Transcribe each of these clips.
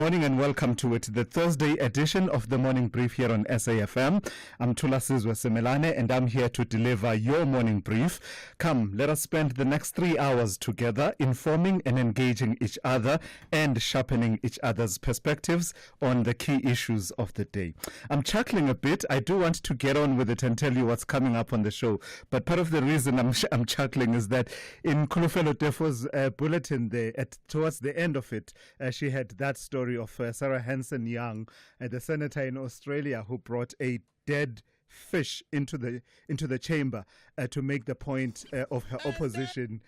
Morning and welcome to it, the Thursday edition of the Morning Brief here on SAFM. I'm Thulasizwe Simelane and I'm here to deliver your morning brief. Come, let us spend the next 3 hours together informing and engaging each other and sharpening each other's perspectives on the key issues of the day. I'm chuckling a bit. I do want to get on with it and tell you what's coming up on the show. But part of the reason I'm chuckling is that in Kulufelo Defo's bulletin there, towards the end of it, she had that story of Sarah Hanson-Young, the senator in Australia who brought a dead fish into the chamber to make the point of her opposition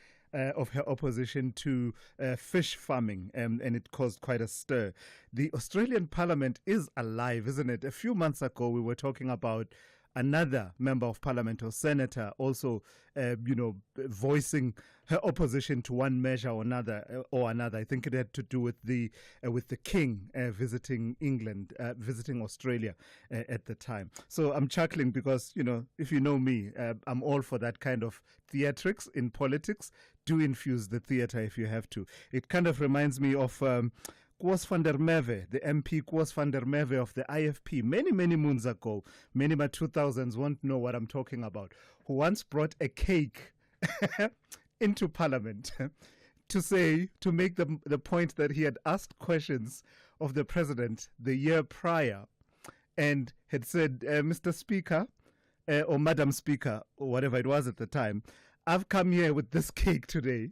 to fish farming, and it caused quite a stir. The Australian Parliament is alive, isn't it? A few months ago, we were talking about another member of parliament or senator also, voicing her opposition to one measure or another. I think it had to do with the King visiting England, visiting Australia at the time. So I'm chuckling because, if you know me, I'm all for that kind of theatrics in politics. Do infuse the theater if you have to. It kind of reminds me of Koos van der Merwe, the MP Koos van der Merwe of the IFP, many moons ago, many 2000s won't know what I'm talking about, who once brought a cake into Parliament to make the point that he had asked questions of the President the year prior and had said, Mr. Speaker, or Madam Speaker, or whatever it was at the time, I've come here with this cake today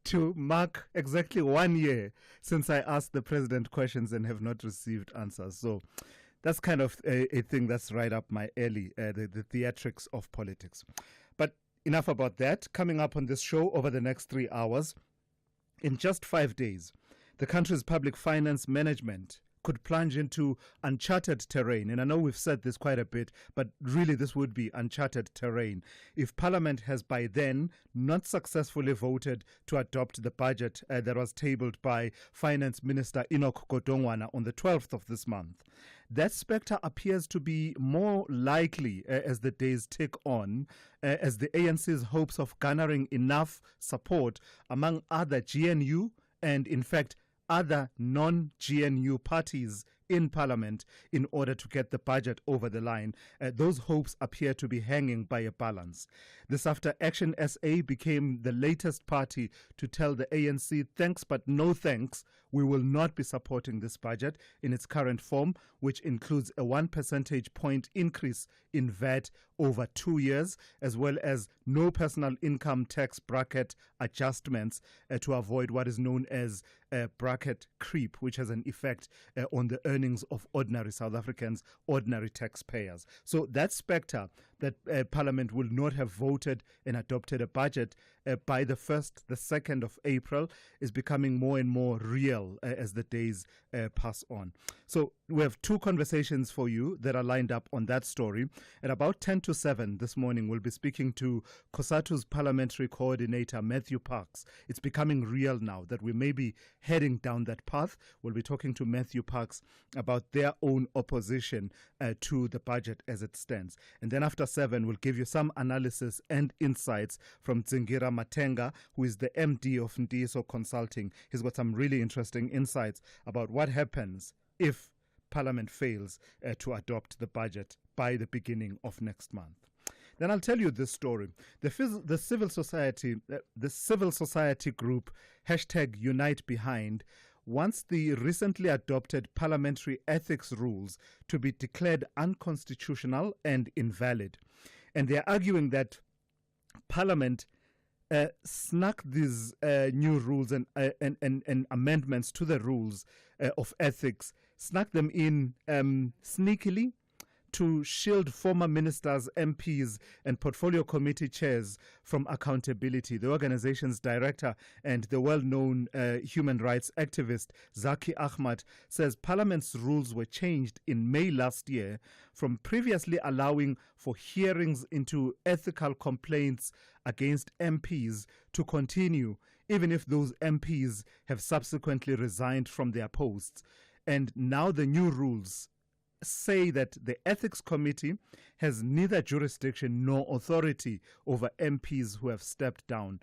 to mark exactly 1 year since I asked the president questions and have not received answers. So that's kind of a thing that's right up my alley, the theatrics of politics. But enough about that. Coming up on this show over the next 3 hours, in just 5 days, the country's public finance management could plunge into uncharted terrain. And I know we've said this quite a bit, but really this would be uncharted terrain if Parliament has by then not successfully voted to adopt the budget that was tabled by Finance Minister Enoch Godongwana on the 12th of this month. That spectre appears to be more likely as the days tick on, as the ANC's hopes of garnering enough support among other GNU and, in fact, other non-GNU parties in Parliament in order to get the budget over the line. Those hopes appear to be hanging by a balance. This after Action SA became the latest party to tell the ANC, thanks but no thanks, we will not be supporting this budget in its current form, which includes a 1 percentage point increase in VAT over 2 years, as well as no personal income tax bracket adjustments to avoid what is known as bracket creep, which has an effect on the earnings of ordinary South Africans, ordinary taxpayers. So that spectre that Parliament will not have voted and adopted a budget by the 1st, the 2nd of April is becoming more and more real as the days pass on. So we have two conversations for you that are lined up on that story. At about 10 to 7 this morning, we'll be speaking to COSATU's parliamentary coordinator, Matthew Parks. It's becoming real now that we may be heading down that path. We'll be talking to Matthew Parks about their own opposition to the budget as it stands. And then after 7, we'll give you some analysis and insights from Zingira Matenga, who is the MD of Ndiso Consulting. He's got some really interesting insights about what happens if Parliament fails to adopt the budget by the beginning of next month. Then I'll tell you this story. The civil society group #UniteBehind wants the recently adopted parliamentary ethics rules to be declared unconstitutional and invalid. And they're arguing that Parliament snuck these new rules and amendments to the rules of ethics, snuck them in sneakily to shield former ministers, MPs, and portfolio committee chairs from accountability. The organization's director and the well-known human rights activist Zaki Ahmad says Parliament's rules were changed in May last year from previously allowing for hearings into ethical complaints against MPs to continue, even if those MPs have subsequently resigned from their posts. And now the new rules say that the ethics committee has neither jurisdiction nor authority over MPs who have stepped down.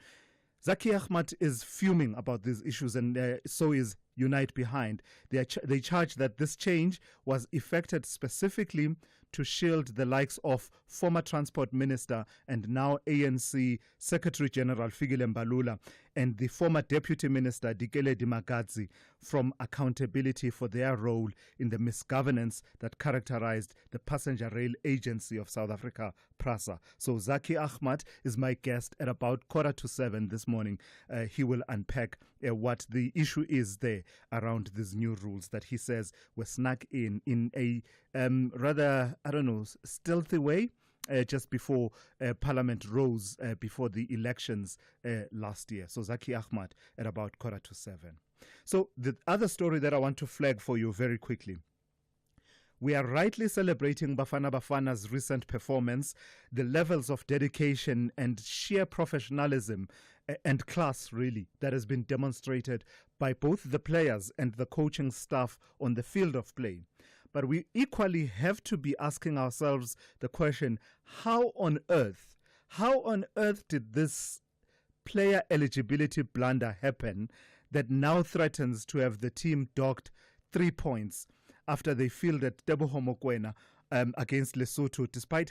Zaki Ahmad is fuming about these issues, and so is unite behind. They charge that this change was effected specifically to shield the likes of former Transport Minister and now ANC Secretary General Fikile Mbalula and the former Deputy Minister Dikele Dimagadzi from accountability for their role in the misgovernance that characterized the Passenger Rail Agency of South Africa, PRASA. So Zaki Ahmad is my guest at about 6:45 this morning. He will unpack what the issue is there around these new rules that he says were snuck in a rather, stealthy way. Just before Parliament rose before the elections last year. So Zaki Ahmad at about 6:45. So the other story that I want to flag for you very quickly. We are rightly celebrating Bafana Bafana's recent performance, the levels of dedication and sheer professionalism and class, really, that has been demonstrated by both the players and the coaching staff on the field of play. But we equally have to be asking ourselves the question, how on earth did this player eligibility blunder happen that now threatens to have the team docked 3 points after they fielded Teboho Mokoena against Lesotho, despite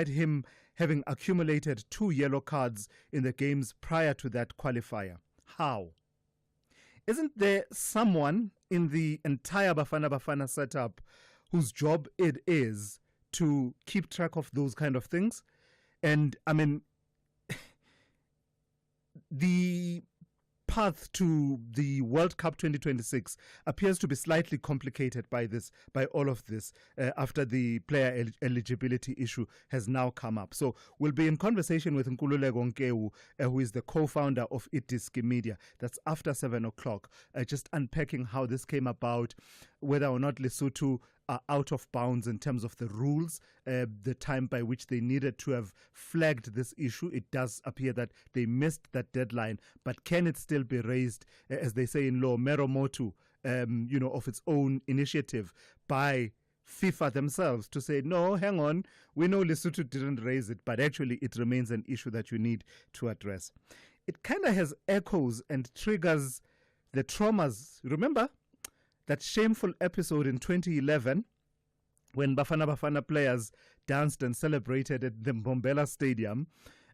him having accumulated 2 yellow cards in the games prior to that qualifier? How? Isn't there someone in the entire Bafana Bafana setup whose job it is to keep track of those kind of things? And I mean, the path to the World Cup 2026 appears to be slightly complicated by all of this, after the player eligibility issue has now come up. So we'll be in conversation with Nkululeko Nkewu, who is the co-founder of Itiski Media. That's after 7 o'clock, just unpacking how this came about, whether or not Lesotho are out of bounds in terms of the rules, the time by which they needed to have flagged this issue. It does appear that they missed that deadline, but can it still be raised, as they say in law, mero motu, of its own initiative by FIFA themselves to say, no, hang on, we know Lesotho didn't raise it, but actually it remains an issue that you need to address. It kind of has echoes and triggers the traumas. Remember that shameful episode in 2011 when Bafana Bafana players danced and celebrated at the Mbombela Stadium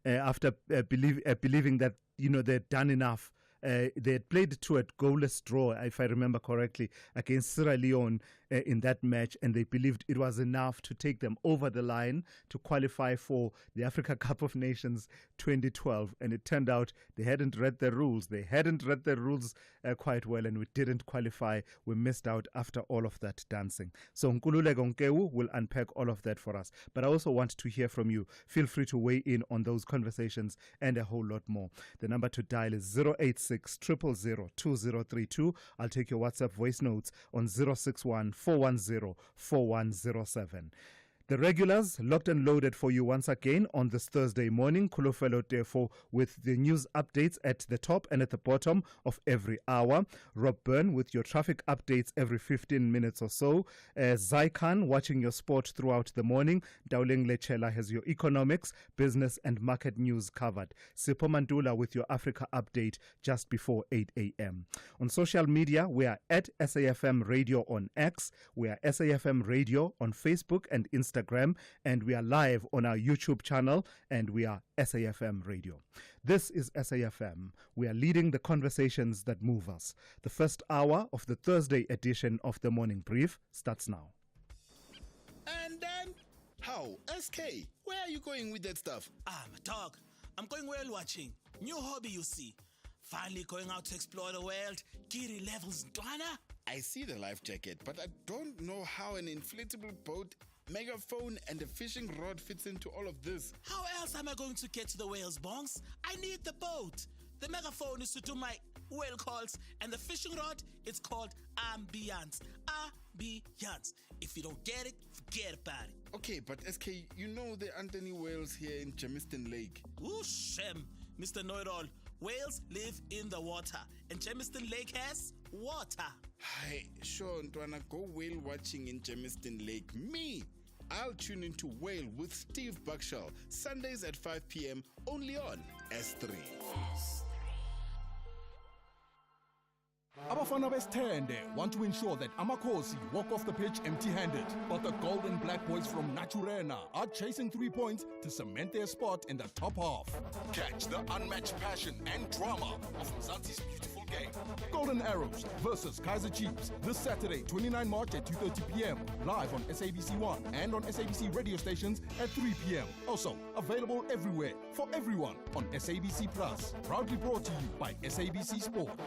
after believing that they'd done enough. They had played to a goalless draw, if I remember correctly, against Sierra Leone in that match, and they believed it was enough to take them over the line to qualify for the Africa Cup of Nations 2012. And it turned out they hadn't read the rules. They hadn't read the rules quite well, and we didn't qualify. We missed out after all of that dancing. So Nkululeko Nkewu will unpack all of that for us. But I also want to hear from you. Feel free to weigh in on those conversations and a whole lot more. The number to dial is 086 000 2032. I'll take your WhatsApp voice notes on 061 410 4107. The regulars locked and loaded for you once again on this Thursday morning. Kulofelo Tefo with the news updates at the top and at the bottom of every hour. Rob Byrne with your traffic updates every 15 minutes or so. Zaikan watching your sport throughout the morning. Dauleng Lechela has your economics, business and market news covered. Sipo Mandula with your Africa update just before 8 a.m. On social media, we are at SAFM Radio on X. We are SAFM Radio on Facebook and Instagram. And we are live on our YouTube channel, and we are SAFM Radio. This is SAFM. We are leading the conversations that move us. The first hour of the Thursday edition of the Morning Brief starts now. And then, how? SK, where are you going with that stuff? My dog, I'm going whale watching. New hobby, you see. Finally going out to explore the world. Giddy levels, Dwana. I see the life jacket, but I don't know how an inflatable boat, megaphone and a fishing rod fits into all of this. How else am I going to get to the whales, Bongs? I need the boat. The megaphone is to do my whale calls, and the fishing rod, it's called ambiance. Ambiance. If you don't get it, forget about it. Okay, but SK, you know there aren't any whales here in Germiston Lake. Ooh, Shem, Mr. Know-it-all. Whales live in the water, and Germiston Lake has water. Hi, sure, Ntwana, go whale watching in Germiston Lake. Me, I'll tune into Whale with Steve Buckshall, Sundays at 5 p.m. only on S3. Abafana besithende want to ensure that Amakhosi walk off the pitch empty-handed. But the Gold and Black boys from Naturena are chasing 3 points to cement their spot in the top half. Catch the unmatched passion and drama of Mzansi's beautiful game. Golden Arrows versus Kaizer Chiefs this Saturday, 29 March at 2:30 p.m. Live on SABC 1 and on SABC radio stations at 3 p.m. Also available everywhere for everyone on SABC Plus. Proudly brought to you by SABC Sport.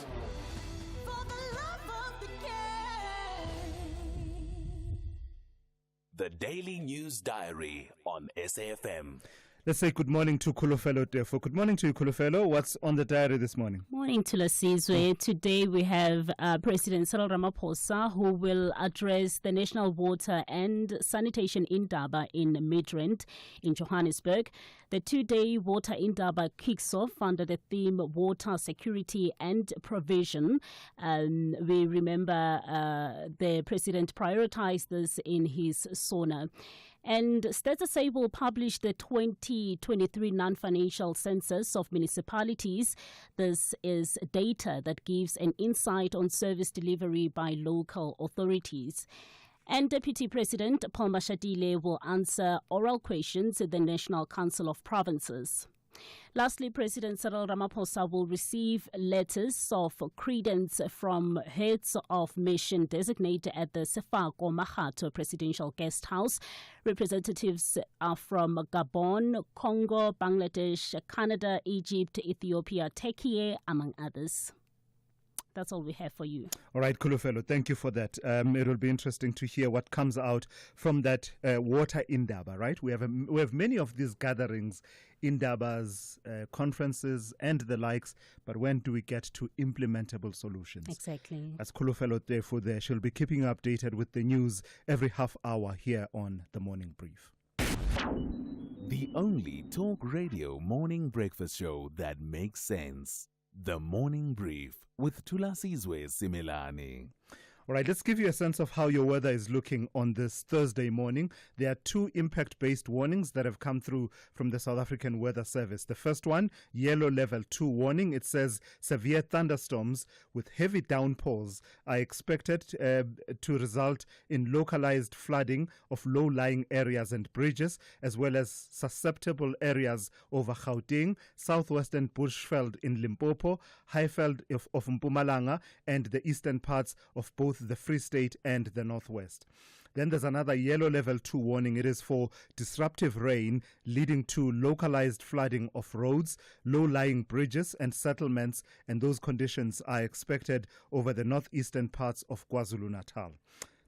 The Daily News Diary on SAFM. Let's say good morning to Kulufelo Tefo. Good morning to you, Kulufelo. What's on the diary this morning? Morning, Thulasizwe. Today we have President Cyril Ramaphosa, who will address the National Water and Sanitation Indaba in Midrand in Johannesburg. The 2-day Water Indaba kicks off under the theme Water Security and Provision. We remember the President prioritized this in his SONA. And Stats SA will publish the 2023 non-financial census of municipalities. This is data that gives an insight on service delivery by local authorities. And Deputy President Paul Mashatile will answer oral questions at the National Council of Provinces. Lastly, President Cyril Ramaphosa will receive letters of credence from heads of mission designated at the Sefako Mahato Presidential Guest House. Representatives are from Gabon, Congo, Bangladesh, Canada, Egypt, Ethiopia, Turkey, among others. That's all we have for you. All right, Kulufelo, thank you for that. It will be interesting to hear what comes out from that water Indaba, right? We have many of these gatherings, Indabas, conferences and the likes, but when do we get to implementable solutions? Exactly. As Kulufelo therefore there, she'll be keeping you updated with the news every half hour here on The Morning Brief. The only talk radio morning breakfast show that makes sense. The Morning Brief with Thulasizwe Simelane. All right, let's give you a sense of how your weather is looking on this Thursday morning. There are 2 impact-based warnings that have come through from the South African Weather Service. The first one, yellow level 2 warning. It says severe thunderstorms with heavy downpours are expected to result in localized flooding of low-lying areas and bridges, as well as susceptible areas over Gauteng, southwestern Bushveld in Limpopo, Highveld of Mpumalanga, and the eastern parts of both the Free State and the Northwest. Then there's another yellow level 2 warning. It is for disruptive rain leading to localized flooding of roads, low-lying bridges and settlements, and those conditions are expected over the northeastern parts of KwaZulu-Natal.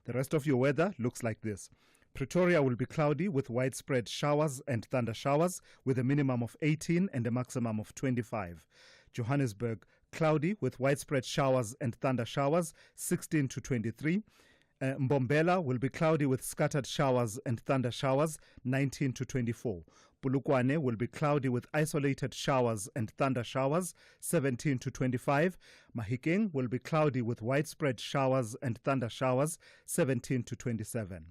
The rest of your weather looks like this. Pretoria will be cloudy with widespread showers and thunder showers with a minimum of 18 and a maximum of 25. Johannesburg, cloudy with widespread showers and thunder showers, 16 to 23. Mbombela will be cloudy with scattered showers and thunder showers, 19 to 24. Polokwane will be cloudy with isolated showers and thunder showers, 17 to 25. Mahikeng will be cloudy with widespread showers and thunder showers, 17 to 27.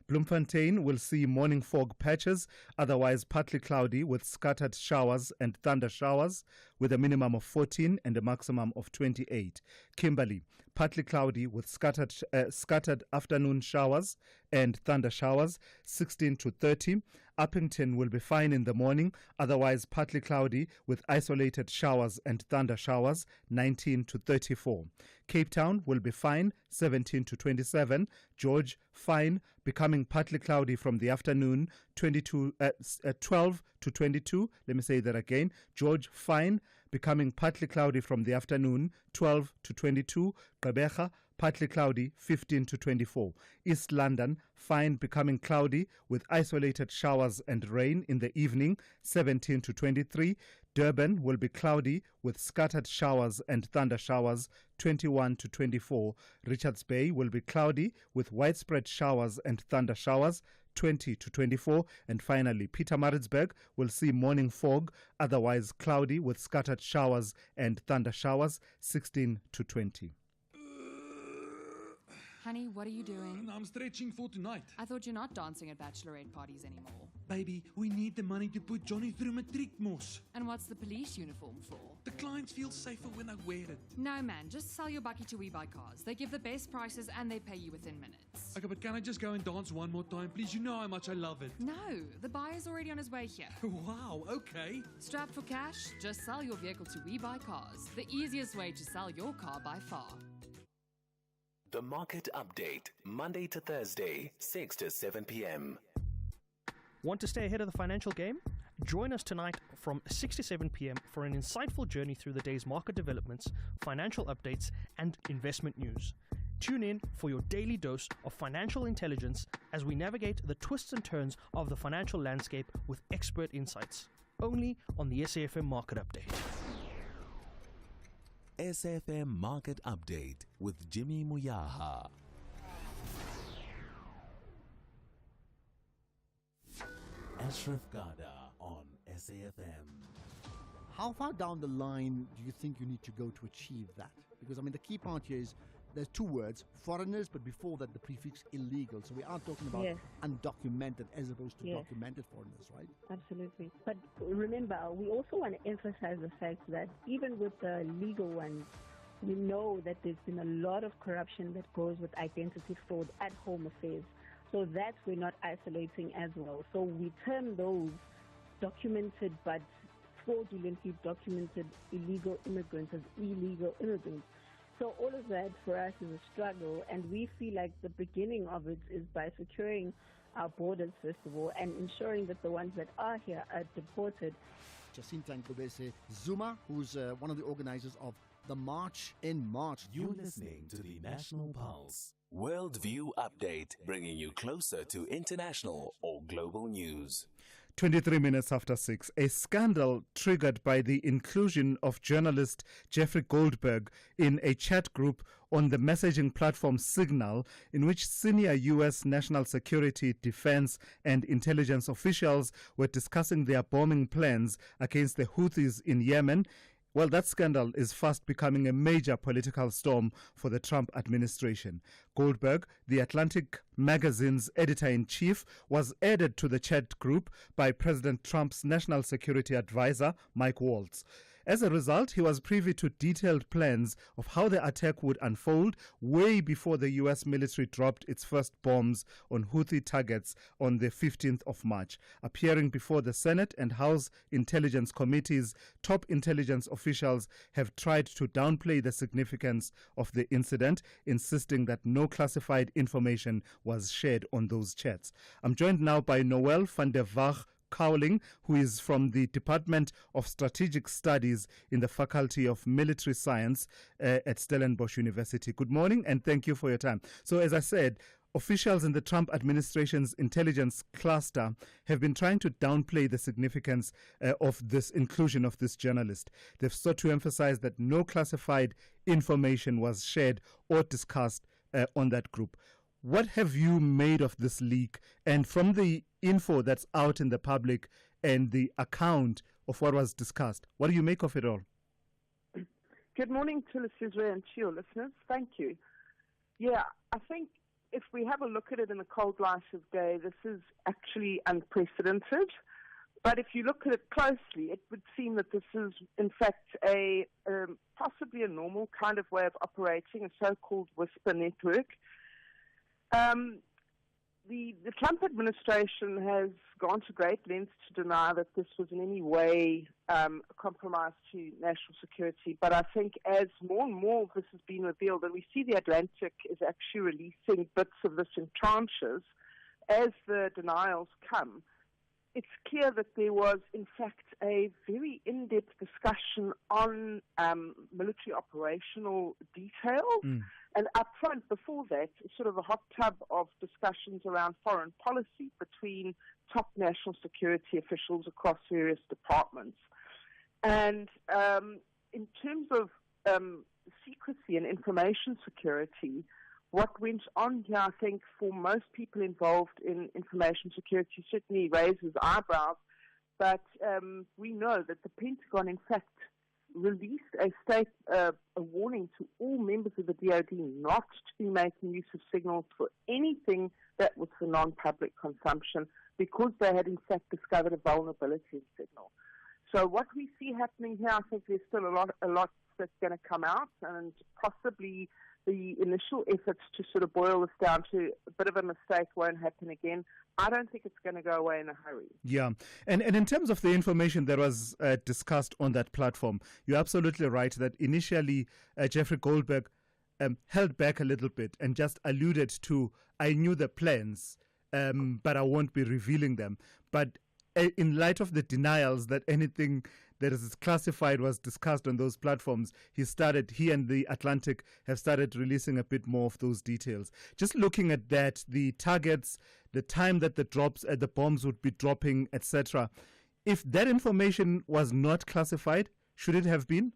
Bloemfontein will see morning fog patches, otherwise partly cloudy with scattered showers and thunder showers with a minimum of 14 and a maximum of 28. Kimberley, partly cloudy with scattered afternoon showers and thunder showers, 16 to 30. Uppington will be fine in the morning, otherwise partly cloudy with isolated showers and thunder showers, 19 to 34. Cape Town will be fine, 17 to 27. George, fine, becoming partly cloudy from the afternoon, 12 to 22. Let me say that again. George, fine, becoming partly cloudy from the afternoon, 12 to 22. Gqeberha, partly cloudy, 15 to 24. East London, fine, becoming cloudy with isolated showers and rain in the evening, 17 to 23. Durban will be cloudy with scattered showers and thunder showers, 21 to 24. Richards Bay will be cloudy with widespread showers and thunder showers, 20 to 24. And finally, Pietermaritzburg will see morning fog, otherwise cloudy with scattered showers and thunder showers, 16 to 20. Honey, what are you doing? I'm stretching for tonight. I thought you're not dancing at bachelorette parties anymore. Baby, we need the money to put Johnny through matric mos. And what's the police uniform for? The clients feel safer when I wear it. No, man, just sell your bucky to We Buy Cars. They give the best prices and they pay you within minutes. Okay, but can I just go and dance one more time, please? You know how much I love it. No, the buyer's already on his way here. Wow, okay. Strapped for cash? Just sell your vehicle to We Buy Cars. The easiest way to sell your car by far. The Market Update, Monday to Thursday, 6 to 7 p.m. Want to stay ahead of the financial game? Join us tonight from 6 to 7 p.m. for an insightful journey through the day's market developments, financial updates, and investment news. Tune in for your daily dose of financial intelligence as we navigate the twists and turns of the financial landscape with expert insights. Only on the SAFM Market Update. SAFM Market Update with Jimmy Muyaha. Ashraf Gada on SAFM. How far down the line do you think you need to go to achieve that? Because, I mean, the key part here is there's two words, foreigners, but before that the prefix illegal. So we are talking about undocumented as opposed to documented foreigners, right? Absolutely. But remember, we also want to emphasize the fact that even with the legal ones, we know that there's been a lot of corruption that goes with identity fraud at Home Affairs. So that we're not isolating as well. So we term those documented but fraudulently documented illegal immigrants as illegal immigrants. So all of that for us is a struggle, and we feel like the beginning of it is by securing our borders, first of all, and ensuring that the ones that are here are deported. Jacinta Nkobese Zuma, who's one of the organizers of the March in March. You're listening to the National Pulse Worldview Update, bringing you closer to international or global news. 23 minutes after 6, a scandal triggered by the inclusion of journalist Jeffrey Goldberg in a chat group on the messaging platform Signal, in which senior U.S. national security, defense, and intelligence officials were discussing their bombing plans against the Houthis in Yemen. Well, that scandal is fast becoming a major political storm for the Trump administration. Goldberg, the Atlantic magazine's editor-in-chief, was added to the chat group by President Trump's national security advisor, Mike Waltz. As a result, he was privy to detailed plans of how the attack would unfold way before the U.S. military dropped its first bombs on Houthi targets on the 15th of March. Appearing before the Senate and House Intelligence Committees, top intelligence officials have tried to downplay the significance of the incident, insisting that no classified information was shared on those chats. I'm joined now by Noel van der Wag Cowling, who is from the Department of Strategic Studies in the Faculty of Military Science at Stellenbosch University. Good morning and thank you for your time. So as I said, officials in the Trump administration's intelligence cluster have been trying to downplay the significance of this inclusion of this journalist. They've sought to emphasize that no classified information was shared or discussed on that group. What have you made of this leak? And from the info that's out in the public and the account of what was discussed, what do you make of it all? Good morning, Thulasizwe, and to your listeners. Thank you. Yeah, I think if we have a look at it in the cold light of day, this is actually unprecedented. But if you look at it closely, it would seem that this is, in fact, possibly a normal kind of way of operating, a so-called whisper network. The Trump administration has gone to great lengths to deny that this was in any way a compromise to national security. But I think as more and more of this has been revealed, and we see the Atlantic is actually releasing bits of this in tranches, as the denials come, it's clear that there was, in fact, a very in-depth discussion on military operational details. And up front, before that, sort of a hot tub of discussions around foreign policy between top national security officials across various departments. And in terms of secrecy and information security, what went on here, I think, for most people involved in information security certainly raises eyebrows. But we know that the Pentagon, in fact, released a warning to all members of the DoD not to be making use of signals for anything that was for non-public consumption, because they had in fact discovered a vulnerability in signal. So what we see happening here, I think there's still a lot that's going to come out, and possibly the initial efforts to sort of boil this down to a bit of a mistake won't happen again. I don't think it's going to go away in a hurry. Yeah. And in terms of the information that was discussed on that platform, you're absolutely right that initially Jeffrey Goldberg held back a little bit and just alluded to, I knew the plans, but I won't be revealing them. But in light of the denials that anything that is classified was discussed on those platforms, he and the Atlantic have started releasing a bit more of those details. Just looking at that, the targets, the time that the bombs would be dropping, etc. If that information was not classified, should it have been?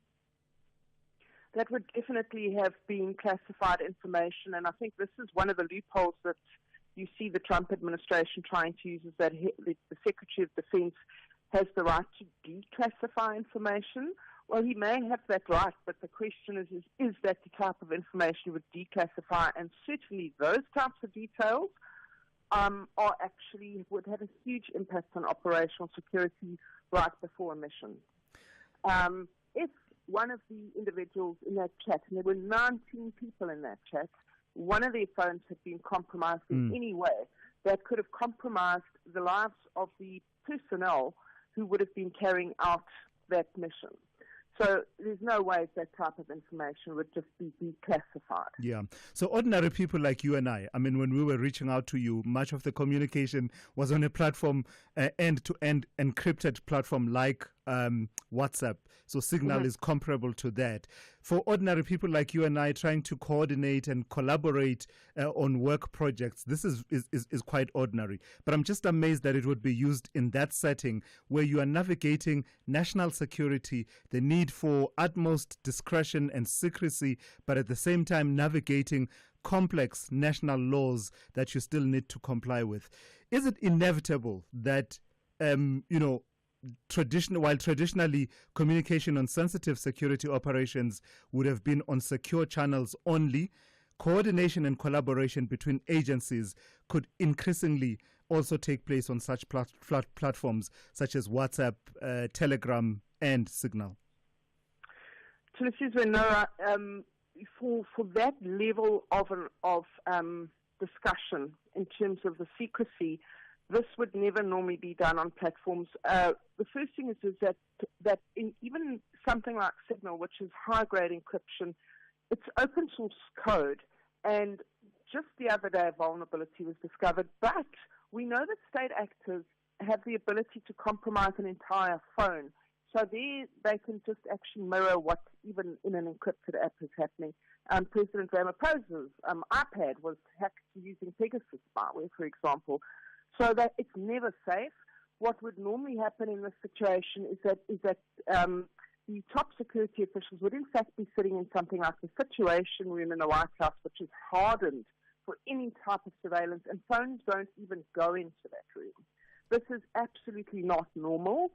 That would definitely have been classified information, and I think this is one of the loopholes that you see the Trump administration trying to use, is that the Secretary of Defense has the right to declassify information. Well, he may have that right, but the question is that the type of information he would declassify? And certainly those types of details would have a huge impact on operational security right before a mission. If one of the individuals in that chat, and there were 19 people in that chat, one of their phones had been compromised in any way, that could have compromised the lives of the personnel who would have been carrying out that mission. So there's no way that type of information would just be declassified. Yeah. So ordinary people like you and I mean, when we were reaching out to you, much of the communication was on a platform, end-to-end encrypted platform like WhatsApp. So Signal is comparable to that. For ordinary people like you and I trying to coordinate and collaborate on work projects, this is quite ordinary. But I'm just amazed that it would be used in that setting where you are navigating national security, the need for utmost discretion and secrecy, but at the same time navigating complex national laws that you still need to comply with. Is it inevitable that, while traditionally communication on sensitive security operations would have been on secure channels only, coordination and collaboration between agencies could increasingly also take place on such platforms such as WhatsApp, Telegram, and Signal? Thulasizwe, for that level of discussion in terms of the secrecy, this would never normally be done on platforms. The first thing is that in even something like Signal, which is high-grade encryption, it's open source code, and just the other day a vulnerability was discovered. But we know that state actors have the ability to compromise an entire phone. So they can just actually mirror what even in an encrypted app is happening. President Ramaphosa's iPad was hacked using Pegasus spyware, for example. So that it's never safe. What would normally happen in this situation is that the top security officials would in fact be sitting in something like the Situation Room in the White House, which is hardened for any type of surveillance, and phones don't even go into that room. This is absolutely not normal.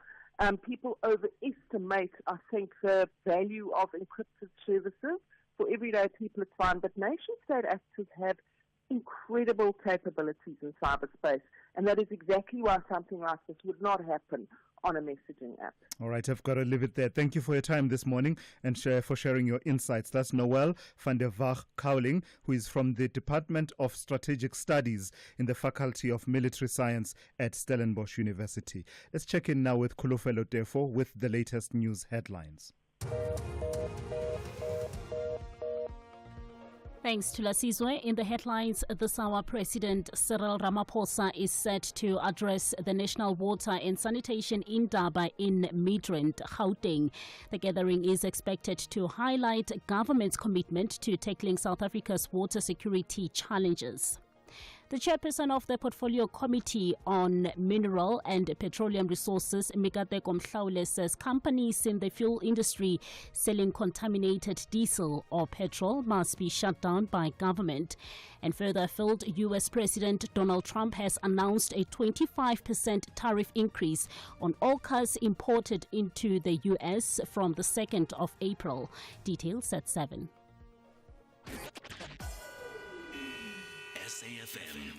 People overestimate, I think, the value of encrypted services. For everyday people, it's fine, but nation-state actors have incredible capabilities in cyberspace, and that is exactly why something like this would not happen on a messaging app. All right, I've got to leave it there. Thank you for your time this morning and for sharing your insights. That's Noel van der Wag Cowling, who is from the Department of Strategic Studies in the Faculty of Military Science at Stellenbosch University. Let's check in now with Kulufelo Tefo with the latest news headlines. Thanks to Thulasizwe. In the headlines this hour, President Cyril Ramaphosa is set to address the National Water and Sanitation Indaba in Midrand, Gauteng. The gathering is expected to highlight government's commitment to tackling South Africa's water security challenges. The chairperson of the Portfolio Committee on Mineral and Petroleum Resources, Mikate Komhlaule, says companies in the fuel industry selling contaminated diesel or petrol must be shut down by government. And further afield, U.S. President Donald Trump has announced a 25% tariff increase on all cars imported into the U.S. from the 2nd of April. Details at 7. SAFM,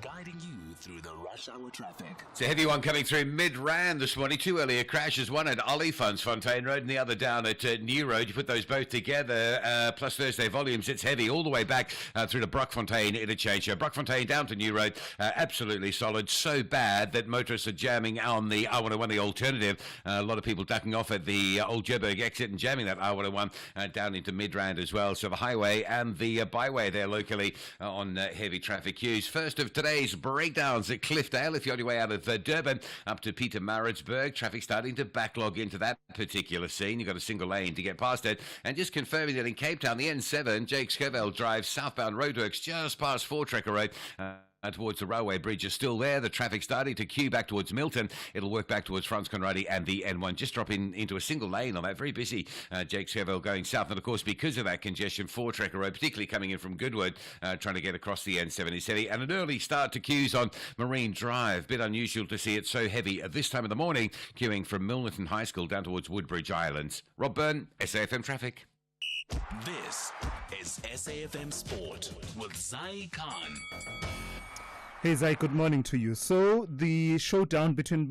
guiding you through the rush hour traffic. It's a heavy one coming through Mid-Rand this morning. Two earlier crashes, one at Fontaine Road and the other down at New Road. You put those both together, plus Thursday volumes, it's heavy all the way back through to Brockfontein interchange. Brockfontein down to New Road, absolutely solid. So bad that motorists are jamming on the R101, the alternative. A lot of people ducking off at the Old Joburg exit and jamming that R101 down into Mid-Rand as well. So the highway and the byway there locally on heavy traffic queues. First of today's breakdowns at Cliffdale, if you're on your way out of Durban up to Pietermaritzburg, traffic starting to backlog into that particular scene. You've got a single lane to get past it. And just confirming that in Cape Town, the N7, Jake Scovell Drive, southbound roadworks just past Voortrekker Road. Towards the railway bridge is still there. The traffic starting to queue back towards Milton. It'll work back towards Frans Conradi and the N1. Just dropping into a single lane on that very busy Jake Scovell going south. And of course, because of that congestion, Voortrekker Road, particularly coming in from Goodwood, trying to get across the N7 is heavy. And an early start to queues on Marine Drive. Bit unusual to see it so heavy at this time of the morning, queuing from Milnerton High School down towards Woodbridge Islands. Rob Byrne, SAFM Traffic. This is SAFM Sport with Zai Khan. Hey Zai, good morning to you. So the showdown between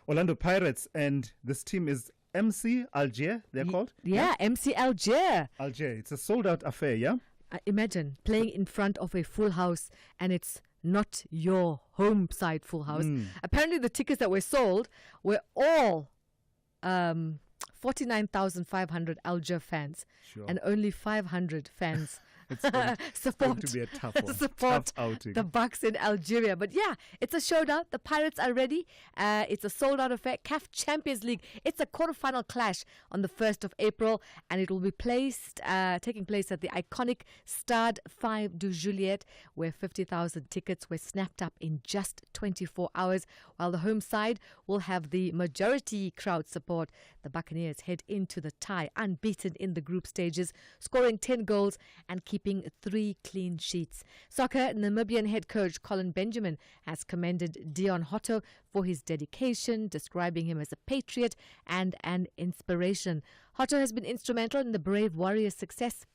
Orlando Pirates and this team is MC Alger, they're called? Yeah, MC Alger. Alger, it's a sold-out affair, yeah? Imagine playing in front of a full house and it's not your home side full house. Apparently the tickets that were sold were all 49,500 Alger fans and only 500 fans It's going to be a tough one. Support tough outing. the Bucks in Algeria. But yeah, it's a showdown. The Pirates are ready. It's a sold-out affair. CAF Champions League. It's a quarter-final clash on the 1st of April, and it will be taking place at the iconic Stade 5 du Juliet, where 50,000 tickets were snapped up in just 24 hours, while the home side will have the majority crowd support. The Buccaneers head into the tie, unbeaten in the group stages, scoring 10 goals and keeping 3 clean sheets. Soccer Namibian head coach Colin Benjamin has commended Dion Hotto for his dedication, describing him as a patriot and an inspiration. Hotto has been instrumental in the Brave Warriors' success,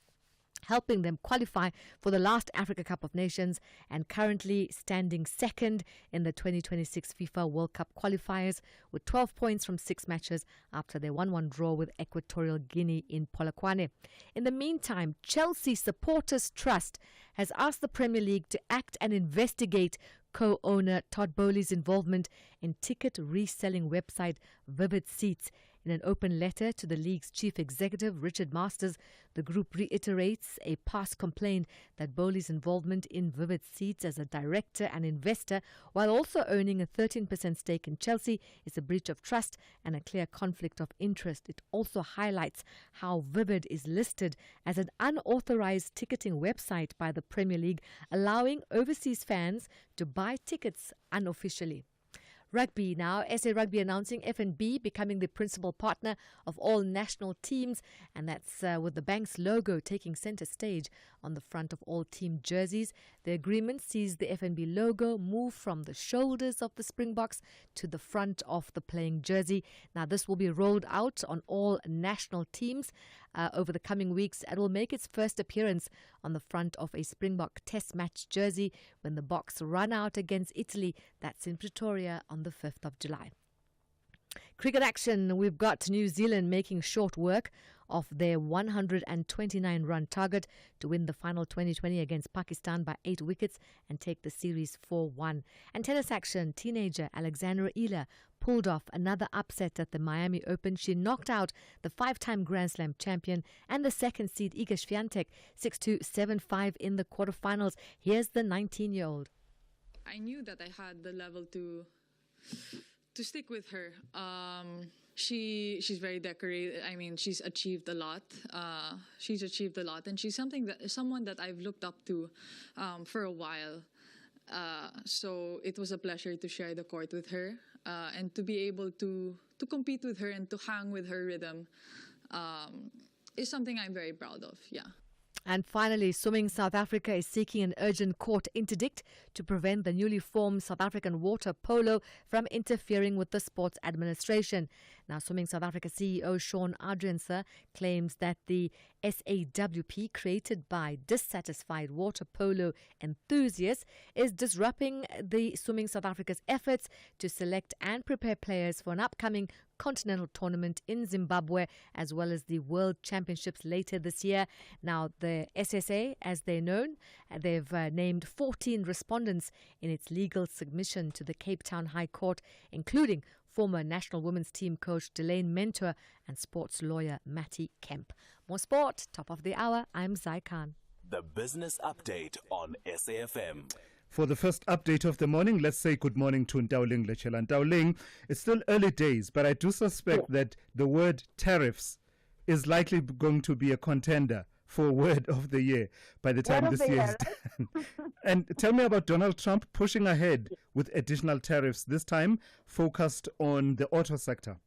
helping them qualify for the last Africa Cup of Nations and currently standing second in the 2026 FIFA World Cup qualifiers with 12 points from 6 matches after their 1-1 draw with Equatorial Guinea in Polokwane. In the meantime, Chelsea Supporters Trust has asked the Premier League to act and investigate co-owner Todd Bowley's involvement in ticket reselling website Vivid Seats. In an open letter to the league's chief executive, Richard Masters, the group reiterates a past complaint that Bowley's involvement in Vivid Seats as a director and investor, while also owning a 13% stake in Chelsea, is a breach of trust and a clear conflict of interest. It also highlights how Vivid is listed as an unauthorized ticketing website by the Premier League, allowing overseas fans to buy tickets unofficially. Rugby now. SA Rugby announcing FNB becoming the principal partner of all national teams, and that's with the bank's logo taking centre stage on the front of all team jerseys. The agreement sees the FNB logo move from the shoulders of the Springboks to the front of the playing jersey. Now, this will be rolled out on all national teams over the coming weeks. It will make its first appearance on the front of a Springbok Test match jersey when the Boks run out against Italy. That's in Pretoria on the 5th of July. Cricket action. We've got New Zealand making short work of their 129-run target to win the final 2020 against Pakistan by 8 wickets and take the series 4-1. And tennis action. Teenager Alexandra Ela pulled off another upset at the Miami Open. She knocked out the 5-time Grand Slam champion and the second seed Iga Swiatek 6-2, 7-5 in the quarterfinals. Here's the 19-year-old. I knew that I had the level to stick with her. she's very decorated. I mean, she's achieved a lot. And she's someone that I've looked up to for a while. So it was a pleasure to share the court with her and to be able to compete with her and to hang with her rhythm is something I'm very proud of. Yeah. And finally, Swimming South Africa is seeking an urgent court interdict to prevent the newly formed South African Water Polo from interfering with the sports administration. Now, Swimming South Africa CEO Sean Adrianse claims that the SAWP, created by dissatisfied water polo enthusiasts, is disrupting the Swimming South Africa's efforts to select and prepare players for an upcoming continental tournament in Zimbabwe, as well as the World Championships later this year. Now, the SSA, as they're known, they've named 14 respondents in its legal submission to the Cape Town High Court, including former national women's team coach Delane Mentor and sports lawyer Matty Kemp. More sport, top of the hour, I'm Zai Khan. The Business Update on SAFM. For the first update of the morning, let's say good morning to Ntauling Lechela. Ntauling, it's still early days, but I do suspect that the word tariffs is likely going to be a contender for word of the year by the time this year is done. And tell me about Donald Trump pushing ahead with additional tariffs, this time focused on the auto sector.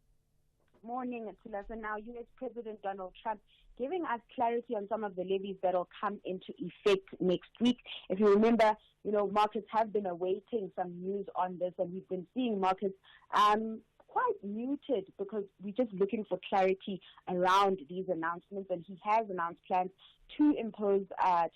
Morning, Attila. So now U.S. President Donald Trump giving us clarity on some of the levies that will come into effect next week. If you remember, markets have been awaiting some news on this, and we've been seeing markets quite muted because we're just looking for clarity around these announcements. And he has announced plans to impose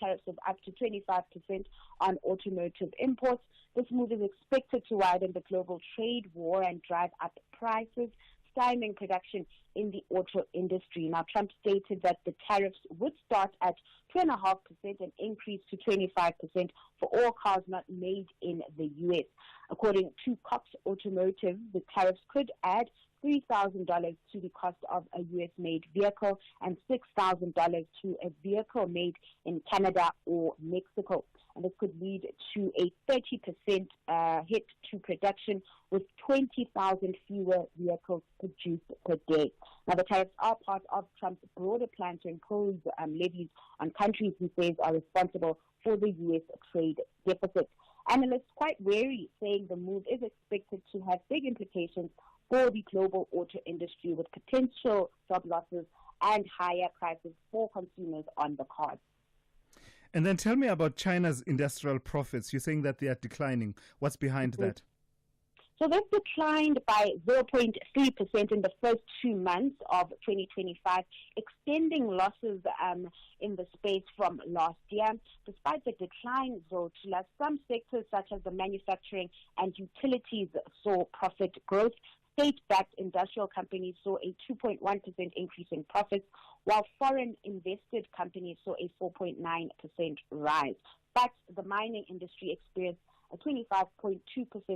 tariffs of up to 25% on automotive imports. This move is expected to widen the global trade war and drive up prices, stymieing production in the auto industry. Now, Trump stated that the tariffs would start at 2.5% and increase to 25% for all cars not made in the U.S. According to Cox Automotive, the tariffs could add $3,000 to the cost of a U.S.-made vehicle and $6,000 to a vehicle made in Canada or Mexico. And this could lead to a 30% hit to production, with 20,000 fewer vehicles produced per day. Now, the tariffs are part of Trump's broader plan to impose levies on countries he says are responsible for the U.S. trade deficit. Analysts quite wary, saying the move is expected to have big implications for the global auto industry, with potential job losses and higher prices for consumers on the cars. And then tell me about China's industrial profits. You're saying that they are declining. What's behind that? So they've declined by 0.3% in the first 2 months of 2025, extending losses in the space from last year. Despite the decline, though, some sectors such as the manufacturing and utilities saw profit growth. State-backed industrial companies saw a 2.1% increase in profits, while foreign invested companies saw a 4.9% rise. But the mining industry experienced a 25.2%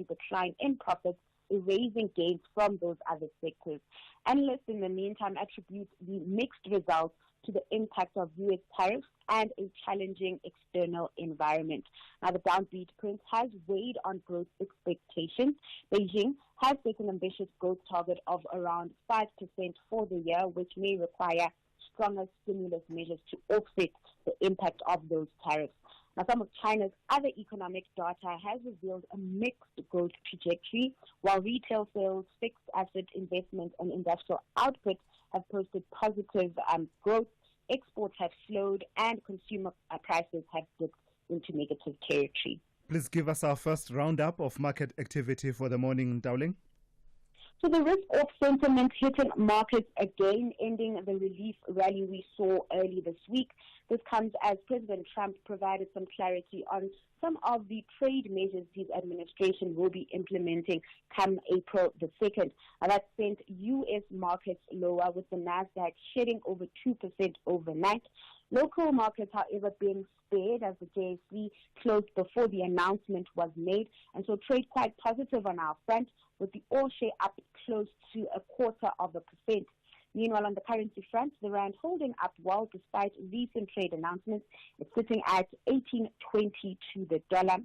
decline in profits, erasing gains from those other sectors. Analysts, in the meantime, attribute the mixed results to the impact of U.S. tariffs and a challenging external environment. Now, the downbeat print has weighed on growth expectations. Beijing has set an ambitious growth target of around 5% for the year, which may require stronger stimulus measures to offset the impact of those tariffs. Now, some of China's other economic data has revealed a mixed growth trajectory. While retail sales, fixed asset investments, and industrial output have posted positive growth, exports have slowed, and consumer prices have dipped into negative territory. Please give us our first roundup of market activity for the morning, Dowling. So the risk-off sentiment hitting markets again, ending the relief rally we saw early this week. This comes as President Trump provided some clarity on some of the trade measures his administration will be implementing come April the 2nd. That sent U.S. markets lower, with the Nasdaq shedding over 2% overnight. Local markets, however, being spared as the JSE closed before the announcement was made, and so trade quite positive on our front, with the all-share up close to 0.25%. Meanwhile, on the currency front, the rand holding up well despite recent trade announcements. It's sitting at 18.20 to the dollar.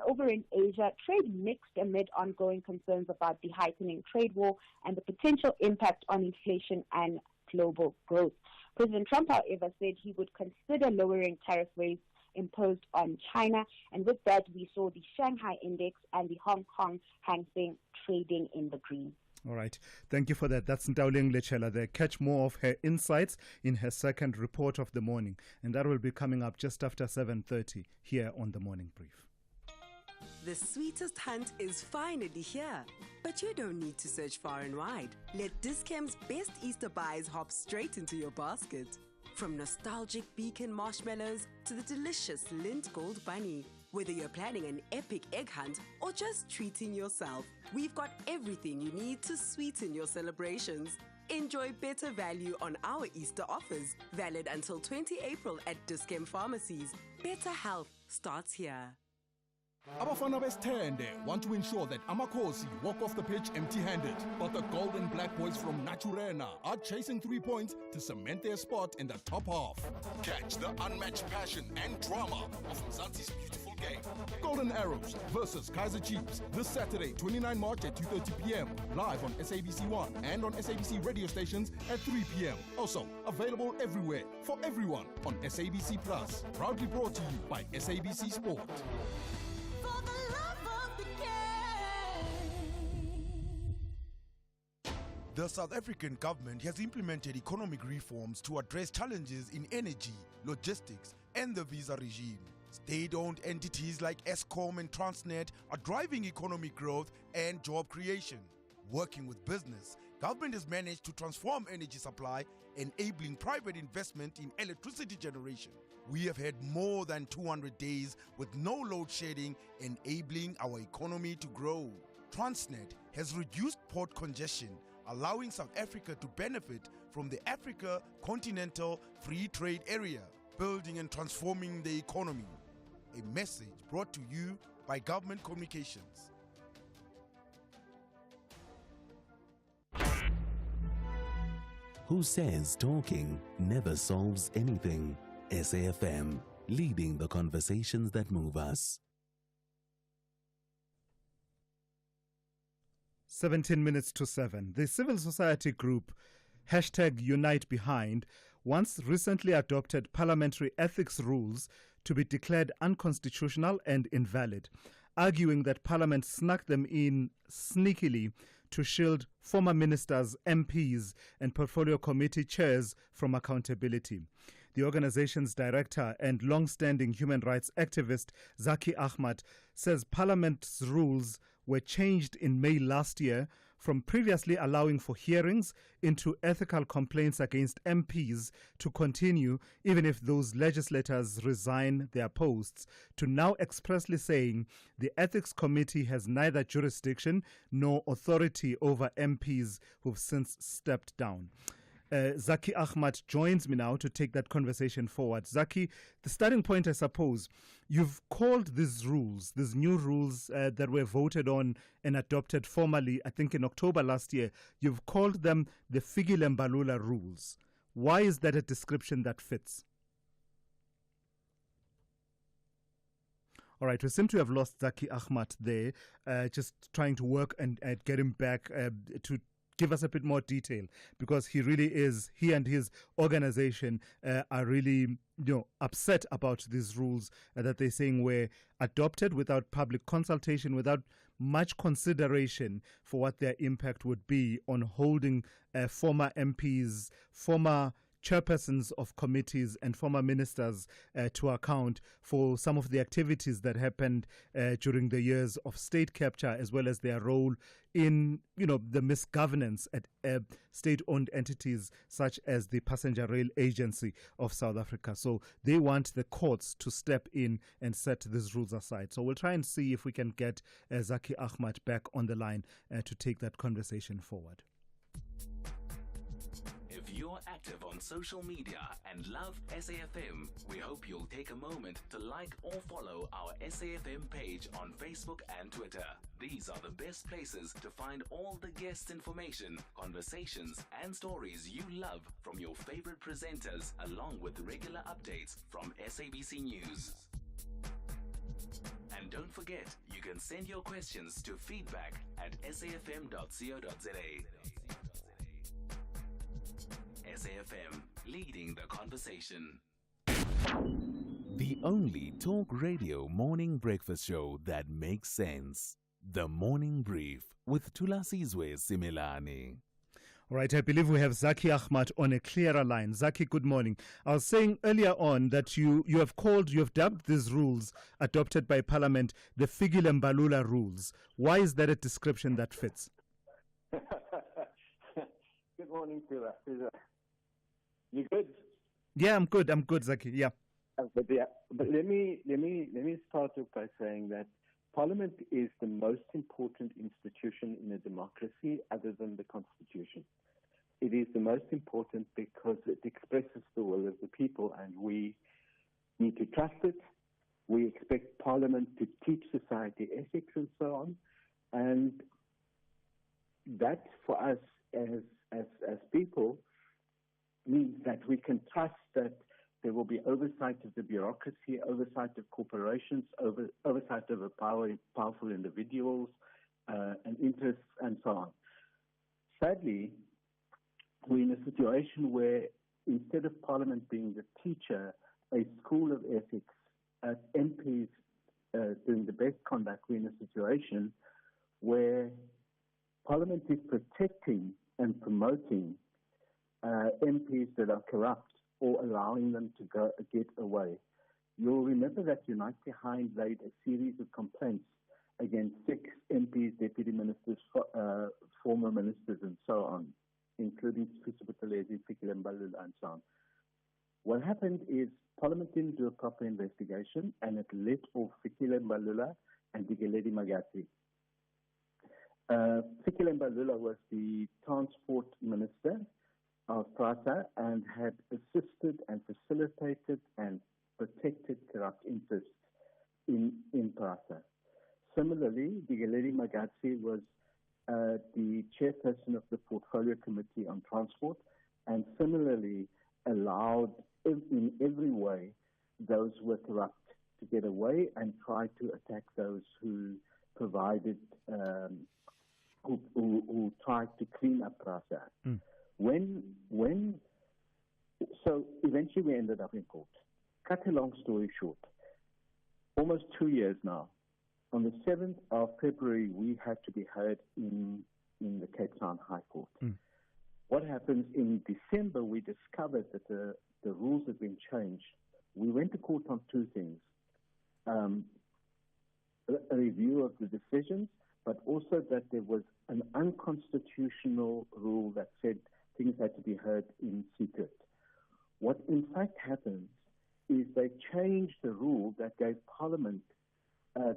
Over in Asia, trade mixed amid ongoing concerns about the heightening trade war and the potential impact on inflation and global growth. President Trump, however, said he would consider lowering tariff rates imposed on China, and with that, we saw the Shanghai Index and the Hong Kong Hang Seng trading in the green. All right. Thank you for that. That's Ntauleng Lechela there. Catch more of her insights in her second report of the morning, and that will be coming up just after 7:30 here on the Morning Brief. The sweetest hunt is finally here, but you don't need to search far and wide. Let Dis-Chem's best Easter buys hop straight into your basket. From nostalgic beacon marshmallows to the delicious Lindt Gold Bunny. Whether you're planning an epic egg hunt or just treating yourself, we've got everything you need to sweeten your celebrations. Enjoy better value on our Easter offers, valid until 20 April at Dis-Chem pharmacies. Better health starts here. Abafana besithende want to ensure that Amakhosi walk off the pitch empty-handed, but the gold and black boys from Naturena are chasing 3 points to cement their spot in the top half. Catch the unmatched passion and drama of Mzansi's beautiful game. Golden Arrows versus Kaizer Chiefs this Saturday, 29 March at 2:30 p.m. live on SABC1 and on SABC radio stations at 3 p.m. Also available everywhere for everyone on SABC Plus. Proudly brought to you by SABC Sport. The South African government has implemented economic reforms to address challenges in energy, logistics, and the visa regime. State-owned entities like Eskom and Transnet are driving economic growth and job creation. Working with business, government has managed to transform energy supply, enabling private investment in electricity generation. We have had more than 200 days with no load shedding, enabling our economy to grow. Transnet has reduced port congestion, allowing South Africa to benefit from the Africa Continental Free Trade Area, building and transforming the economy. A message brought to you by Government Communications. Who says talking never solves anything? SAFM, leading the conversations that move us. 17 minutes to 7. The civil society group #UniteBehind once recently adopted parliamentary ethics rules to be declared unconstitutional and invalid, arguing that Parliament snuck them in sneakily to shield former ministers, MPs, and portfolio committee chairs from accountability. The organization's director and long-standing human rights activist Zaki Ahmad says Parliament's rules were changed in May last year from previously allowing for hearings into ethical complaints against MPs to continue even if those legislators resign their posts, to now expressly saying the Ethics Committee has neither jurisdiction nor authority over MPs who've since stepped down. Zaki Ahmad joins me now to take that conversation forward. Zaki, the starting point, I suppose, you've called these rules, these new rules that were voted on and adopted formally, I think in October last year, you've called them the Fikile Mbalula rules. Why is that a description that fits? All right, we seem to have lost Zaki Ahmad there, just trying to work and get him back to give us a bit more detail, because he and his organization are really upset about these rules that they're saying were adopted without public consultation, without much consideration for what their impact would be on holding former MPs, former chairpersons of committees and former ministers to account for some of the activities that happened during the years of state capture, as well as their role in, the misgovernance at state-owned entities such as the Passenger Rail Agency of South Africa. So they want the courts to step in and set these rules aside. So we'll try and see if we can get Zaki Ahmad back on the line to take that conversation forward. If you're active on social media and love SAFM, we hope you'll take a moment to like or follow our SAFM page on Facebook and Twitter. These are the best places to find all the guest information, conversations, and stories you love from your favorite presenters, along with regular updates from SABC News. And don't forget forget, you can send your questions to feedback@safm.co.za. SAFM, leading the conversation. The only talk radio morning breakfast show that makes sense. The Morning Brief with Thulasizwe Simelane. All right, I believe we have Zaki Ahmad on a clearer line. Zaki, good morning. I was saying earlier on that you have dubbed these rules adopted by Parliament the Fikile Mbalula rules. Why is that a description that fits? Good morning, Tula. You good? Yeah, I'm good, Zaki. Yeah. But let me start off by saying that Parliament is the most important institution in a democracy other than the Constitution. It is the most important because it expresses the will of the people, and we need to trust it. We expect Parliament to teach society ethics and so on. And that, for us as people, means that we can trust that there will be oversight of the bureaucracy, oversight of corporations, oversight of powerful individuals and interests, and so on. Sadly, we're in a situation where instead of Parliament being the teacher, a school of ethics, MPs doing the best conduct, we're in a situation where Parliament is protecting and promoting MPs that are corrupt, or allowing them to get away. You'll remember that Unite Behind laid a series of complaints against 6 MPs, deputy ministers, former ministers, and so on, including Thulasizwe Simelane, and so on. What happened is Parliament didn't do a proper investigation, and it let off Fikile Mbalula and Dikeledi Magatsi. Fikile Mbalula was the transport minister of PRASA and had assisted and facilitated and protected corrupt interests in PRASA. Similarly, Dikeledi Magatsi was the chairperson of the Portfolio Committee on Transport, and similarly allowed in every way those who were corrupt to get away and tried to attack those who provided, who tried to clean up PRASA. So eventually we ended up in court. Cut a long story short, almost 2 years now. On the 7th of February, we had to be heard in the Cape Town High Court. What happens in December, we discovered that the rules had been changed. We went to court on 2 things. A review of the decisions, but also that there was an unconstitutional rule that said things had to be heard in secret. What in fact happens is they changed the rule that gave Parliament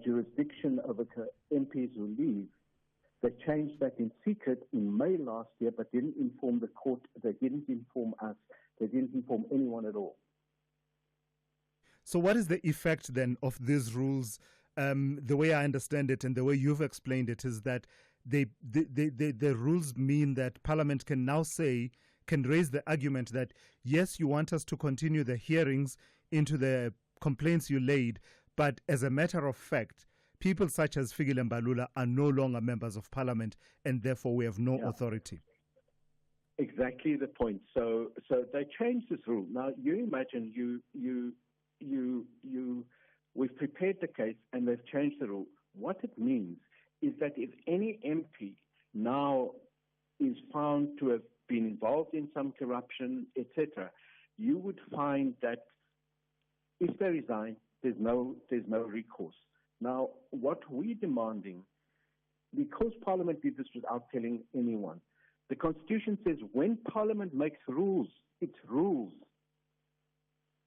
jurisdiction over MPs who leave. They changed that in secret in May last year, but didn't inform the court, they didn't inform us, they didn't inform anyone at all. So what is the effect then of these rules? The way I understand it and the way you've explained it is that the rules mean that Parliament can now can raise the argument that, yes, you want us to continue the hearings into the complaints you laid, but as a matter of fact, people such as Fikile Mbalula are no longer members of Parliament, and therefore we have no authority. Exactly the point. So they changed this rule. Now you imagine we've prepared the case and they've changed the rule. What it means is that if any MP now is found to have been involved in some corruption, etc., you would find that if they resign, there's no recourse. Now, what we're demanding, because Parliament did this without telling anyone, the Constitution says when Parliament makes rules, it's rules.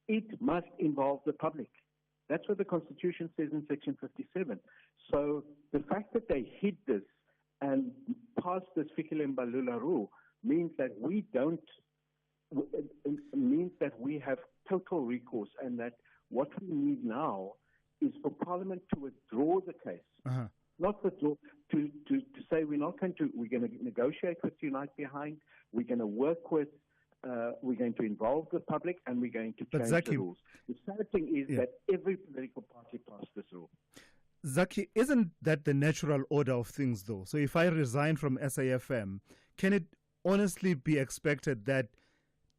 It must involve the public. That's what the Constitution says in Section 57. So the fact that they hid this and passed this Fikile Mbalula rule means that we have total recourse, and that what we need now is for Parliament to withdraw the case. Not withdraw, to say we're going to negotiate with Unite Behind, we're going to work with, we're going to involve the public, and we're going to change the rules. The sad thing is that every political party passed this rule. Zaki, isn't that the natural order of things, though? So if I resign from SAFM, can it honestly be expected that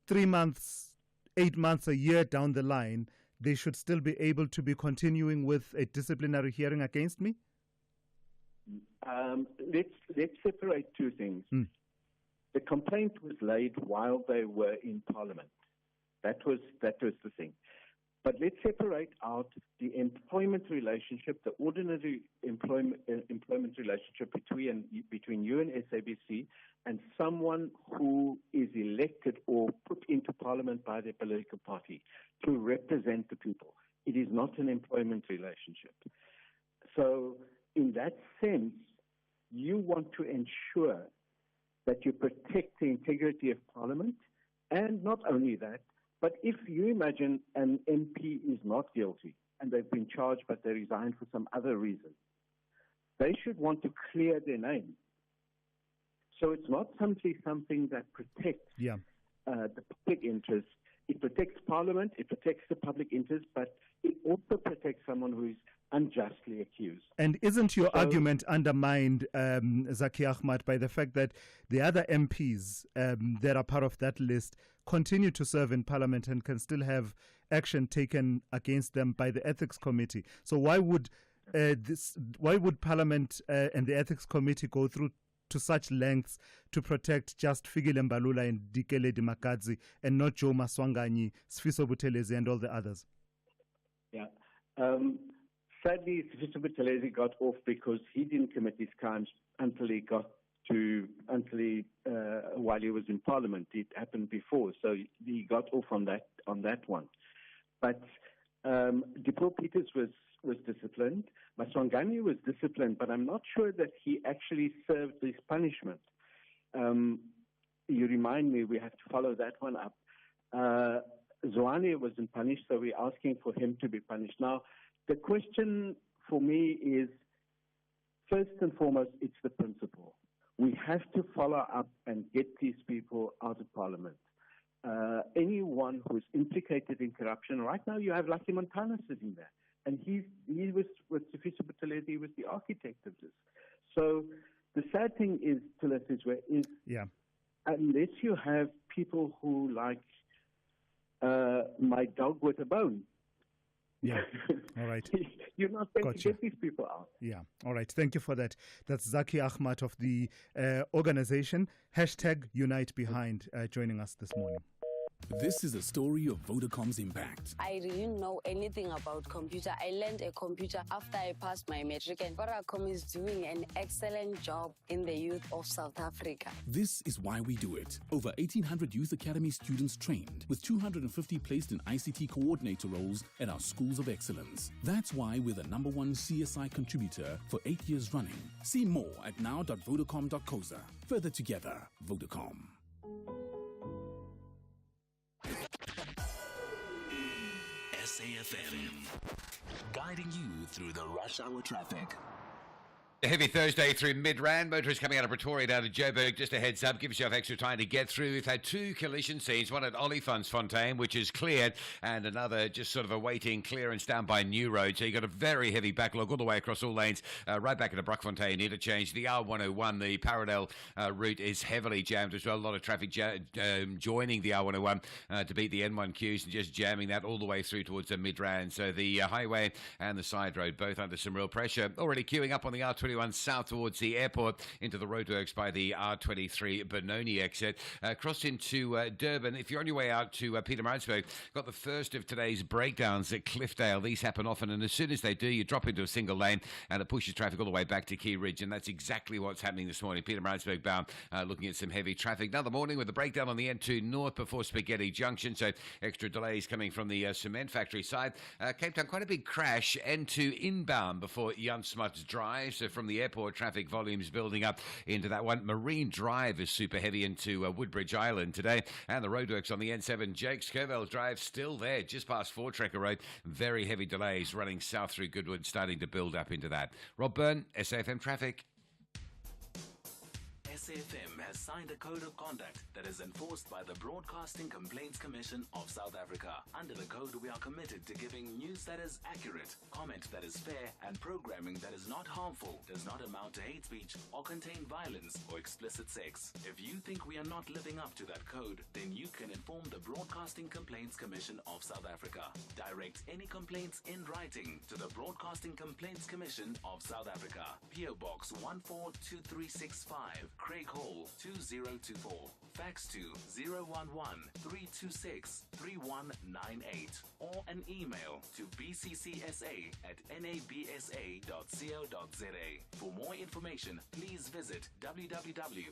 3 months, 8 months, a year down the line, they should still be able to be continuing with a disciplinary hearing against me? Let's separate two things. The complaint was laid while they were in Parliament. That was the thing. But let's separate out the employment relationship, the ordinary employment relationship between you and SABC and someone who is elected or put into Parliament by their political party to represent the people. It is not an employment relationship. So in that sense, you want to ensure that you protect the integrity of Parliament, and not only that, but if you imagine an MP is not guilty and they've been charged but they resigned for some other reason, they should want to clear their name. So it's not simply something that protects the public interest. It protects Parliament, it protects the public interest, but it also protects someone who is unjustly accused. And isn't your argument undermined, Zaki Ahmad, by the fact that the other MPs that are part of that list continue to serve in Parliament and can still have action taken against them by the Ethics Committee? So why would Parliament and the Ethics Committee go through to such lengths to protect just Fikile Mbalula and Dikeledi Makadzi and not Joe Maswanganyi, Sfiso Buthelezi and all the others? Yeah. Sadly, Sfiso Buthelezi got off because he didn't commit his crimes until while he was in Parliament. It happened before, so he got off on that one. But Dipo Peters was disciplined. Maswangani was disciplined, but I'm not sure that he actually served his punishment. You remind me, we have to follow that one up. Zwane wasn't punished, so we're asking for him to be punished. Now, the question for me is, first and foremost, it's the principle. We have to follow up and get these people out of Parliament. Anyone who is implicated in corruption, right now you have Lucky Montana sitting there, and he was with Sfiso Buthelezi, he was the architect of this. So the sad thing is, Thulasizwe, is unless you have people who like my dog with a bone, all right. You're not going to get these people out. Yeah, all right. Thank you for that. That's Zaki Ahmad of the organization #Unite Behind joining us this morning. This is a story of Vodacom's impact. I didn't know anything about computer. I learned a computer after I passed my matric, and Vodacom is doing an excellent job in the youth of South Africa. This is why we do it. Over 1,800 Youth Academy students trained, with 250 placed in ICT coordinator roles at our schools of excellence. That's why we're the #1 CSI contributor for 8 years running. See more at now.vodacom.coza. Further together, Vodacom. SAFM, guiding you through the rush hour traffic. A heavy Thursday through Midrand. Motorists coming out of Pretoria down to Joburg. Just a heads up, give yourself extra time to get through. We've had 2 collision scenes, one at Olifantsfontein, which is cleared, and another just sort of awaiting clearance down by New Road. So you've got a very heavy backlog all the way across all lanes, right back into Brockfontein interchange. The R101, the parallel route, is heavily jammed as well. A lot of traffic joining the R101 to beat the N1 queues and just jamming that all the way through towards the Midrand. So the highway and the side road both under some real pressure. Already queuing up on the R21 south towards the airport, into the roadworks by the R23 Benoni exit. Crossed into Durban. If you're on your way out to Pietermaritzburg, got the first of today's breakdowns at Cliffdale. These happen often, and as soon as they do, you drop into a single lane and it pushes traffic all the way back to Key Ridge, and that's exactly what's happening this morning. Pietermaritzburg bound, looking at some heavy traffic. Another morning with a breakdown on the N2 north before Spaghetti Junction, so extra delays coming from the cement factory side. Cape Town, quite a big crash. N2 inbound before Jan Smuts Drive, so from the airport, traffic volumes building up into that one. Marine Drive is super heavy into Woodbridge Island today, and the roadworks on the N7 Jakes Curvell Drive still there just past Fort Trekker Road. Very heavy delays running south through Goodwood, starting to build up into that. Rob Byrne, SAFM Traffic. SAFM has signed a code of conduct that is enforced by the Broadcasting Complaints Commission of South Africa. Under the code, we are committed to giving news that is accurate, comment that is fair, and programming that is not harmful, does not amount to hate speech, or contain violence or explicit sex. If you think we are not living up to that code, then you can inform the Broadcasting Complaints Commission of South Africa. Direct any complaints in writing to the Broadcasting Complaints Commission of South Africa. PO Box 142365, Craig Hall 2024. Fax to 011-326-3198 or an email to bccsa@nabsa.co.za. For more information, please visit www.bccsa.co.za.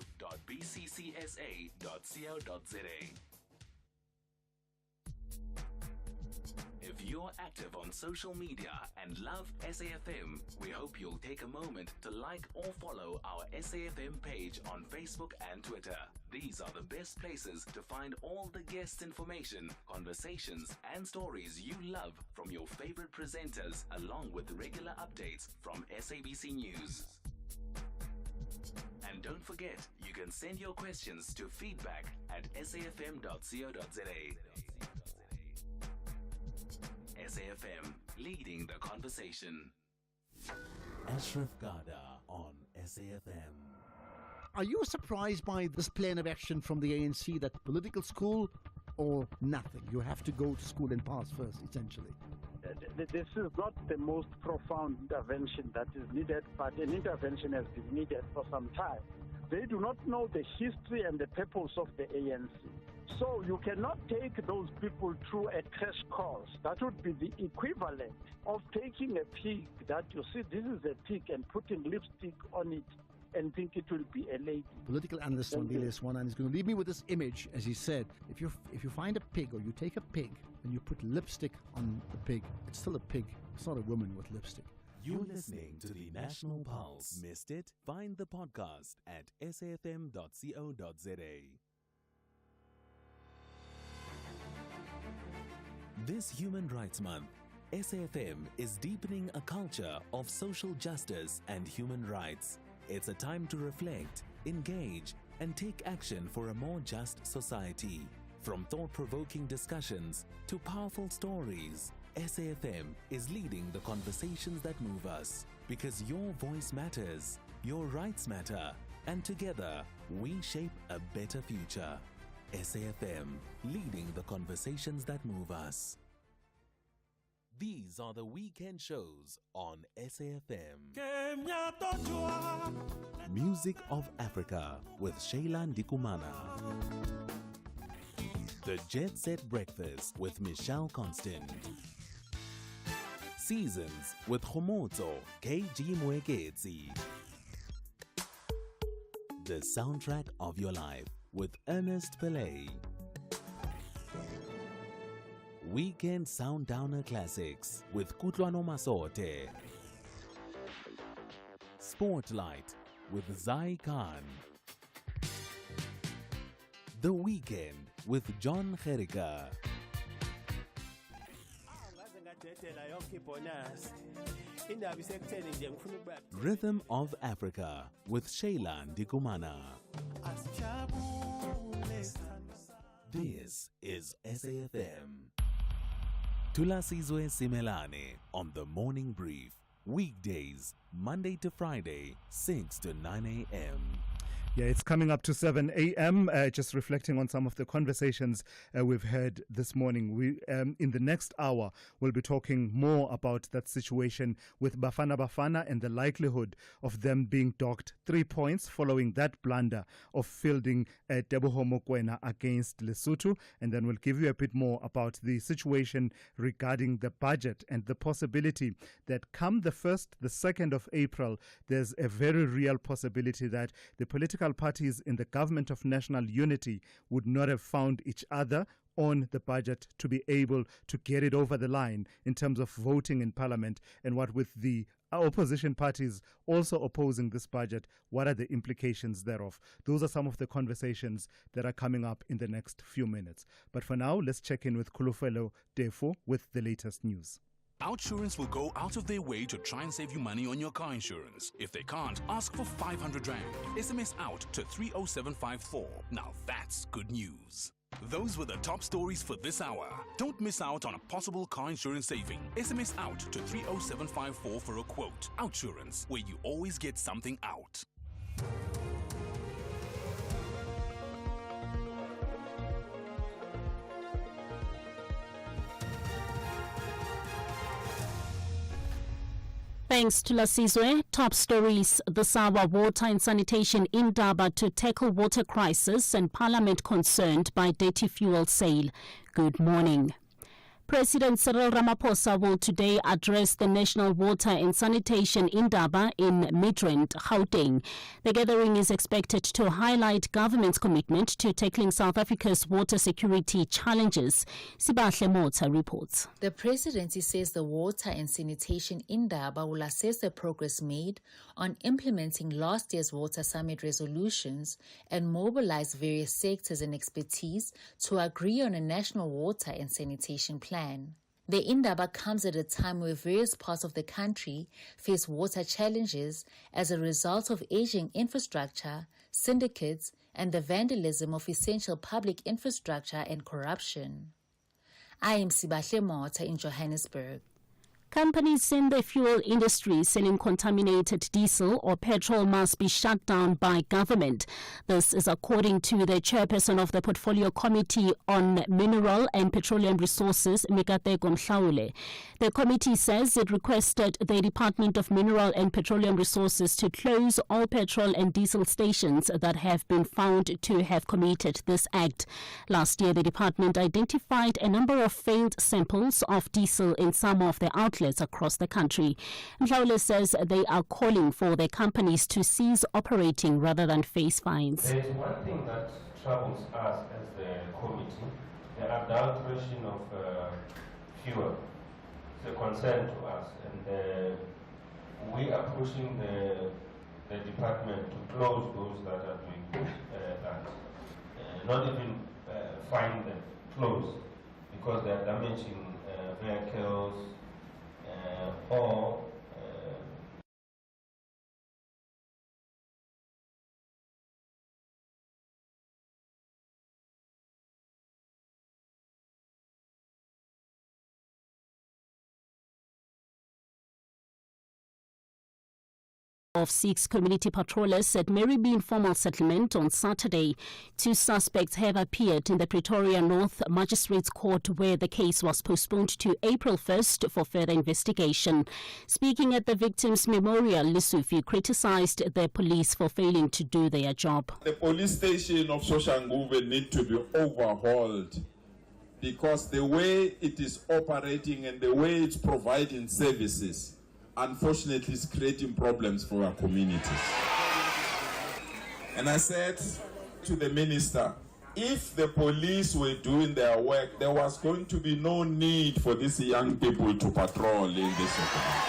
If you're active on social media and love SAFM, we hope you'll take a moment to like or follow our SAFM page on Facebook and Twitter. These are the best places to find all the guest information, conversations, and stories you love from your favorite presenters, along with regular updates from SABC News. And don't forget, you can send your questions to feedback@safm.co.za. SAFM, leading the conversation. Ashraf Garda on SAFM. Are you surprised by this plan of action from the ANC, that political school or nothing? You have to go to school and pass first, essentially. This is not the most profound intervention that is needed, but an intervention has been needed for some time. They do not know the history and the purpose of the ANC. So you cannot take those people through a crash course. That would be the equivalent of taking a pig that you see, this is a pig, and putting lipstick on it and think it will be a lady. Political analyst Wandile Swanan is going to leave me with this image, as he said. If you find a pig, or you take a pig and you put lipstick on the pig, it's still a pig. It's not a woman with lipstick. You're listening to the National Pulse. Missed it? Find the podcast at safm.co.za. This Human Rights Month, SAFM is deepening a culture of social justice and human rights. It's a time to reflect, engage, and take action for a more just society. From thought-provoking discussions to powerful stories, SAFM is leading the conversations that move us. Because your voice matters, your rights matter, and together we shape a better future. SAFM, leading the conversations that move us. These are the weekend shows on SAFM. Music of Africa with Shaylan Dikumana. The Jet Set Breakfast with Michelle Constant. Seasons with Khomotso KG Mweketsi. The Soundtrack of Your Life with Ernest Pillay. Weekend Soundowner Classics with Kutlwano Masote. Spotlight with Zai Khan. The Weekend with John Gerika. Rhythm of Africa with Shaylan Dikumana. This is SAFM. Thulasizwe Simelane on the Morning Brief. Weekdays, Monday to Friday, 6 to 9 a.m. Yeah, it's coming up to 7 a.m. Just reflecting on some of the conversations we've had this morning. We, in the next hour, we'll be talking more about that situation with Bafana Bafana and the likelihood of them being docked 3 points following that blunder of fielding Teboho Mokoena against Lesotho. And then we'll give you a bit more about the situation regarding the budget and the possibility that come the 1st, the 2nd of April, there's a very real possibility that the political parties in the government of national unity would not have found each other on the budget to be able to get it over the line in terms of voting in parliament. And what with the opposition parties also opposing this budget, what are the implications thereof? Those are some of the conversations that are coming up in the next few minutes. But for now, let's check in with Kulufelo Defo with the latest news. Outsurance will go out of their way to try and save you money on your car insurance. If they can't, ask for 500 Rand. SMS out to 30754. Now that's good news. Those were the top stories for this hour. Don't miss out on a possible car insurance saving. SMS out to 30754 for a quote. Outsurance, where you always get something out. Thanks to Thulasizwe. Top stories this hour: water and sanitation in Daba to tackle water crisis and Parliament concerned by dirty fuel sale. Good morning. President Cyril Ramaphosa will today address the National Water and Sanitation Indaba in Midrand, Gauteng. The gathering is expected to highlight government's commitment to tackling South Africa's water security challenges. Sibahle Mota reports. The presidency says the Water and Sanitation Indaba will assess the progress made on implementing last year's Water Summit resolutions and mobilize various sectors and expertise to agree on a national water and sanitation plan. The Indaba comes at a time where various parts of the country face water challenges as a result of aging infrastructure, syndicates, and the vandalism of essential public infrastructure and corruption. I am Sibahle Mota in Johannesburg. Companies in the fuel industry selling contaminated diesel or petrol must be shut down by government. This is according to the chairperson of the Portfolio Committee on Mineral and Petroleum Resources, Mikateko Mhlaule. The committee says it requested the Department of Mineral and Petroleum Resources to close all petrol and diesel stations that have been found to have committed this act. Last year, the department identified a number of failed samples of diesel in some of the outlets across the country. Mhlaule says they are calling for the companies to cease operating rather than face fines. There is one thing that troubles us as the committee, the adulteration of fuel. It's a concern to us, and we are pushing the department to close those that are doing that. Not even fine them, close, because they are damaging vehicles, or of 6 community patrollers at Marybe Informal Settlement on Saturday. 2 suspects have appeared in the Pretoria North Magistrates Court, where the case was postponed to April 1st for further investigation. Speaking at the victims' memorial, Lesotho criticized the police for failing to do their job. The police station of Soshanguve need to be overhauled, because the way it is operating and the way it's providing services, unfortunately, is creating problems for our communities. And I said to the minister, if the police were doing their work, there was going to be no need for these young people to patrol in this area.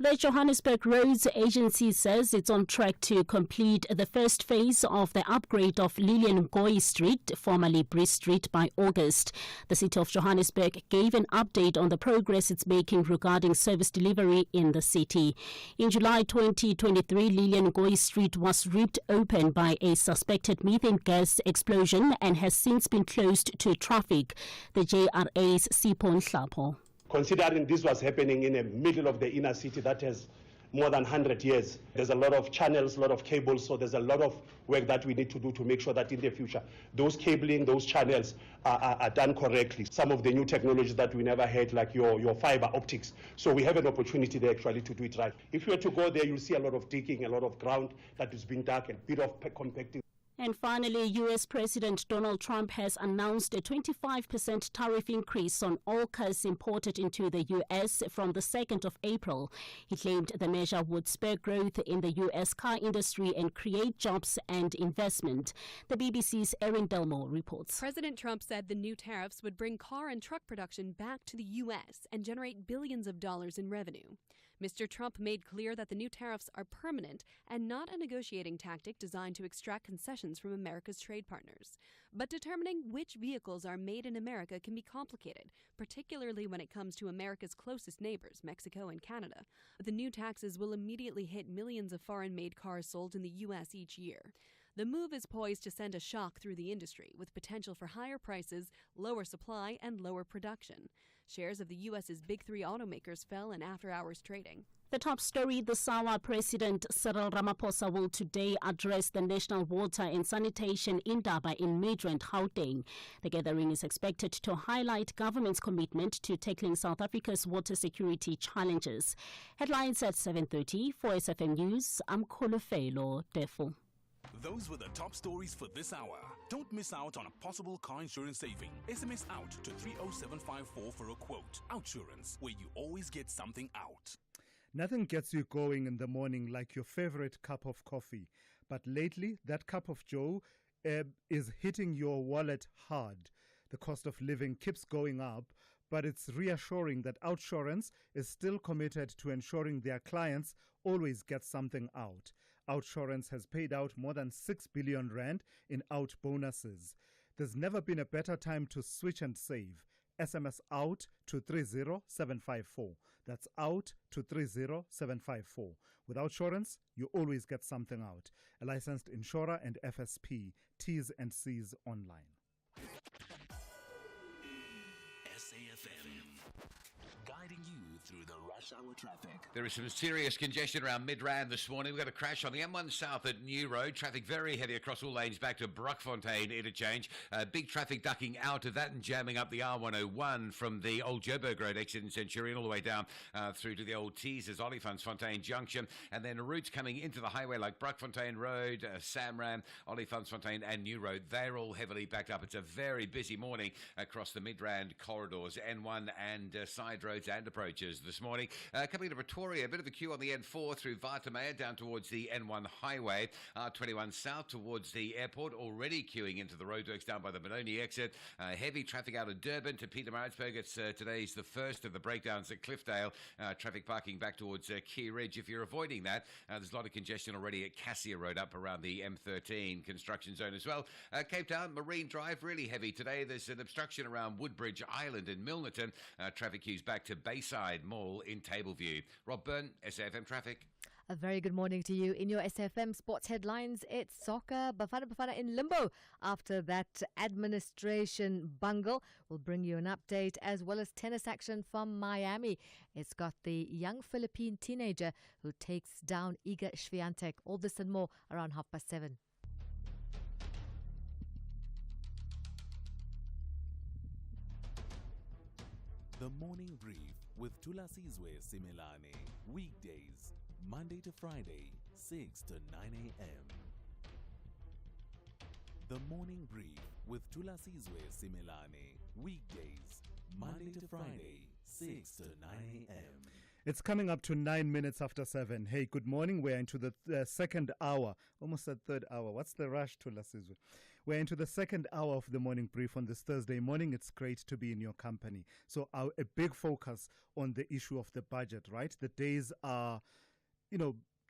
The Johannesburg Roads Agency says it's on track to complete the first phase of the upgrade of Lillian Ngoyi Street, formerly Brice Street, by August. The City of Johannesburg gave an update on the progress it's making regarding service delivery in the city. In July 2023, Lillian Ngoyi Street was ripped open by a suspected methane gas explosion and has since been closed to traffic. The JRA's Sipho Nhlapo. Considering this was happening in the middle of the inner city that has more than 100 years, there's a lot of channels, a lot of cables, so there's a lot of work that we need to do to make sure that in the future, those cabling, those channels are done correctly. Some of the new technologies that we never had, like your fiber optics. So we have an opportunity there actually to do it right. If you were to go there, you'll see a lot of digging, a lot of ground that is being dug, a bit of compacting. And finally, U.S. President Donald Trump has announced a 25% tariff increase on all cars imported into the U.S. from the 2nd of April. He claimed the measure would spur growth in the U.S. car industry and create jobs and investment. The BBC's Erin Delmore reports. President Trump said the new tariffs would bring car and truck production back to the U.S. and generate billions of dollars in revenue. Mr. Trump made clear that the new tariffs are permanent and not a negotiating tactic designed to extract concessions from America's trade partners. But determining which vehicles are made in America can be complicated, particularly when it comes to America's closest neighbors, Mexico and Canada. The new taxes will immediately hit millions of foreign-made cars sold in the U.S. each year. The move is poised to send a shock through the industry, with potential for higher prices, lower supply, and lower production. Shares of the U.S.'s big three automakers fell in after-hours trading. The top story this hour, President Cyril Ramaphosa will today address the National Water and Sanitation Indaba in Midrand, Gauteng. The gathering is expected to highlight government's commitment to tackling South Africa's water security challenges. Headlines at 7:30 for SFM News. I'm Kolofelo Defo. Those were the top stories for this hour. Don't miss out on a possible car insurance saving. SMS out to 30754 for a quote. Outsurance, where you always get something out. Nothing gets you going in the morning like your favorite cup of coffee. But lately, that cup of joe is hitting your wallet hard. The cost of living keeps going up, but it's reassuring that Outsurance is still committed to ensuring their clients always get something out. Outsurance has paid out more than 6 billion rand in out bonuses. There's never been a better time to switch and save. SMS out to 30754. That's out to 30754. With Outsurance, you always get something out. A licensed insurer and FSP. T's and C's online. SAFM, guiding you through the rush hour traffic. There is some serious congestion around Midrand this morning. We've got a crash on the M1 South at New Road. Traffic very heavy across all lanes back to Brockfontein interchange. Big traffic ducking out of that and jamming up the R101 from the old Joburg Road exit in Centurion all the way down through to the old Teasers, Olifantsfontein Junction. And then routes coming into the highway like Brockfontein Road, Samram, Olifantsfontein and New Road. They're all heavily backed up. It's a very busy morning across the Midrand corridors, N1 and side roads and approaches this morning. Coming into Pretoria, a bit of a queue on the N4 through Watermeer down towards the N1 highway. R21 south towards the airport, already queuing into the roadworks down by the Benoni exit. Heavy traffic out of Durban to Pietermaritzburg. It's today's the first of the breakdowns at Cliffdale. Traffic parking back towards Key Ridge. If you're avoiding that, there's a lot of congestion already at Cassia Road up around the M13 construction zone as well. Cape Town, Marine Drive, really heavy today. There's an obstruction around Woodbridge Island in Milnerton. Traffic queues back to Bayside Mall in Tableview. Rob Byrne, SAFM Traffic. A very good morning to you. In your SFM sports headlines, it's soccer. Bafana in limbo after that administration bungle. We'll bring you an update as well as tennis action from Miami. It's got the young Philippine teenager who takes down Iga Swiatek. All this and more around 7:30. The Morning Brief with Thulasizwe Simelane. Weekdays, Monday to Friday, 6 to 9 a.m. The Morning Brief with Thulasizwe Simelane. Weekdays, Monday to Friday, 6 to 9 a.m. It's coming up to 9 minutes after 7. Hey, good morning. We're into the second hour, almost the third hour. What's the rush, Thulasizwe? We're into the second hour of the morning brief on this Thursday morning. It's great to be in your company. So a big focus on the issue of the budget, right? The days are,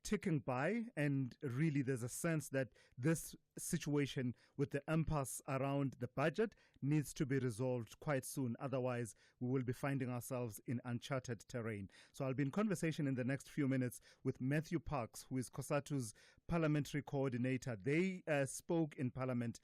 ticking by, and really there's a sense that this situation with the impasse around the budget needs to be resolved quite soon. Otherwise, we will be finding ourselves in uncharted terrain. So I'll be in conversation in the next few minutes with Matthew Parks, who is COSATU's parliamentary coordinator. They spoke in Parliament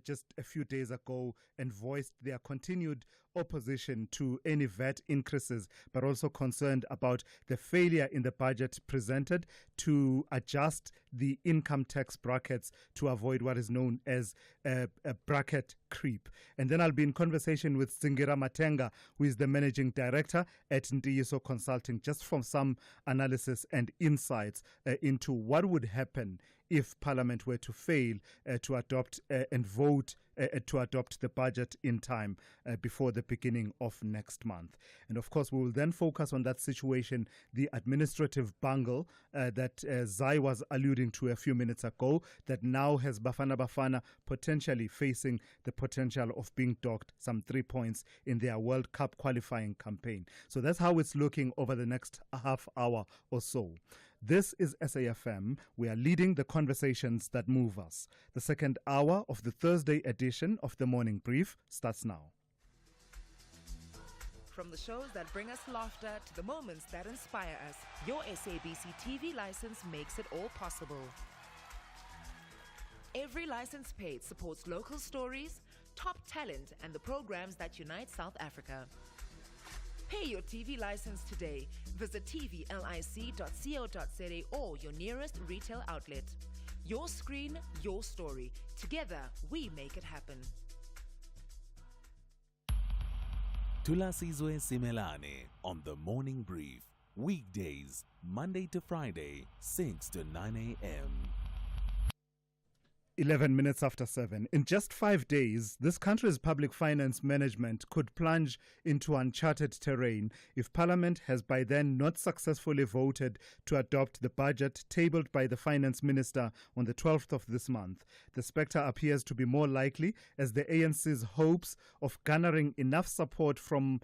just a few days ago and voiced their continued opposition to any VAT increases, but also concerned about the failure in the budget presented to adjust the income tax brackets to avoid what is known as a bracket creep. And then I'll be in conversation with Zingira Matenga, who is the managing director at Ndiyiso Consulting, just from some analysis and insights into what would happen if Parliament were to fail to adopt and vote to adopt the budget in time before the beginning of next month. And of course, we will then focus on that situation, the administrative bungle that Zai was alluding to a few minutes ago, that now has Bafana Bafana potentially facing the potential of being docked some 3 points in their World Cup qualifying campaign. So that's how it's looking over the next half hour or so. This is SAFM. We are leading the conversations that move us. The second hour of the Thursday edition of the Morning Brief starts now. From the shows that bring us laughter to the moments that inspire us, your SABC TV license makes it all possible. Every license paid supports local stories, top talent, and the programs that unite South Africa. Pay your TV license today. Visit tvlic.co.za or your nearest retail outlet. Your screen, your story. Together, we make it happen. Thulasizwe Simelane on the Morning Brief. Weekdays, Monday to Friday, 6 to 9 a.m. 11 minutes after 7. In just 5 days, this country's public finance management could plunge into uncharted terrain if Parliament has by then not successfully voted to adopt the budget tabled by the Finance Minister on the 12th of this month. The spectre appears to be more likely as the ANC's hopes of garnering enough support from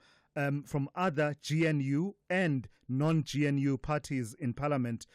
other GNU and non-GNU parties in Parliament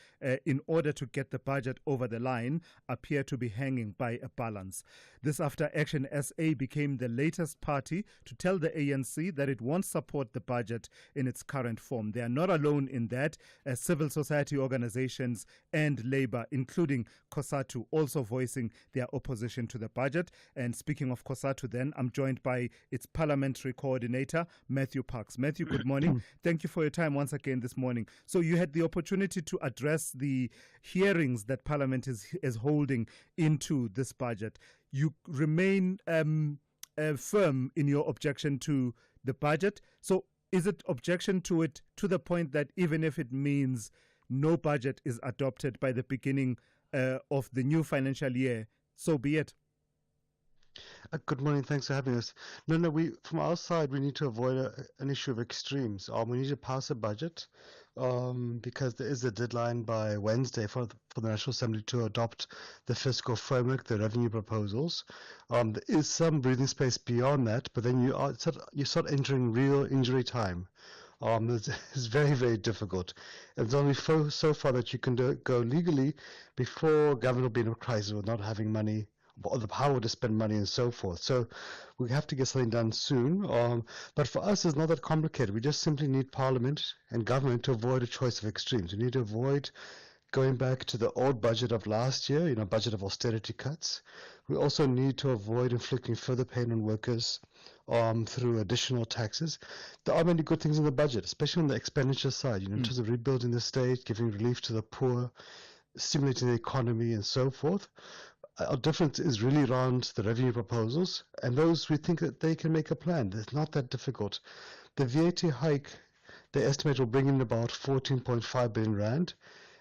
in order to get the budget over the line appear to be hanging by a balance. This after Action SA became the latest party to tell the ANC that it won't support the budget in its current form. They are not alone in that. Civil society organizations and Labour, including COSATU, also voicing their opposition to the budget. And speaking of COSATU then, I'm joined by its parliamentary coordinator, Matthew Parks. Matthew, good morning. Thank you for your time once again this morning. So you had the opportunity to address the hearings that Parliament is holding into this budget. You remain firm in your objection to the budget. So is it objection to it to the point that even if it means no budget is adopted by the beginning of the new financial year, so be it? Good morning. Thanks for having us. No, from our side, we need to avoid an issue of extremes. We need to pass a budget because there is a deadline by Wednesday for the National Assembly to adopt the fiscal framework, the revenue proposals. There is some breathing space beyond that, but then you start entering real injury time. It's very, very difficult. It's only so far that you can go legally before government will be in a crisis with not having money or the power to spend money and so forth. So we have to get something done soon. But for us, it's not that complicated. We just simply need Parliament and government to avoid a choice of extremes. We need to avoid going back to the old budget of last year, budget of austerity cuts. We also need to avoid inflicting further pain on workers through additional taxes. There are many good things in the budget, especially on the expenditure side, in terms of rebuilding the state, giving relief to the poor, stimulating the economy and so forth. Our difference is really around the revenue proposals, and those we think that they can make a plan. It's not that difficult. The VAT hike, they estimate, will bring in about 14.5 billion rand,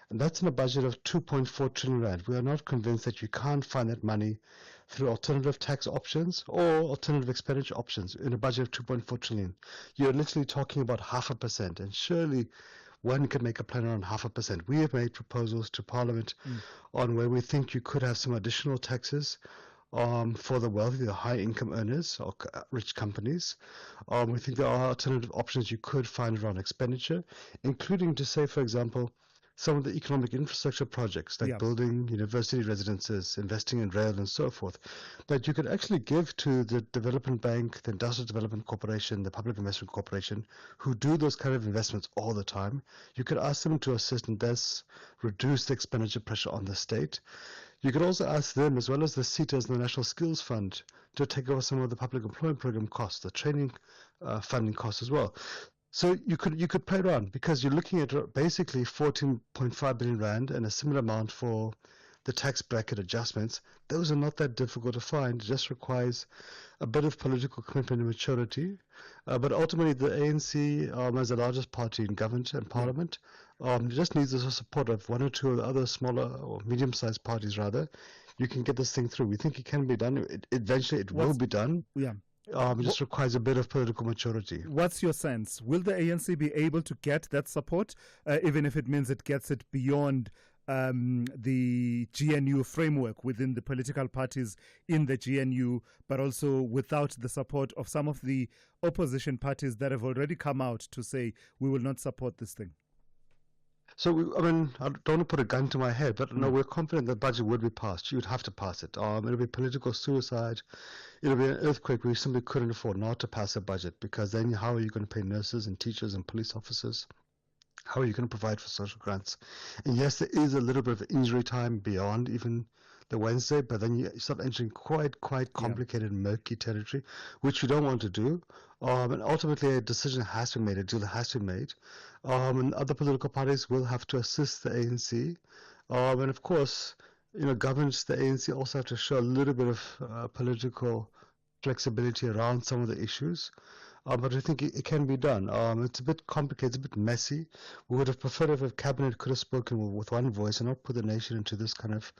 and that's in a budget of 2.4 trillion rand. We are not convinced that you can't find that money through alternative tax options or alternative expenditure options in a budget of 2.4 trillion. You're literally talking about 0.5%, and surely one can make a plan around 0.5%. We have made proposals to Parliament on where we think you could have some additional taxes for the wealthy, the high income earners or rich companies. We think there are alternative options you could find around expenditure, including to say, for example, some of the economic infrastructure projects like building university residences, investing in rail and so forth, that you could actually give to the Development Bank, the Industrial Development Corporation, the Public Investment Corporation, who do those kind of investments all the time. You could ask them to assist and thus reduce the expenditure pressure on the state. You could also ask them, as well as the CETAs and the National Skills Fund, to take over some of the public employment program costs, the training funding costs as well. So you could play around because you're looking at basically 14.5 billion rand and a similar amount for the tax bracket adjustments. Those are not that difficult to find. It just requires a bit of political commitment and maturity. But ultimately, the ANC, as the largest party in government and parliament, It just needs the support of one or two of the other smaller or medium-sized parties, rather. You can get this thing through. We think it can be done. Eventually, it will be done. Yeah. It just requires a bit of political maturity. What's your sense? Will the ANC be able to get that support, even if it means it gets it beyond the GNU framework within the political parties in the GNU, but also without the support of some of the opposition parties that have already come out to say we will not support this thing? So, I don't want to put a gun to my head, but no, we're confident the budget would be passed. You would have to pass it. It'll be political suicide. It'll be an earthquake. We simply couldn't afford not to pass a budget, because then how are you going to pay nurses and teachers and police officers? How are you going to provide for social grants? And yes, there is a little bit of injury time beyond even the Wednesday, but then you start entering quite complicated, murky territory, which you don't want to do. And ultimately, a decision has to be made, a deal has to be made. And other political parties will have to assist the ANC. And of course, governments, the ANC also have to show a little bit of political flexibility around some of the issues. But I think it can be done. It's a bit complicated, it's a bit messy. We would have preferred if a cabinet could have spoken with one voice and not put the nation into this kind of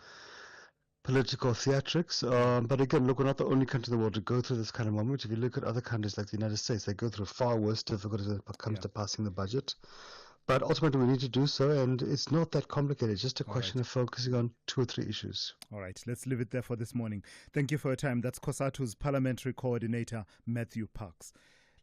political theatrics. But again, look, we're not the only country in the world to go through this kind of moment. If you look at other countries like the United States, they go through far worse difficulties when it comes to passing the budget. But ultimately, we need to do so, and it's not that complicated. It's just a question of focusing on 2 or 3 issues. All right, let's leave it there for this morning. Thank you for your time. That's COSATU's Parliamentary Coordinator, Matthew Parks.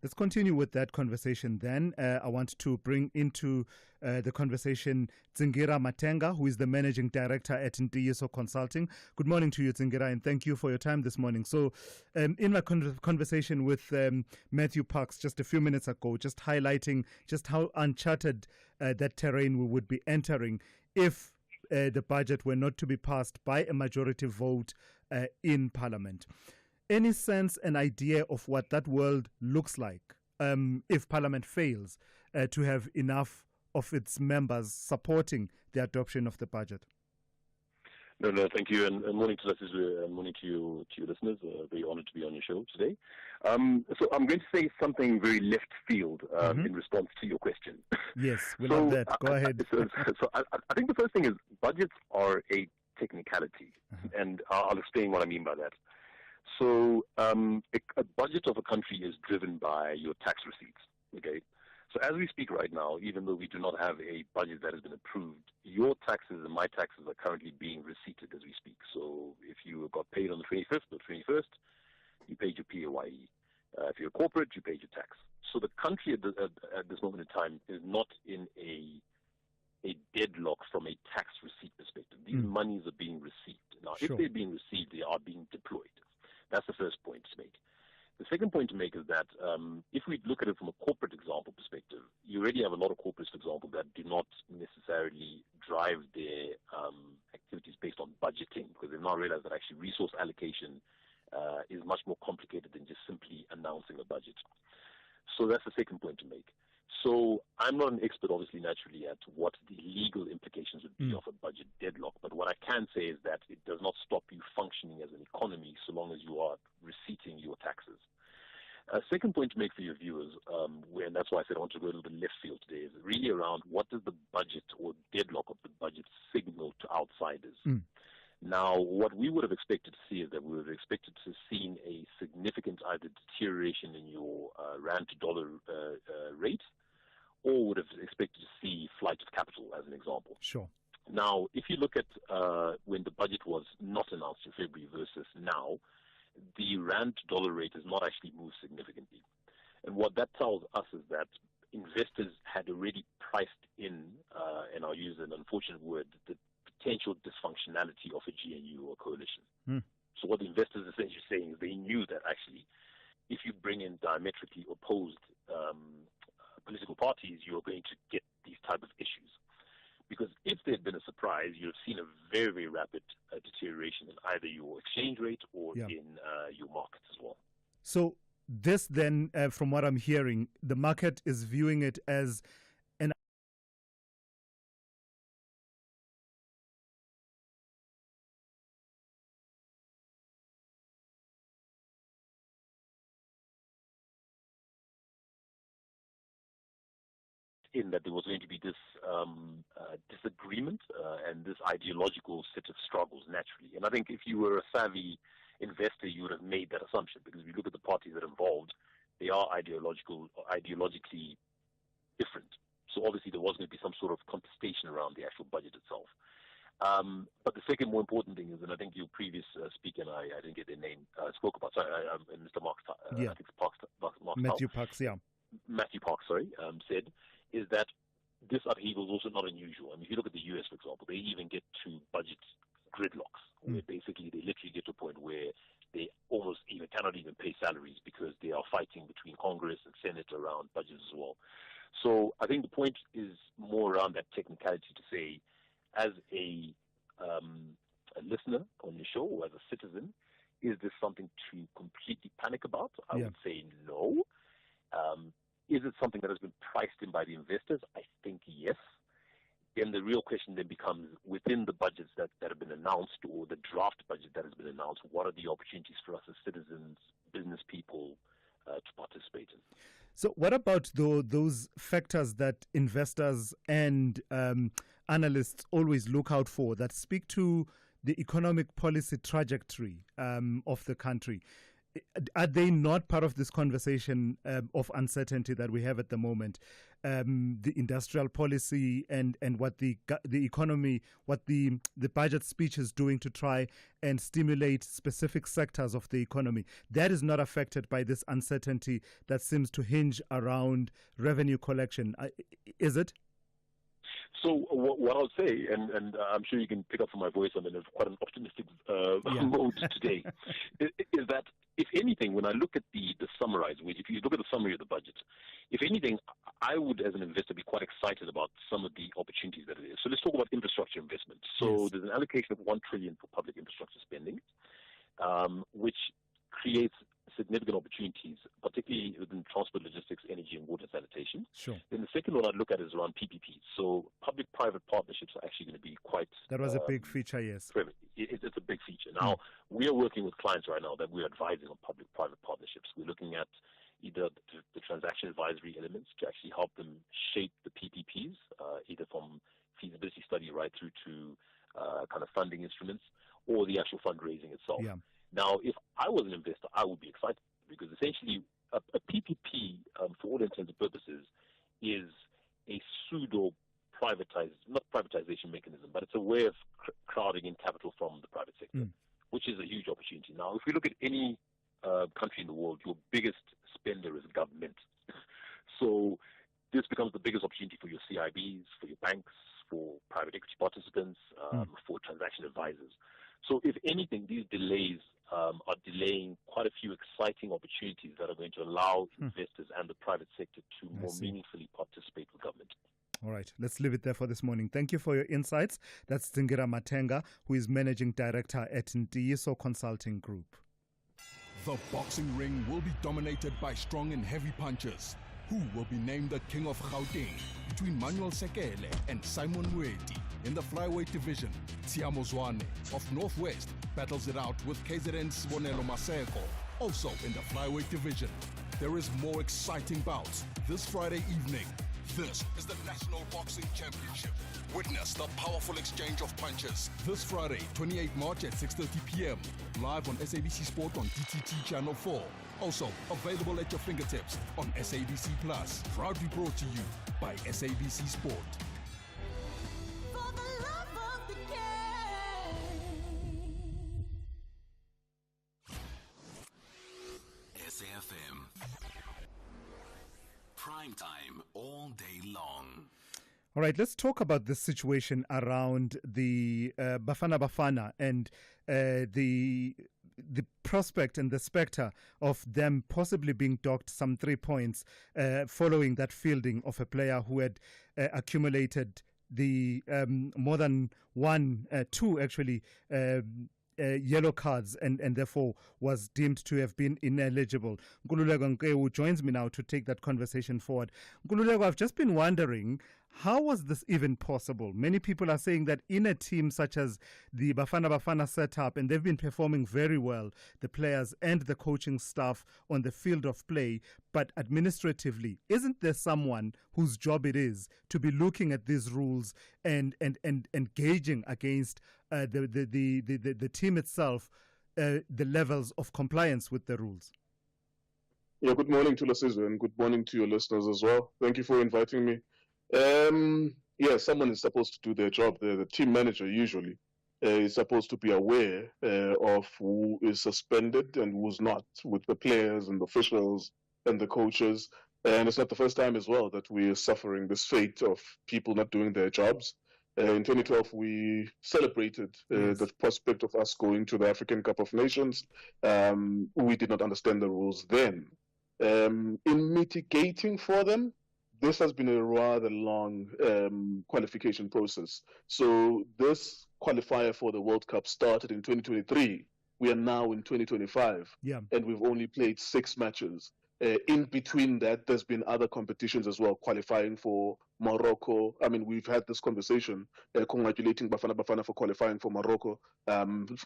Let's continue with that conversation then. I want to bring into the conversation Tsingira Matenga, who is the Managing Director at Ntiyiso Consulting. Good morning to you, Tsingira, and thank you for your time this morning. So in my conversation with Matthew Parks just a few minutes ago, just highlighting just how uncharted that terrain we would be entering if the budget were not to be passed by a majority vote in Parliament. Any sense, an idea of what that world looks like if Parliament fails to have enough of its members supporting the adoption of the budget? No, thank you, and morning to Thulasizwe, and morning to your listeners. Very honored to be on your show today. So I'm going to say something very left field in response to your question. Yes, we love that. Go ahead. So I think the first thing is budgets are a technicality, and I'll explain what I mean by that. So a budget of a country is driven by your tax receipts, okay? So as we speak right now, even though we do not have a budget that has been approved, your taxes and my taxes are currently being receipted as we speak. So if you got paid on the 25th or 21st, you paid your PAYE. If you're a corporate, you paid your tax. So the country at this moment in time is not in a deadlock from a tax receipt perspective. These monies are being received. Now, if they're being received, they are being deployed. That's the first point to make. The second point to make is that if we look at it from a corporate example perspective, you already have a lot of corporates, for example, that do not necessarily drive their activities based on budgeting, because they've now realized that actually resource allocation is much more complicated than just simply announcing a budget. So that's the second point to make. So I'm not an expert, obviously, naturally, at what the legal implications would be of a budget deadlock. But what I can say is that it does not stop you functioning as an economy so long as you are receipting your taxes. A second point to make for your viewers, and that's why I said I want to go a little bit left field today, is really around what does the budget or deadlock of the budget signal to outsiders? Now, what we would have expected to see is that we would have expected to have seen a significant either deterioration in your rand to dollar rate, or would have expected to see flight of capital, as an example. Sure. Now, if you look at when the budget was not announced in February versus now, the rand to dollar rate has not actually moved significantly. And what that tells us is that investors had already priced in, and I'll use an unfortunate word, the potential dysfunctionality of a GNU or coalition. So what the investors are essentially saying is they knew that actually if you bring in diametrically opposed political parties, you're going to get these type of issues. Because if there had been a surprise, you'd have seen a very, very rapid deterioration in either your exchange rate or in your markets as well. So this then, from what I'm hearing, the market is viewing it as an in that there was going to be this disagreement and this ideological set of struggles naturally. And I think if you were a savvy investor, you would have made that assumption, because if you look at the parties that are involved, they are ideologically different. So obviously there was going to be some sort of contestation around the actual budget itself. But the second more important thing is, and I think your previous speaker and I didn't get their name, spoke about, sorry, Mr. Mark, I think it's Matthew Parks, yeah. Matthew Parks, said, is that this upheaval is also not unusual. I mean, if you look at the US, for example, they even get to budget gridlocks, where basically they literally get to a point where they almost cannot even pay salaries because they are fighting between Congress and Senate around budgets as well. So I think the point is more around that technicality to say, as a listener on your show or as a citizen, is this something to completely panic about? I would say no. Is it something that has been priced in by the investors? I think yes. Then the real question then becomes, within the budgets that have been announced, or the draft budget that has been announced, what are the opportunities for us as citizens, business people, to participate in? So what about those factors that investors and analysts always look out for that speak to the economic policy trajectory of the country? Are they not part of this conversation of uncertainty that we have at the moment? The industrial policy and what the economy, what the budget speech is doing to try and stimulate specific sectors of the economy, that is not affected by this uncertainty that seems to hinge around revenue collection. Is it? So what I'll say, and I'm sure you can pick up from my voice, I'm in quite an optimistic mode today, is that if anything, when I look at the summarized, if you look at the summary of the budget, if anything, I would, as an investor, be quite excited about some of the opportunities that it is. So let's talk about infrastructure investment. So there's an allocation of $1 trillion for public infrastructure spending, which creates significant opportunities, particularly within transport, logistics, energy, and water sanitation. Sure. Then the second one I'd look at is around PPPs. So public-private partnerships are actually going to be quite... That was a big feature, yes. It's a big feature. Now, we are working with clients right now that we're advising on public-private partnerships. We're looking at either the transaction advisory elements to actually help them shape the PPPs, either from feasibility study right through to kind of funding instruments, or the actual fundraising itself. Yeah. Now, if I was an investor, I would be excited, because essentially a PPP, for all intents and purposes, is a pseudo not privatization mechanism, but it's a way of crowding in capital from the private sector, which is a huge opportunity. Now, if we look at any country in the world, your biggest spender is government. So this becomes the biggest opportunity for your CIBs, for your banks, for private equity participants, for transaction advisors. So if anything, these delays are delaying quite a few exciting opportunities that are going to allow investors and the private sector to more meaningfully participate with government. All right, let's leave it there for this morning. Thank you for your insights. That's Zingira Matenga, who is Managing Director at Ntiyiso Consulting Group. The boxing ring will be dominated by strong and heavy punchers. Who will be named the King of Gauteng? Between Manuel Sekele and Simon Mueti. In the flyweight division, Tiamo Zwane of Northwest battles it out with KZN's Bonelo Maseko. Also in the flyweight division, there is more exciting bouts this Friday evening. This is the National Boxing Championship. Witness the powerful exchange of punches this Friday, 28 March at 6:30 p.m. live on SABC Sport on DTT Channel 4. Also available at your fingertips on SABC Plus. Proudly brought to you by SABC Sport. SAFM. Prime time all day long. All right, let's talk about this situation around the Bafana Bafana and the prospect and the spectre of them possibly being docked some 3 points following that fielding of a player who had accumulated the more than two actually yellow cards and therefore was deemed to have been ineligible. Nkululeko Nkewu joins me now to take that conversation forward. Nkululeko, I've just been wondering How was this even possible? Many people are saying that in a team such as the Bafana Bafana setup, and they've been performing very well, the players and the coaching staff on the field of play, but administratively, isn't there someone whose job it is to be looking at these rules and engaging against the team itself, the levels of compliance with the rules? Yeah, good morning to Thulasizwe, and good morning to your listeners as well. Thank you for inviting me. Yeah, someone is supposed to do their job. The team manager usually is supposed to be aware of who is suspended and who's not, with the players and the officials and the coaches. And it's not the first time as well that we are suffering this fate of people not doing their jobs. In 2012, we celebrated the prospect of us going to the African Cup of Nations. We did not understand the rules then. In mitigating for them, this has been a rather long qualification process. So this qualifier for the World Cup started in 2023. We are now in 2025, and we've only played 6 matches. In between that, there's been other competitions as well, qualifying for Morocco. I mean, we've had this conversation, congratulating Bafana Bafana for qualifying for Morocco,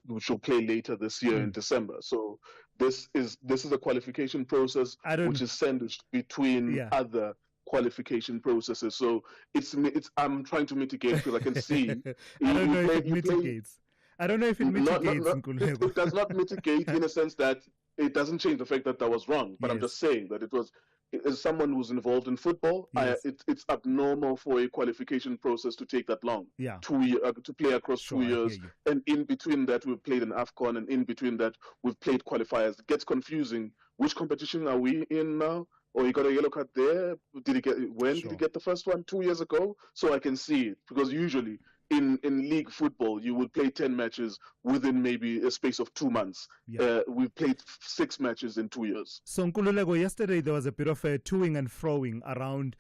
which will play later this year in December. So this is a qualification process which is sandwiched between other qualification processes. So I'm trying to mitigate because I can see. I don't know if it mitigates. It does not mitigate in a sense that it doesn't change the fact that was wrong. But I'm just saying that it was, as someone who's involved in football, it's abnormal for a qualification process to take that long. 2 years to play across 2 years, and in between that we've played an AFCON, and in between that we've played qualifiers. It gets confusing. Which competition are we in now? Or he got a yellow card there. Did he get the first one? 2 years ago? So I can see it, because usually in league football you would play 10 matches within maybe a space of 2 months. We've played 6 matches in 2 years. So Nkululeko, yesterday there was a bit of a toing and froing around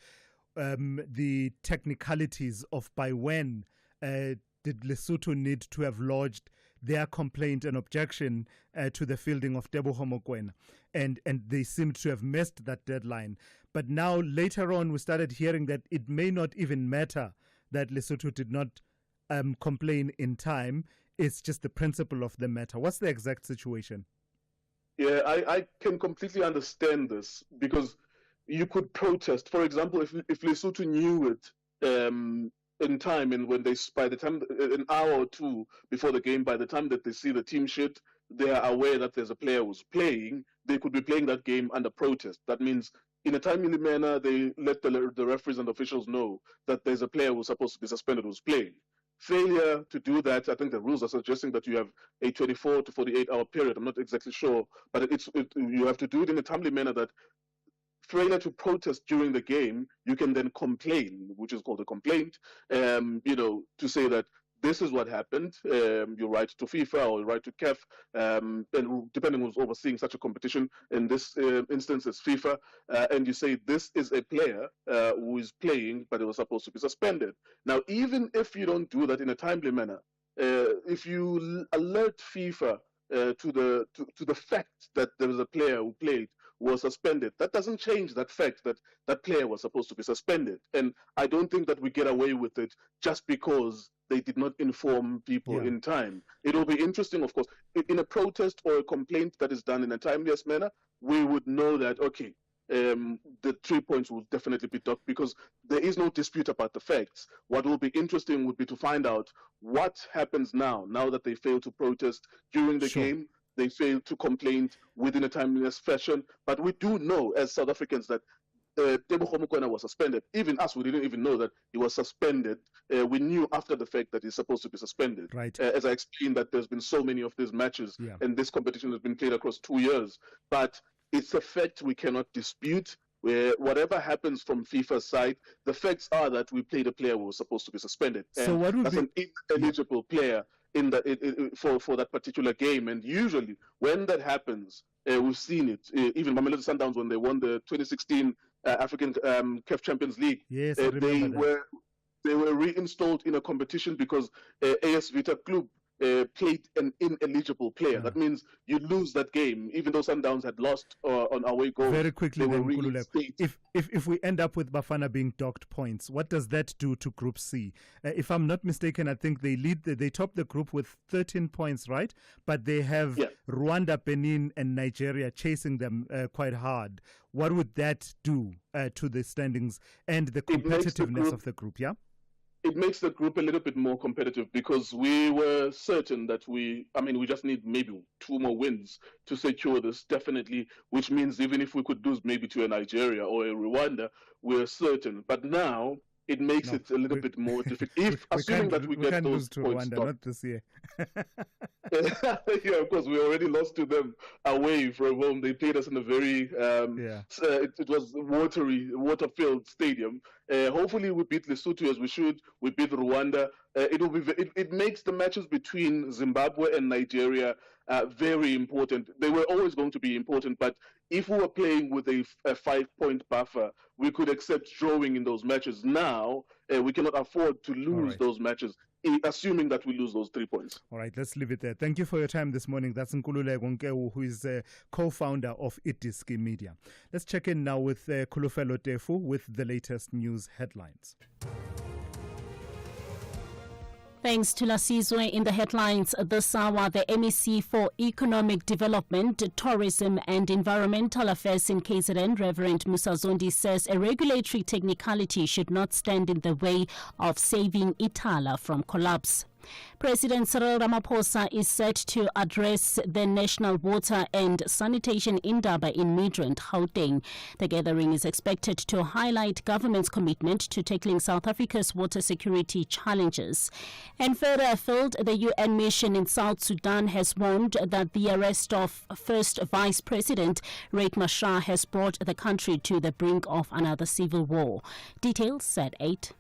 the technicalities of by when did Lesotho need to have lodged their complaint and objection to the fielding of Teboho Mokoena. And they seemed to have missed that deadline. But now, later on, we started hearing that it may not even matter that Lesotho did not complain in time. It's just the principle of the matter. What's the exact situation? Yeah, I can completely understand this, because you could protest. For example, if Lesotho knew it in time, and when by the time, an hour or two before the game, by the time that they see the team sheet, they are aware that there's a player who's playing, they could be playing that game under protest. That means in a timely manner, they let the referees and officials know that there's a player who's supposed to be suspended who's playing. Failure to do that, I think the rules are suggesting that you have a 24 to 48-hour period. I'm not exactly sure, but you have to do it in a timely manner. That failure to protest during the game, you can then complain, which is called a complaint, to say that this is what happened. You write to FIFA or you write to CAF, and depending on who's overseeing such a competition, in this instance it's FIFA, and you say this is a player who is playing but it was supposed to be suspended. Now, even if you don't do that in a timely manner, if you alert FIFA to the fact that there was a player who played was suspended, that doesn't change that fact that that player was supposed to be suspended. And I don't think that we get away with it just because they did not inform people in time. It will be interesting, of course, in a protest or a complaint that is done in a timeliest manner, we would know that, okay, the 3 points will definitely be docked because there is no dispute about the facts. What will be interesting would be to find out what happens now that they fail to protest during the game. They fail to complain within a timeliness fashion. But we do know as South Africans that Teboho Mokoena was suspended. Even us, we didn't even know that he was suspended. We knew after the fact that he's supposed to be suspended. Right. As I explained, that there's been so many of these matches, and this competition has been played across 2 years. But it's a fact we cannot dispute. Where whatever happens from FIFA's side, the facts are that we played a player who was supposed to be suspended. So what would that's an ineligible player in for that particular game. And usually when that happens, we've seen it. Even Mamelodi Sundowns, when they won the 2016 African CAF Champions League, yes, they were reinstalled in a competition because AS Vita Club played an ineligible player. That means you lose that game, even though Sundowns had lost on away goals. Very quickly, then, really Nkululeko. If we end up with Bafana being docked points, what does that do to Group C? If I'm not mistaken, I think they top the group with 13 points, right? But they have Rwanda, Benin, and Nigeria chasing them quite hard. What would that do to the standings and the competitiveness of the group? Yeah. It makes the group a little bit more competitive because we were certain that we just need maybe 2 more wins to secure this, definitely, which means even if we could lose maybe to a Nigeria or a Rwanda, we're certain. But now it makes it a little bit more difficult. Assuming that we get those points Rwanda, not this year. Yeah, of course, we already lost to them away from home. They played us in a very it was water-filled stadium. Hopefully, we beat Lesotho as we should. We beat Rwanda. It makes the matches between Zimbabwe and Nigeria very important. They were always going to be important, but if we were playing with a 5-point buffer, we could accept drawing in those matches. Now, we cannot afford to lose those matches, assuming that we lose those 3 points. All right, let's leave it there. Thank you for your time this morning. That's Nkululeko Nkewu, who is co-founder of Itiski Media. Let's check in now with Kulufelo Tefu with the latest news headlines. Thanks to Thulasizwe. In the headlines this hour, the MEC for Economic Development, Tourism and Environmental Affairs in KZN, Reverend Musa Zondi, says a regulatory technicality should not stand in the way of saving Itala from collapse. President Cyril Ramaphosa is set to address the National Water and Sanitation Indaba in Midrand, Gauteng. The gathering is expected to highlight government's commitment to tackling South Africa's water security challenges. And further afield, the UN mission in South Sudan has warned that the arrest of First Vice President Riek Machar has brought the country to the brink of another civil war. Details at 8.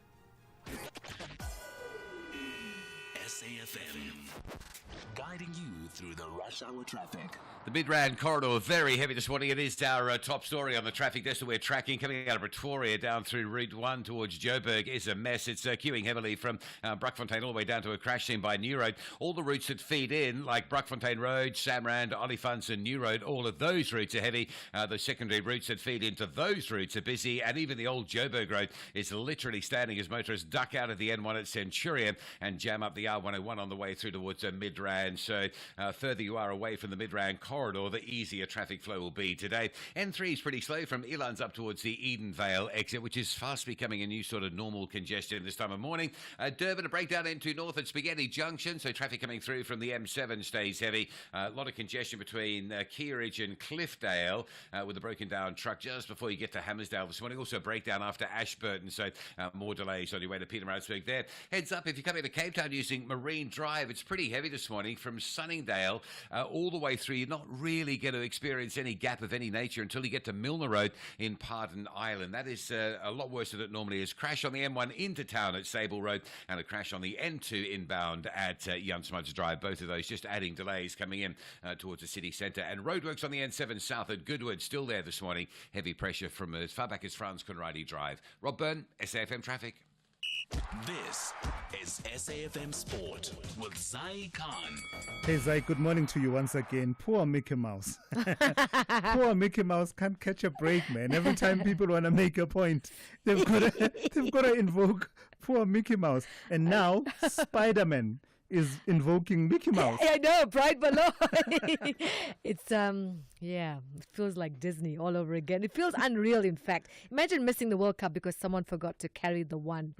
Guiding you through the rush hour traffic. The Midrand corridor, very heavy this morning. It is our top story on the traffic desk that we're tracking. Coming out of Pretoria down through Route 1 towards Joburg is a mess. It's queuing heavily from Brakfontein all the way down to a crash scene by New Road. All the routes that feed in, like Brakfontein Road, Samrand, Olifants and New Road, all of those routes are heavy. The secondary routes that feed into those routes are busy. And even the old Joburg Road is literally standing as motorists duck out of the N1 at Centurion and jam up the R101 on the way through towards Midrand. So further you are away from the Midrand corridor, the easier traffic flow will be today. N3 is pretty slow from Elands up towards the Edenvale exit, which is fast becoming a new sort of normal congestion this time of morning. Durban, a breakdown into north at Spaghetti Junction, so traffic coming through from the M7 stays heavy. A lot of congestion between Keeridge and Cliffdale with a broken down truck just before you get to Hammersdale this morning. Also a breakdown after Ashburton, so more delays on your way to Pietermaritzburg there. Heads up, if you're coming to Cape Town using Marine Drive, it's pretty heavy this morning from Sunningdale all the way through. You're not really going to experience any gap of any nature until you get to Milner Road in Pardon Island. That is a lot worse than it normally is. Crash on the M1 into town at Sable Road and a crash on the N2 inbound at Jan Smuts Drive. Both of those just adding delays coming in towards the city centre. And roadworks on the N7 south at Goodwood still there this morning. Heavy pressure from as far back as Franz Conradi Drive. Rob Byrne, SAFM Traffic. This is SAFM Sport with Zai Khan. Hey Zai, good morning to you once again. Poor Mickey Mouse. Poor Mickey Mouse can't catch a break, man. Every time people want to make a point, they've got to invoke poor Mickey Mouse. And now Spider-Man is invoking Mickey Mouse. I know, Bright Below. It's, it feels like Disney all over again. It feels unreal, in fact. Imagine missing the World Cup because someone forgot to carry the one.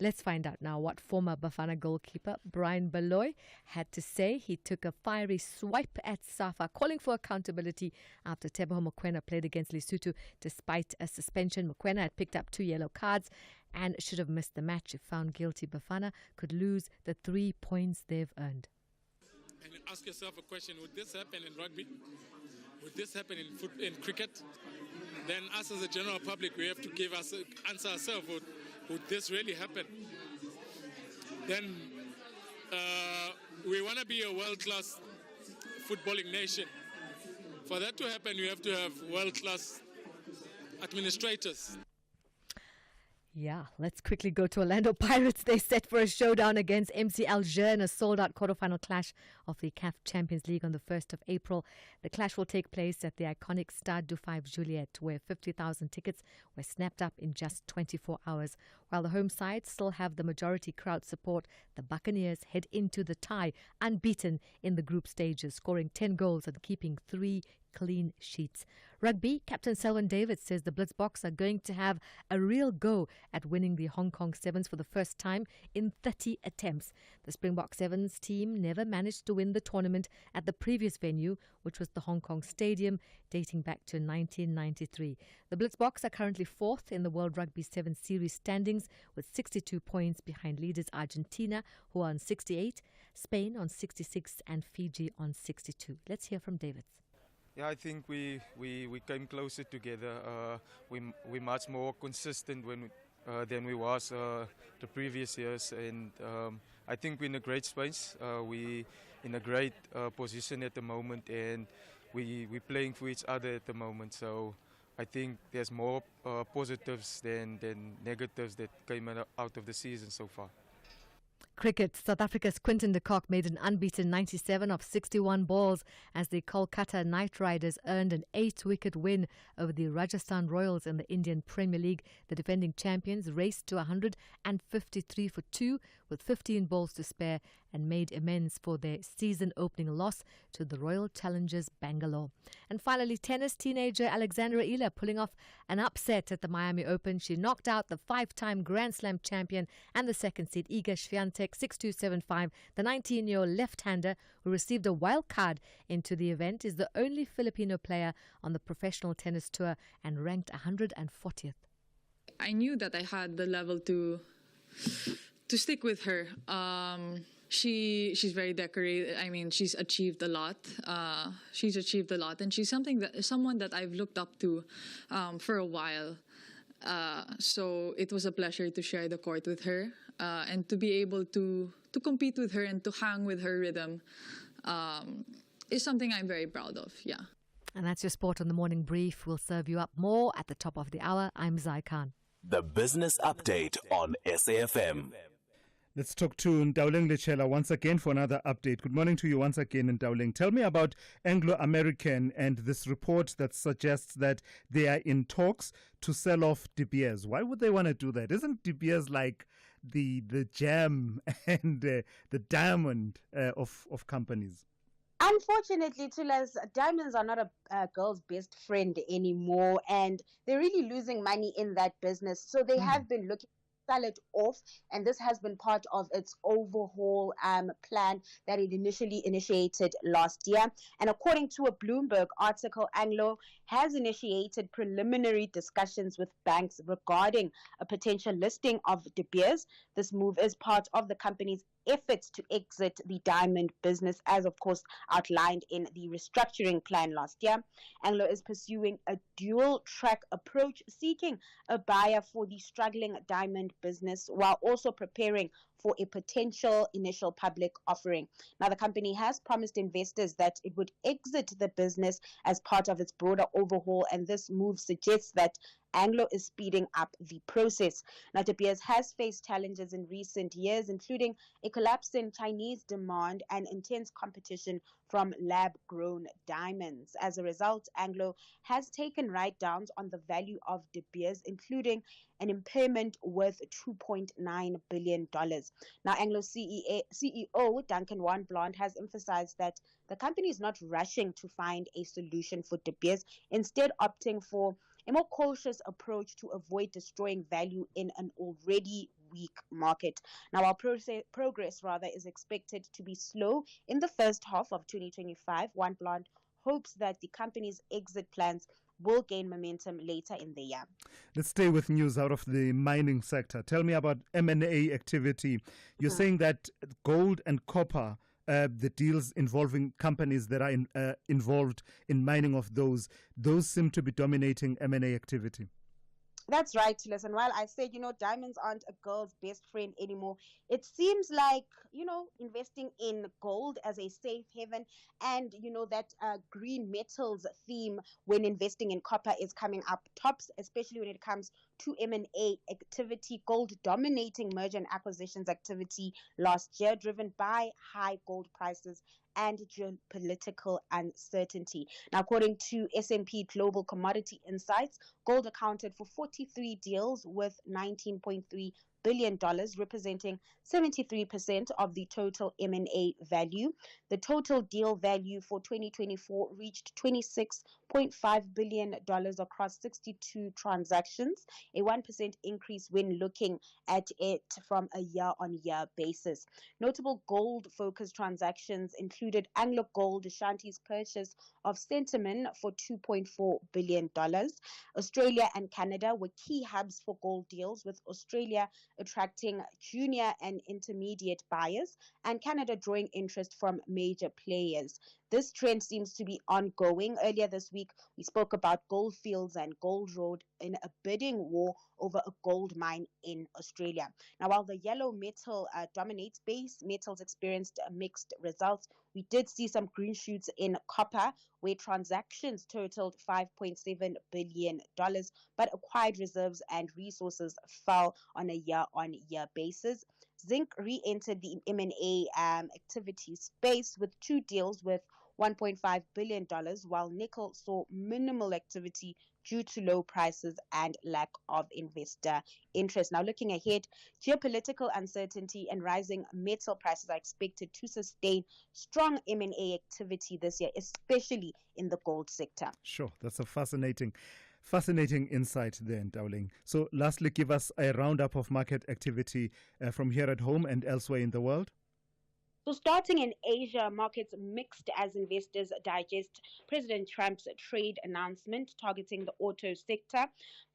Let's find out now what former Bafana goalkeeper Brian Beloy had to say. He took a fiery swipe at Safa, calling for accountability after Teboho Mokoena played against Lesotho. Despite a suspension, Mokoena had picked up 2 yellow cards and should have missed the match. If found guilty, Bafana could lose the 3 points they've earned. And ask yourself a question, would this happen in rugby? Would this happen in cricket? Then us as a general public, we have to answer ourselves, would this really happen? Then we want to be a world-class footballing nation. For that to happen, you have to have world-class administrators. Yeah, let's quickly go to Orlando Pirates. They set for a showdown against MC Alger in a sold-out quarterfinal clash of the CAF Champions League on the 1st of April. The clash will take place at the iconic Stade du 5 Juliet, where 50,000 tickets were snapped up in just 24 hours. While the home side still have the majority crowd support, the Buccaneers head into the tie unbeaten in the group stages, scoring 10 goals and keeping 3 clean sheets. Rugby, Captain Selwyn David says the Blitzboks are going to have a real go at winning the Hong Kong Sevens for the first time in 30 attempts. The Springbok Sevens team never managed to win the tournament at the previous venue, which was the Hong Kong Stadium, dating back to 1993. The Blitzboks are currently 4th in the World Rugby Sevens Series standings with 62 points behind leaders Argentina, who are on 68, Spain on 66 and Fiji on 62. Let's hear from David. Yeah, I think we came closer together. We much more consistent than we was the previous years, and I think we're in a great space. We in a great position at the moment, and we're playing for each other at the moment. So I think there's more positives than negatives that came out of the season so far. Cricket, South Africa's Quinton de Kock made an unbeaten 97 of 61 balls as the Kolkata Knight Riders earned an 8-wicket win over the Rajasthan Royals in the Indian Premier League. The defending champions raced to 153 for 2 with 15 balls to spare and made amends for their season-opening loss to the Royal Challengers Bangalore. And finally, tennis teenager Alexandra Ila pulling off an upset at the Miami Open. She knocked out the 5-time Grand Slam champion and the second seed Iga Swiatek 6-2, 7-5. The 19-year-old left-hander who received a wild card into the event is the only Filipino player on the professional tennis tour and ranked 140th. I knew that I had the level to stick with her. She's very decorated. I mean, she's achieved a lot. And she's someone that I've looked up to for a while. So it was a pleasure to share the court with her and to be able to compete with her and to hang with her rhythm is something I'm very proud of. Yeah. And that's your Sport on the Morning Brief. We'll serve you up more at the top of the hour. I'm Zai Khan. The Business Update on SAFM. Let's talk to Ndawling Lechela once again for another update. Good morning to you once again, Ndawling. Tell me about Anglo American and this report that suggests that they are in talks to sell off De Beers. Why would they want to do that? Isn't De Beers like the gem and the diamond of companies? Unfortunately, Tulas, diamonds are not a girl's best friend anymore, and they're really losing money in that business. So they have been looking to sell it off, and this has been part of its overhaul plan that it initially initiated last year. And according to a Bloomberg article, Anglo has initiated preliminary discussions with banks regarding a potential listing of De Beers. This move is part of the company's efforts to exit the diamond business, as of course outlined in the restructuring plan last year. Anglo is pursuing a dual-track approach, seeking a buyer for the struggling diamond business while also preparing for a potential initial public offering. Now, the company has promised investors that it would exit the business as part of its broader overhaul, and this move suggests that Anglo is speeding up the process. Now, De Beers has faced challenges in recent years, including a collapse in Chinese demand and intense competition from lab-grown diamonds. As a result, Anglo has taken write-downs on the value of De Beers, including an impairment worth $2.9 billion. Now, Anglo CEO Duncan Wanblad has emphasized that the company is not rushing to find a solution for De Beers, instead opting for a more cautious approach to avoid destroying value in an already weak market. Now, our progress is expected to be slow in the first half of 2025. Wanblad hopes that the company's exit plans will gain momentum later in the year. Let's stay with news out of the mining sector. Tell me about M&A activity. You're saying that gold and copper, the deals involving companies that are involved in mining of those seem to be dominating M&A activity. That's right, Tilas. And while I said, diamonds aren't a girl's best friend anymore, it seems like, investing in gold as a safe haven and, that green metals theme when investing in copper is coming up tops, especially when it comes to M&A activity. Gold dominating merger and acquisitions activity last year, driven by high gold prices and geopolitical uncertainty. Now, according to S&P Global Commodity Insights, gold accounted for 43 deals with $19.3 billion, representing 73% of the total M&A value. The total deal value for 2024 reached $26.5 billion across 62 transactions, a 1% increase when looking at it from a year-on-year basis. Notable gold-focused transactions included Anglo Gold Ashanti's purchase of Centamin for $2.4 billion. Australia and Canada were key hubs for gold deals, with Australia attracting junior and intermediate buyers, and Canada drawing interest from major players. This trend seems to be ongoing. Earlier this week, we spoke about Goldfields and Gold Road in a bidding war over a gold mine in Australia. Now, while the yellow metal dominates, base metals experienced mixed results. We did see some green shoots in copper, where transactions totaled $5.7 billion, but acquired reserves and resources fell on a year-on-year basis. Zinc re-entered the M&A activity space with two deals with $1.5 billion, while nickel saw minimal activity due to low prices and lack of investor interest. Now, looking ahead, geopolitical uncertainty and rising metal prices are expected to sustain strong M&A activity this year, especially in the gold sector. Sure, that's a fascinating insight there, Dowling. So lastly, give us a roundup of market activity from here at home and elsewhere in the world. So starting in Asia, markets mixed as investors digest President Trump's trade announcement targeting the auto sector.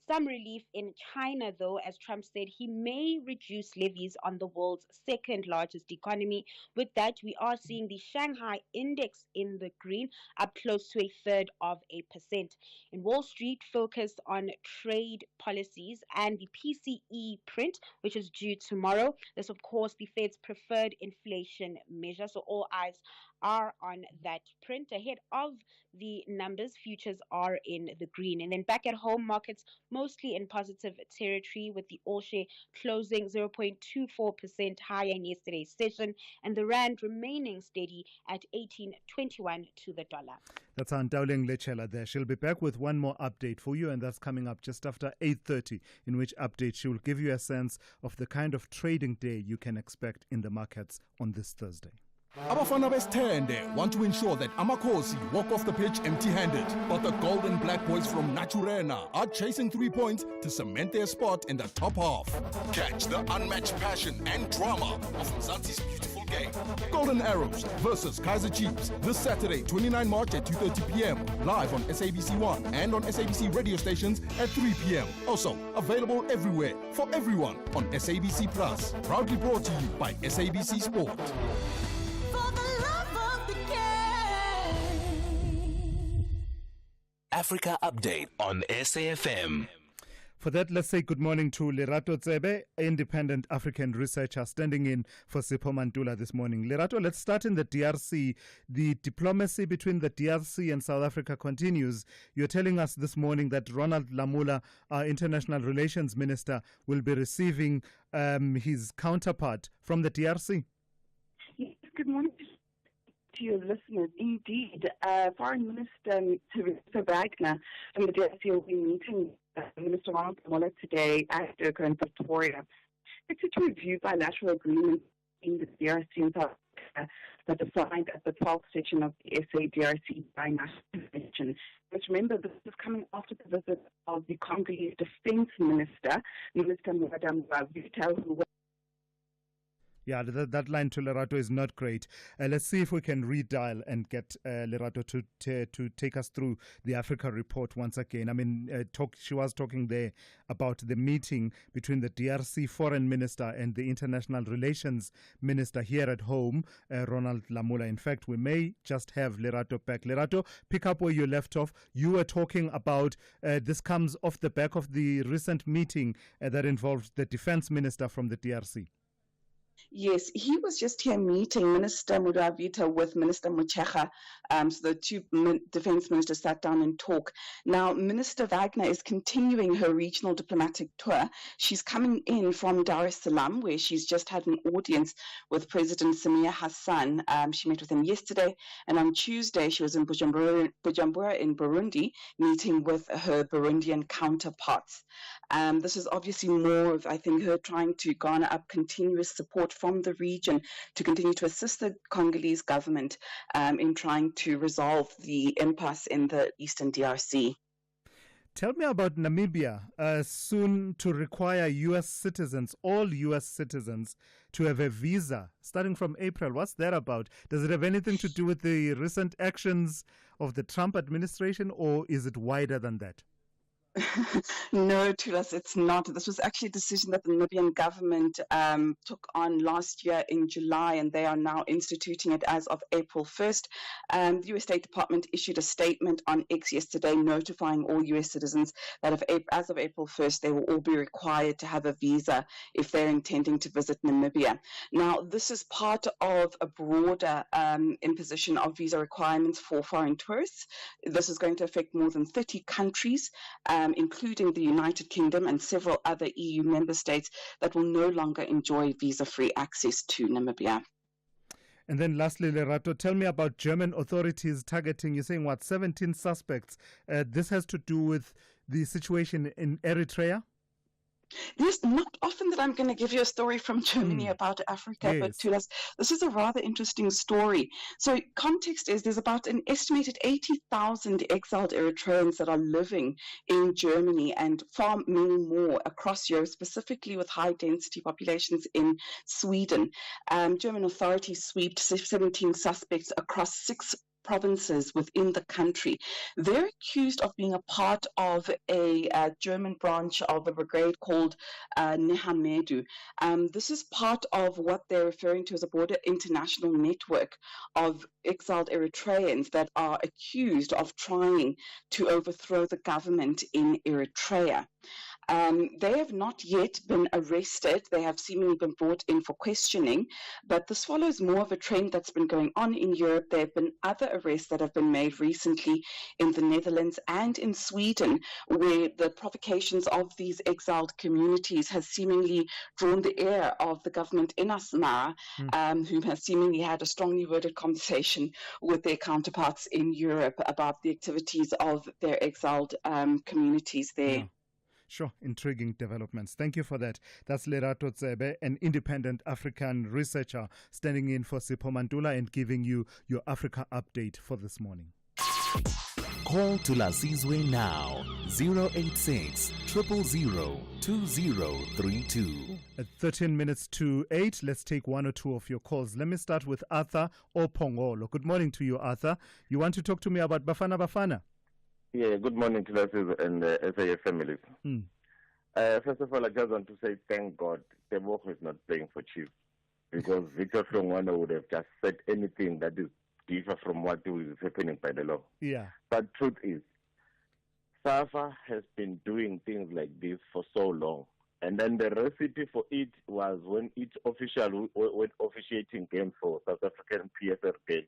Some relief in China, though, as Trump said he may reduce levies on the world's second largest economy. With that, we are seeing the Shanghai index in the green, up close to 0.33%. In Wall Street, focused on trade policies and the PCE print, which is due tomorrow. This, of course, the Fed's preferred inflation measure. So all eyes are on that print. Ahead of the numbers, futures are in the green. And then back at home, markets mostly in positive territory, with the all-share closing 0.24% higher in yesterday's session, and the rand remaining steady at 18.21 to the dollar. That's Dowling Lechela there. She'll be back with one more update for you, and that's coming up just after 8:30, in which update she will give you a sense of the kind of trading day you can expect in the markets on this Thursday. Abafana besithende want to ensure that Amakhosi walk off the pitch empty-handed, but the gold and black boys from Naturena are chasing 3 points to cement their spot in the top half. Catch the unmatched passion and drama of Mzansi's beautiful game. Golden Arrows versus Kaizer Chiefs this Saturday, 29 March at 2:30 p.m. live on SABC1 and on SABC radio stations at 3 p.m. Also available everywhere for everyone on SABC Plus. Proudly brought to you by SABC Sport. Africa Update on SAFM. For that, let's say good morning to Lerato Tsebe, independent African researcher standing in for Sipho Mantula this morning. Lerato, let's start in the DRC. The diplomacy between the DRC and South Africa continues. You're telling us this morning that Ronald Lamula, our international relations minister, will be receiving his counterpart from the DRC. Yes, good morning to your listeners. Indeed, Foreign Minister Teresa Wagner from the DRC will be meeting Minister Ronald Lamula today at Durban in Pretoria. It's to review bilateral agreements in the DRC and South Africa that are signed at the 12th session of the SA-DRC Binational Convention. But remember, this is coming after the visit of the Congolese Defense Minister, Minister Mwada Mwavuta, who Yeah, that line to Lerato is not great. Let's see if we can redial and get Lerato to take us through the Africa report once again. I mean, she was talking there about the meeting between the DRC foreign minister and the international relations minister here at home, Ronald Lamula. In fact, we may just have Lerato back. Lerato, pick up where you left off. You were talking about this comes off the back of the recent meeting that involved the defense minister from the DRC. Yes, he was just here meeting Minister Mudavita with Minister Muchecha. So the two defense ministers sat down and talked. Now, Minister Wagner is continuing her regional diplomatic tour. She's coming in from Dar es Salaam, where she's just had an audience with President Samia Hassan. She met with him yesterday, and on Tuesday she was in Bujumbura in Burundi, meeting with her Burundian counterparts. This is obviously more of, I think, her trying to garner up continuous support from the region to continue to assist the Congolese government in trying to resolve the impasse in the eastern DRC. Tell me about Namibia, soon to require U.S. citizens, all U.S. citizens, to have a visa starting from April. What's that about? Does it have anything to do with the recent actions of the Trump administration, or is it wider than that? No, Thulas, it's not. This was actually a decision that the Namibian government took on last year in July, and they are now instituting it as of April 1st. The U.S. State Department issued a statement on X yesterday notifying all U.S. citizens that as of April 1st, they will all be required to have a visa if they're intending to visit Namibia. Now, this is part of a broader imposition of visa requirements for foreign tourists. This is going to affect more than 30 countries, including the United Kingdom and several other EU member states that will no longer enjoy visa-free access to Namibia. And then lastly, Lerato, tell me about German authorities targeting, you're saying, 17 suspects. This has to do with the situation in Eritrea? There's not often that I'm going to give you a story from Germany about Africa, but Thulas, this is a rather interesting story. So context is there's about an estimated 80,000 exiled Eritreans that are living in Germany and far many more across Europe, specifically with high density populations in Sweden. German authorities swept 17 suspects across 6 provinces within the country. They're accused of being a part of a German branch of a brigade called Nehamedu. This is part of what they're referring to as a broader international network of exiled Eritreans that are accused of trying to overthrow the government in Eritrea. They have not yet been arrested. They have seemingly been brought in for questioning, but this follows more of a trend that's been going on in Europe. There have been other arrests that have been made recently in the Netherlands and in Sweden, where the provocations of these exiled communities has seemingly drawn the ear of the government in Asmara, who has seemingly had a strongly worded conversation with their counterparts in Europe about the activities of their exiled communities there. Yeah. Sure, intriguing developments. Thank you for that. That's Lerato Tsebe, an independent African researcher standing in for Sipho Mantula and giving you your Africa update for this morning. Call Thulasizwe now, 086 000 2032. At 13 minutes to 8, let's take one or two of your calls. Let me start with Arthur Opongolo. Good morning to you, Arthur. You want to talk to me about Bafana Bafana? Yeah, good morning to Thulasizwe and SAF families. First of all, I just want to say thank God Tebogo is not playing for Chief, because Victor Flongwana would have just said anything that is different from what is happening by the law. Yeah. But truth is, SAFA has been doing things like this for so long. And then the recipe for it was when each official went officiating games for South African PSR games.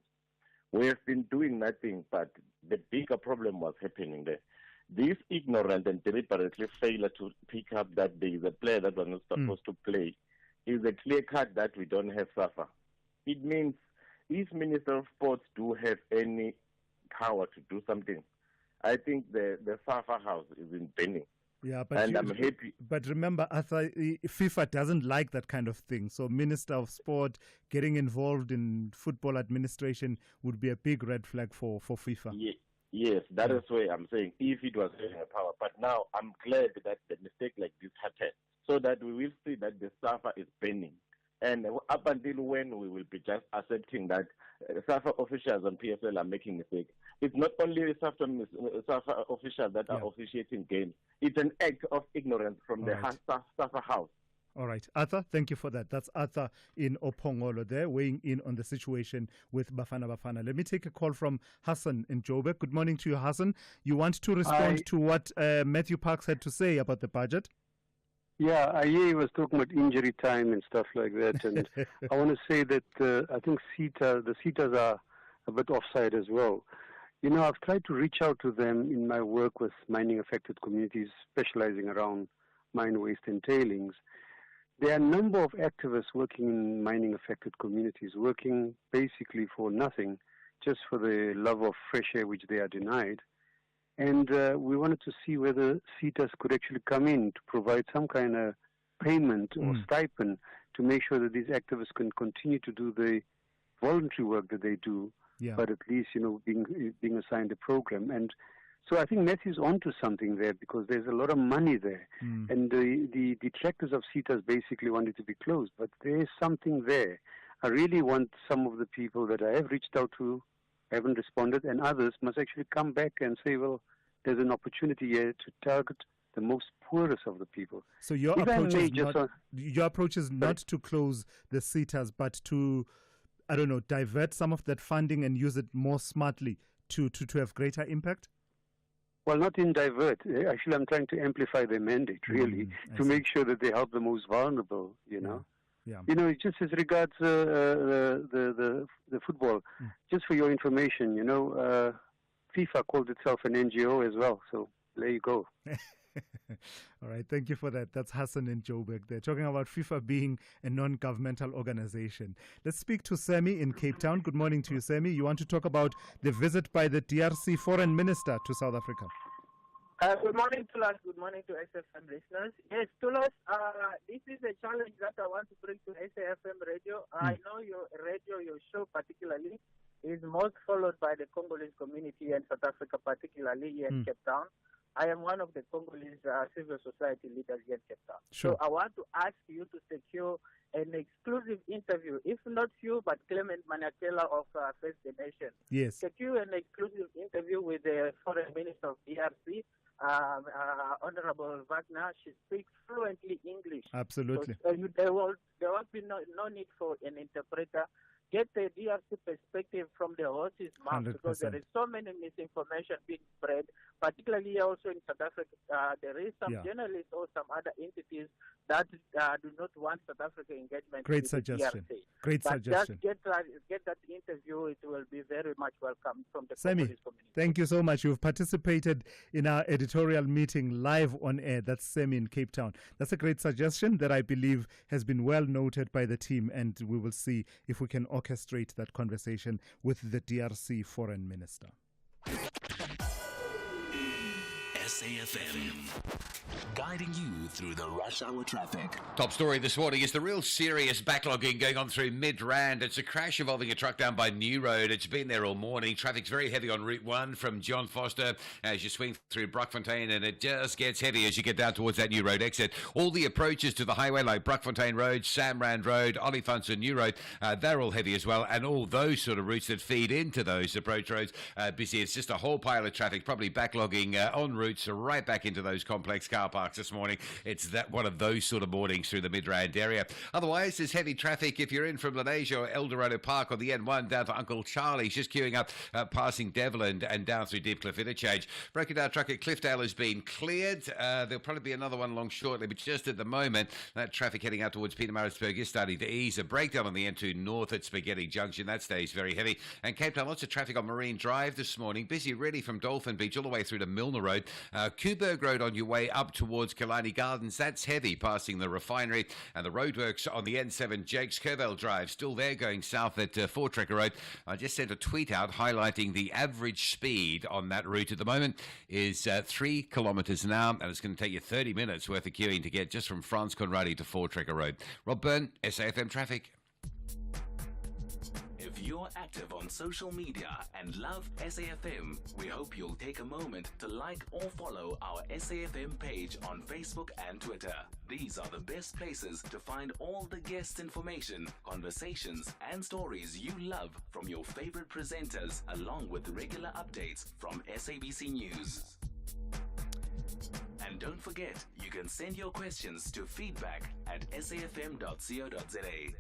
We have been doing nothing, but the bigger problem was happening there. This ignorant and deliberately failure to pick up that there is a player that was not supposed to play is a clear cut that we don't have SAFA. It means if Minister of Sports do have any power to do something, I think the SAFA house is in Benin. Yeah, but and I'm happy. But remember, Arthur, FIFA doesn't like that kind of thing. So Minister of Sport getting involved in football administration would be a big red flag for FIFA. Yes, that is why I'm saying if it was having a power. But now I'm glad that the mistake like this happened, so that we will see that the SAFA is burning. And up until when we will be just accepting that SAFA officials and PSL are making mistakes. It's not only SAFA officials that are officiating games. It's an act of ignorance from the SAFA house. All right. Arthur, thank you for that. That's Arthur in Opongolo there, weighing in on the situation with Bafana Bafana. Let me take a call from Hassan in Joburg. Good morning to you, Hassan. You want to respond to what Matthew Parks had to say about the budget? Yeah, I hear he was talking about injury time and stuff like that. And I want to say that I think the CETAs are a bit offside as well. You know, I've tried to reach out to them in my work with mining-affected communities, specializing around mine waste and tailings. There are a number of activists working in mining-affected communities, working basically for nothing, just for the love of fresh air, which they are denied. And we wanted to see whether CETAs could actually come in to provide some kind of payment or stipend to make sure that these activists can continue to do the voluntary work that they do, but at least, you know, being assigned a program. And so I think Matthew's onto something there, because there's a lot of money there. And the detractors of CETAs basically want it to be closed, but there is something there. I really want some of the people that I have reached out to, haven't responded, and others must actually come back and say, well, there's an opportunity here to target the most poorest of the people. So your approach is not to close the CETAs, but to, I don't know, divert some of that funding and use it more smartly to have greater impact? Well, not in divert. Actually, I'm trying to amplify their mandate, really, to make sure that they help the most vulnerable, you know. Yeah. You know, just as regards the football, just for your information, you know, FIFA called itself an NGO as well. So there you go. All right, thank you for that. That's Hassan in Joburg. They're talking about FIFA being a non-governmental organization. Let's speak to Sammy in Cape Town. Good morning to you, Sammy. You want to talk about the visit by the DRC foreign minister to South Africa? Good morning, Tulas. Good morning to SFM listeners. Yes, Tulas, this is a challenge that I want to bring to SAFM radio. I know your radio, your show particularly, is most followed by the Congolese community and South Africa, particularly here in Cape Town. I am one of the Congolese civil society leaders here in Cape Town. Sure. So I want to ask you to secure an exclusive interview, if not you, but Clement Manakela of First the Nation. Yes. Secure an exclusive interview with the Foreign Minister of DRC, Honorable Wagner. She speaks fluently English. Absolutely. So, there will be no need for an interpreter. Get the DRC perspective from the horse's mouth, 100%. because there is so many misinformation being spread, particularly also in South Africa. There is some journalists or some other entities that do not want South Africa engagement. Great with suggestion. The DRC. Great but suggestion. Just get that interview. It will be very much welcome from the Sammy, Congolese community. thank you so much. You've participated in our editorial meeting live on air. That's Sammy in Cape Town. That's a great suggestion that I believe has been well noted by the team, and we will see if we can orchestrate that conversation with the DRC foreign minister. SAFM, guiding you through the rush hour traffic. Top story this morning is the real serious backlogging going on through Midrand. It's a crash involving a truck down by New Road. It's been there all morning. Traffic's very heavy on Route 1 from John Foster as you swing through Brockfontein, and it just gets heavy as you get down towards that New Road exit. All the approaches to the highway like Brockfontein Road, Samrand Road, Oliphants New Road, they're all heavy as well, and all those sort of routes that feed into those approach roads busy. It's just a whole pile of traffic, probably backlogging on routes right back into those complex car parks this morning. It's that one of those sort of mornings through the Midrand area. Otherwise, there's heavy traffic if you're in from Lenasia or Eldorado Park on the N1 down to Uncle Charlie's, just queuing up passing Devlin and down through Deep Cliff Interchange. Broken down truck at Cliffdale has been cleared. There'll probably be another one along shortly, but just at the moment, that traffic heading out towards Pietermaritzburg is starting to ease. A breakdown on the N2 north at Spaghetti Junction, that stays very heavy. And Cape Town, lots of traffic on Marine Drive this morning. Busy really from Dolphin Beach all the way through to Milner Road. Kuberg Road on your way up towards Killarney Gardens, that's heavy passing the refinery, and the roadworks on the N7 Jakes Curvell Drive still there going south at Fort Trekker Road. I just sent a tweet out highlighting the average speed on that route at the moment is 3 kilometres an hour, and it's going to take you 30 minutes worth of queuing to get just from Franz Conradi to Fort Trekker Road. Rob Byrne, SAFM Traffic. If you're active on social media and love SAFM, we hope you'll take a moment to like or follow our SAFM page on Facebook and Twitter. These are the best places to find all the guest information, conversations, and stories you love from your favorite presenters, along with regular updates from SABC News. And don't forget, you can send your questions to feedback@safm.co.za.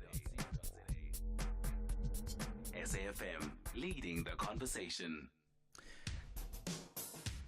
SAFM, leading the conversation.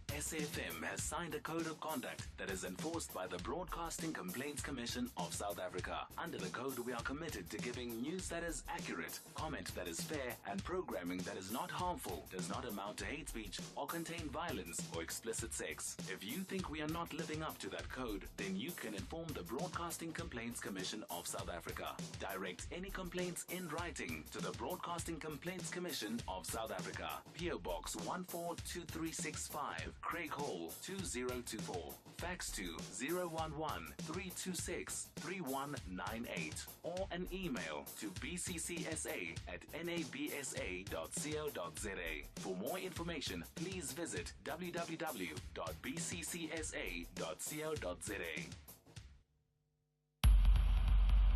SAFM has signed a code of conduct that is enforced by the Broadcasting Complaints Commission of South Africa. Under the code, we are committed to giving news that is accurate, comment that is fair, and programming that is not harmful, does not amount to hate speech, or contain violence or explicit sex. If you think we are not living up to that code, then you can inform the Broadcasting Complaints Commission of South Africa. Direct any complaints in writing to the Broadcasting Complaints Commission of South Africa. PO Box 142365. Craig Hall 2024. Fax to 011-326-3198 or an email to bccsa@nabsa.co.za. For more information, please visit www.bccsa.co.za.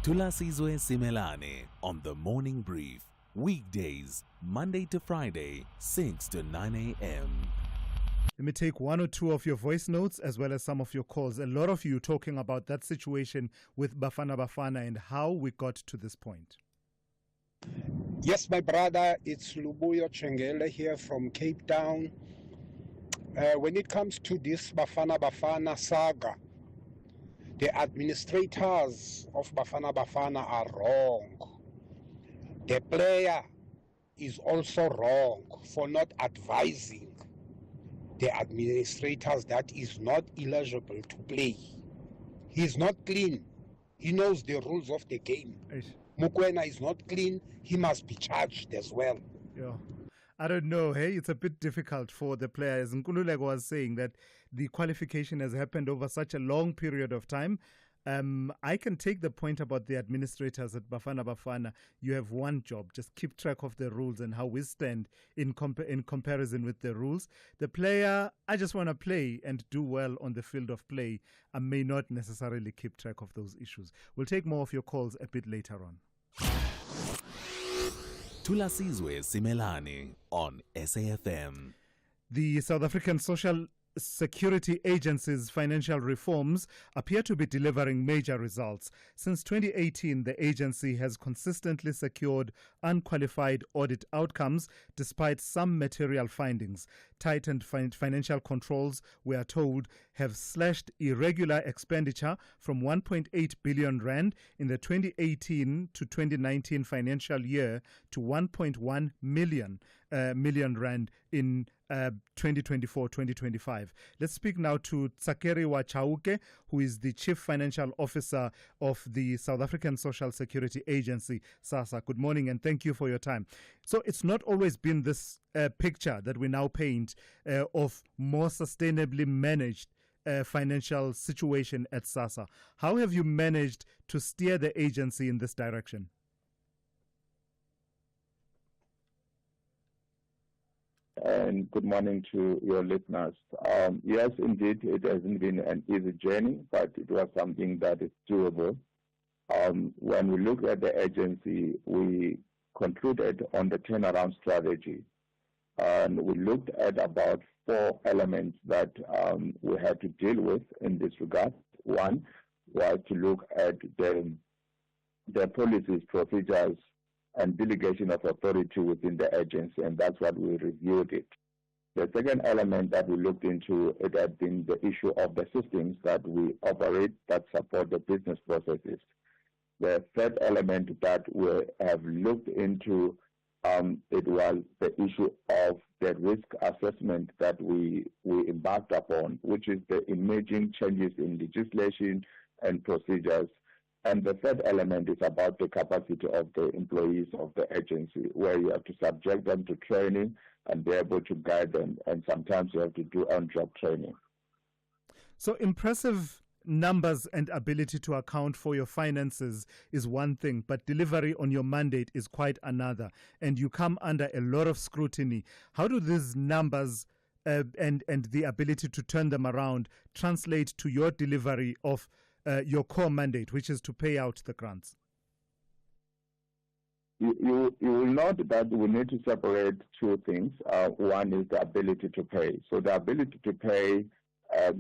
Thulasizwe Simelane on the Morning Brief. Weekdays, Monday to Friday, 6 to 9 a.m. Let me take one or two of your voice notes as well as some of your calls. A lot of you talking about that situation with Bafana Bafana and how we got to this point. Yes, my brother, it's Lubuyo Chengele here from Cape Town. When it comes to this Bafana Bafana saga, the administrators of Bafana Bafana are wrong. The player is also wrong for not advising the administrators that is not eligible to play. He's not clean. He knows the rules of the game. Mukwena is not clean. He must be charged as well. Yeah. I don't know, hey, it's a bit difficult for the players. Nkululeko was saying that the qualification has happened over such a long period of time. I can take the point about the administrators at Bafana Bafana. You have one job, just keep track of the rules and how we stand in comparison with the rules. The player, I just want to play and do well on the field of play. I may not necessarily keep track of those issues. We'll take more of your calls a bit later on. Thulasizwe Simelane on SAFM. The South African Social Security Agency's financial reforms appear to be delivering major results. Since 2018, the agency has consistently secured unqualified audit outcomes despite some material findings. Tightened financial controls, we are told, have slashed irregular expenditure from 1.8 billion rand in the 2018 to 2019 financial year to 1.1 million rand in 2024-2025. Let's speak now to Tsakeriwa Chauke, who is the Chief Financial Officer of the South African Social Security Agency, SASSA. Good morning and thank you for your time. So it's not always been this picture that we now paint of more sustainably managed financial situation at SASSA. How have you managed to steer the agency in this direction? And good morning to your listeners. Yes, indeed, it hasn't been an easy journey, but it was something that is doable. When we look at the agency, we concluded on the turnaround strategy. And we looked at about 4 elements that we had to deal with in this regard. One was to look at the policies, procedures, and delegation of authority within the agency, and that's what we reviewed it. The second element that we looked into, it had been the issue of the systems that we operate that support the business processes. The third element that we have looked into, it was the issue of the risk assessment that we embarked upon, which is the emerging changes in legislation and procedures. And the third element is about the capacity of the employees of the agency, where you have to subject them to training and be able to guide them. And sometimes you have to do on-job training. So impressive numbers and ability to account for your finances is one thing, but delivery on your mandate is quite another. And you come under a lot of scrutiny. How do these numbers and the ability to turn them around translate to your delivery of your core mandate, which is to pay out the grants? You will note that we need to separate two things. One is the ability to pay. So the ability to pay,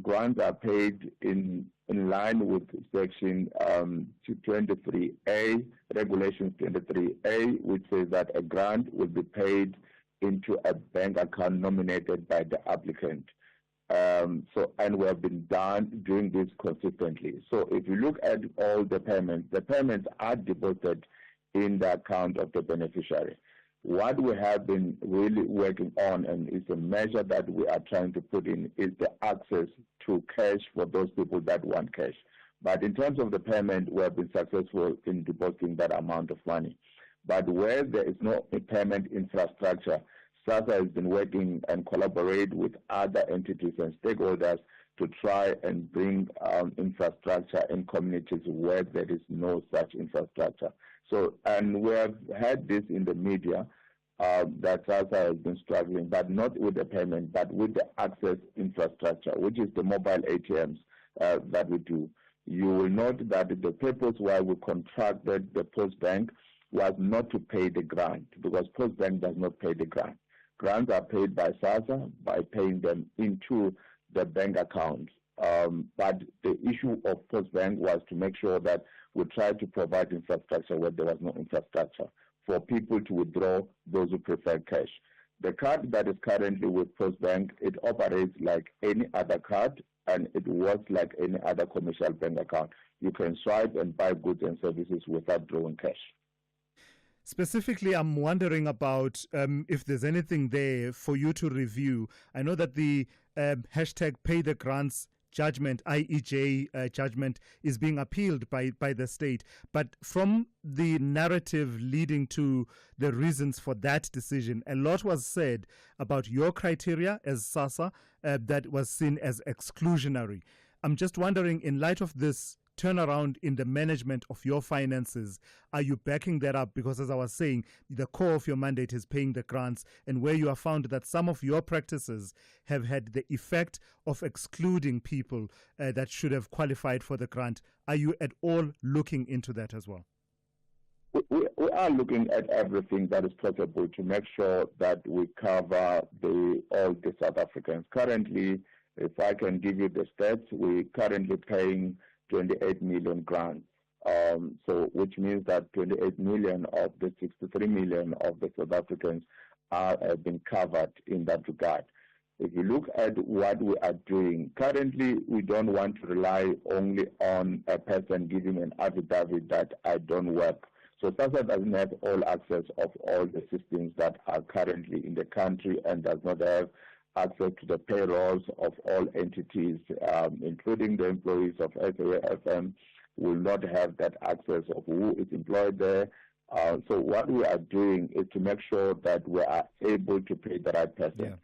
grants are paid in line with Section 23A, Regulations 23A, which says that a grant will be paid into a bank account nominated by the applicant. And we have been doing this consistently. So if you look at all the payments are deposited in the account of the beneficiary. What we have been really working on, and is a measure that we are trying to put in, is the access to cash for those people that want cash. But in terms of the payment, we have been successful in depositing that amount of money. But where there is no payment infrastructure, SASSA has been working and collaborate with other entities and stakeholders to try and bring infrastructure in communities where there is no such infrastructure. So, and we have had this in the media that SASSA has been struggling, but not with the payment, but with the access infrastructure, which is the mobile ATMs that we do. You will note that the purpose why we contracted the Post Bank was not to pay the grant, because Post Bank does not pay the grant. Grants are paid by SASSA by paying them into the bank account. But the issue of Post Bank was to make sure that we try to provide infrastructure where there was no infrastructure for people to withdraw, those who prefer cash. The card that is currently with Post Bank, it operates like any other card, and it works like any other commercial bank account. You can swipe and buy goods and services without drawing cash. Specifically, I'm wondering about if there's anything there for you to review. I know that the hashtag Pay the Grants judgment, IEJ judgment, is being appealed by the state. But from the narrative leading to the reasons for that decision, a lot was said about your criteria as SASSA that was seen as exclusionary. I'm just wondering, in light of this turnaround in the management of your finances, are you backing that up? Because as I was saying, the core of your mandate is paying the grants, and where you have found that some of your practices have had the effect of excluding people that should have qualified for the grant, are you at all looking into that as well? We are looking at everything that is possible to make sure that we cover all the South Africans. Currently, if I can give you the stats, we're currently paying 28 million grants, so which means that 28 million of the 63 million of the South Africans have been covered in that regard. If you look at what we are doing, currently we don't want to rely only on a person giving an affidavit that I don't work. So SASSA doesn't have all access of all the systems that are currently in the country, and does not have access to the payrolls of all entities, including the employees of SAFM, will not have that access of who is employed there. So what we are doing is to make sure that we are able to pay the right person.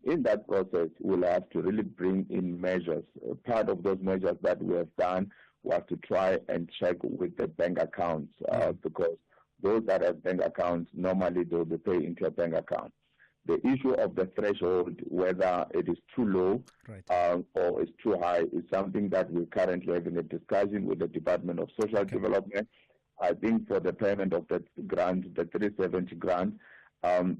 Yeah. In that process, we'll have to really bring in measures. Part of those measures that we have done was to try and check with the bank accounts, because those that have bank accounts, normally they'll be paid into a bank account. The issue of the threshold, whether it is too low or is too high, is something that we're currently having a discussion with the Department of Social Development. I think for the payment of the grant, the 370 grant,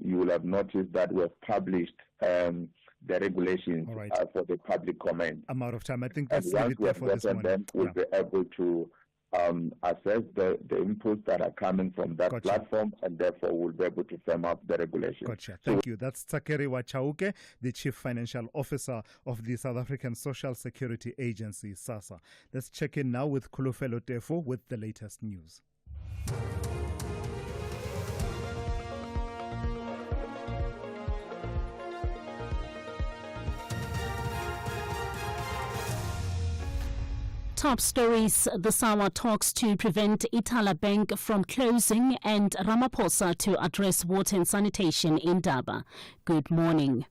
you will have noticed that we have published the regulations for the public comment. I'm out of time. I think that's once we have gotten them, we'll be able to assess the inputs that are coming from that platform, and therefore we'll be able to firm up the regulations. Gotcha. Thank you. That's Tsakeriwa Chauke, the Chief Financial Officer of the South African Social Security Agency, SASSA. Let's check in now with Kulufelo Tefo with the latest news. Top stories: the SAWA talks to prevent Ithala Bank from closing, and Ramaphosa to address water and sanitation in Daba. Good morning.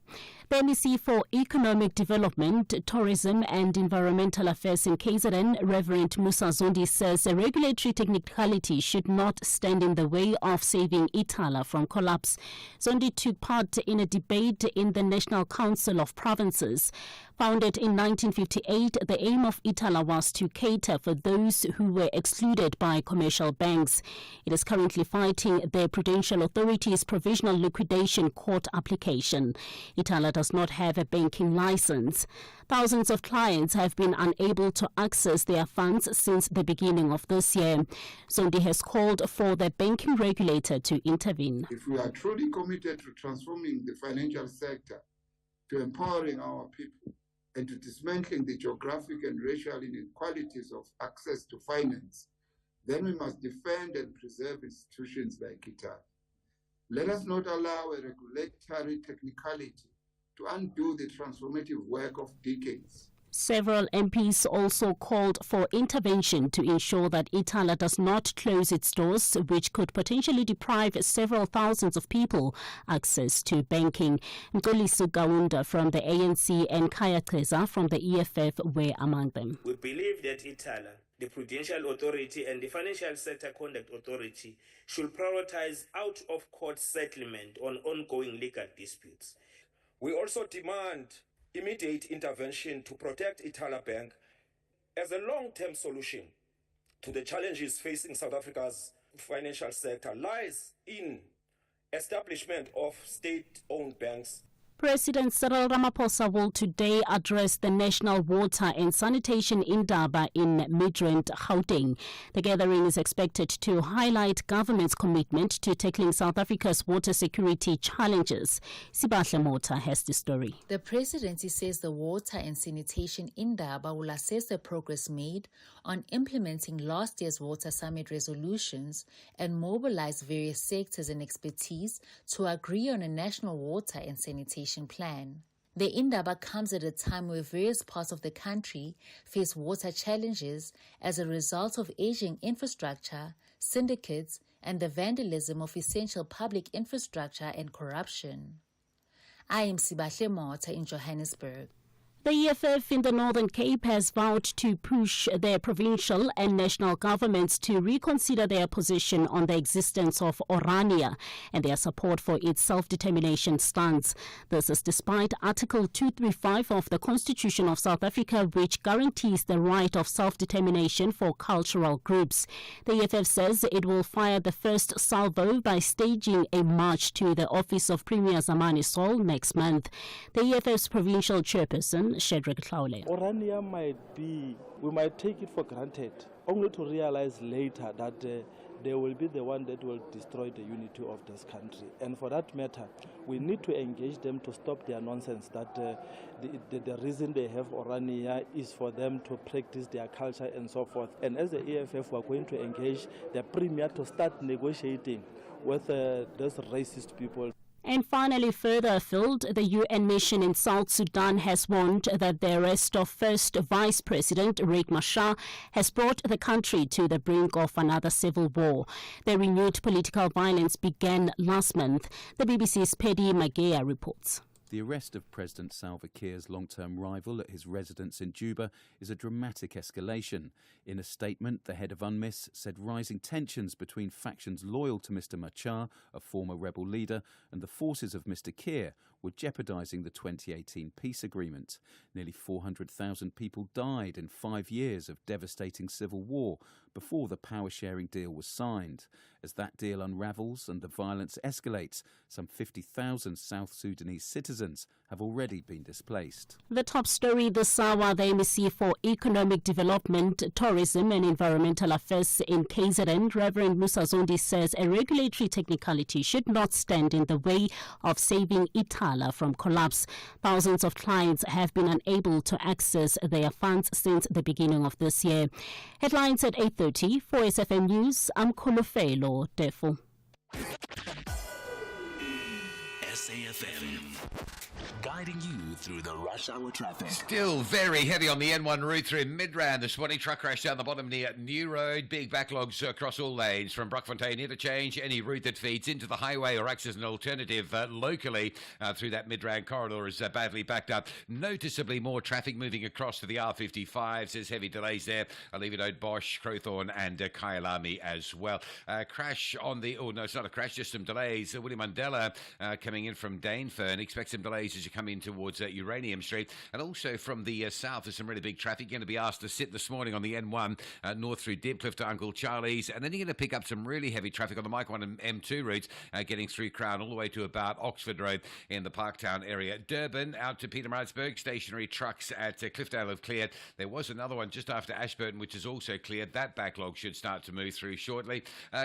The MEC for Economic Development, Tourism and Environmental Affairs in KZN, Reverend Musa Zondi, says a regulatory technicality should not stand in the way of saving Itala from collapse. Zondi took part in a debate in the National Council of Provinces. Founded in 1958, the aim of Itala was to cater for those who were excluded by commercial banks. It is currently fighting the Prudential Authority's provisional liquidation court application. Itala does not have a banking license. Thousands of clients have been unable to access their funds since the beginning of this year. Zondi has called for the banking regulator to intervene. If we are truly committed to transforming the financial sector, to empowering our people, and to dismantling the geographic and racial inequalities of access to finance, then we must defend and preserve institutions like Itala. Let us not allow a regulatory technicality to undo the transformative work of decades. Several MPs also called for intervention to ensure that Itala does not close its doors, which could potentially deprive several thousands of people access to banking. Thulasizwe Simelane from the ANC and Kaya Treza from the EFF were among them. We believe that Itala, the Prudential Authority and the Financial Sector Conduct Authority should prioritize out-of-court settlement on ongoing legal disputes. We also demand immediate intervention to protect Itala Bank as a long-term solution to the challenges facing South Africa's financial sector lies in establishment of state-owned banks. President Cyril Ramaphosa will today address the National Water and Sanitation Indaba in Midrand, Gauteng. The gathering is expected to highlight government's commitment to tackling South Africa's water security challenges. Sibahle Mota has the story. The presidency says the Water and Sanitation Indaba will assess the progress made on implementing last year's Water Summit resolutions and mobilize various sectors and expertise to agree on a national water and sanitation plan. The Indaba comes at a time where various parts of the country face water challenges as a result of aging infrastructure, syndicates, and the vandalism of essential public infrastructure and corruption. I am Sibahle Mota in Johannesburg. The EFF in the Northern Cape has vowed to push their provincial and national governments to reconsider their position on the existence of Orania and their support for its self-determination stance. This is despite Article 235 of the Constitution of South Africa, which guarantees the right of self-determination for cultural groups. The EFF says it will fire the first salvo by staging a march to the office of Premier Zamani Sol next month. The EFF's provincial chairperson, Shadrack Tlhaule. Orania we might take it for granted, only to realize later that they will be the one that will destroy the unity of this country. And for that matter, we need to engage them to stop their nonsense that the reason they have Orania is for them to practice their culture and so forth. And as the EFF, we are going to engage the Premier to start negotiating with those racist people. And finally, further afield, the UN mission in South Sudan has warned that the arrest of First Vice President Riek Machar has brought the country to the brink of another civil war. The renewed political violence began last month. The BBC's Paddy Magea reports. The arrest of President Salva Kiir's long-term rival at his residence in Juba is a dramatic escalation. In a statement, the head of UNMISS said rising tensions between factions loyal to Mr. Machar, a former rebel leader, and the forces of Mr. Kiir were jeopardizing the 2018 peace agreement. Nearly 400,000 people died in 5 years of devastating civil war before the power-sharing deal was signed. As that deal unravels and the violence escalates, some 50,000 South Sudanese citizens have already been displaced. The top story this hour, the MEC for Economic Development, Tourism and Environmental Affairs in KZN, Reverend Musa Zondi, says a regulatory technicality should not stand in the way of saving Itala from collapse. Thousands of clients have been unable to access their funds since the beginning of this year. Headlines at 8:30 for SFM News. I'm Kolofelo Defo. SAFM. guiding you through the rush hour traffic. Still very heavy on the N1 route through Midrand this morning. Truck crash down the bottom near New Road. Big backlogs across all lanes from Brockfontein interchange. Any route that feeds into the highway or acts as an alternative locally through that Midrand corridor is badly backed up. Noticeably more traffic moving across to the R55. There's heavy delays there. Leavenwood, Bosch, Crowthorne and Kyalami as well. Crash on the... Oh, no, it's not a crash, just some delays. William Mandela coming in from Danefern. Expect some delays as you come in towards Uranium Street. And also from the south, there's some really big traffic. You're going to be asked to sit this morning on the N1 north through Dipcliffe to Uncle Charlie's. And then you're going to pick up some really heavy traffic on the Mike 1 and M2 routes, getting through Crown all the way to about Oxford Road in the Parktown area. Durban out to Pietermaritzburg. Stationary trucks at Cliffdale have cleared. There was another one just after Ashburton, which is also cleared. That backlog should start to move through shortly.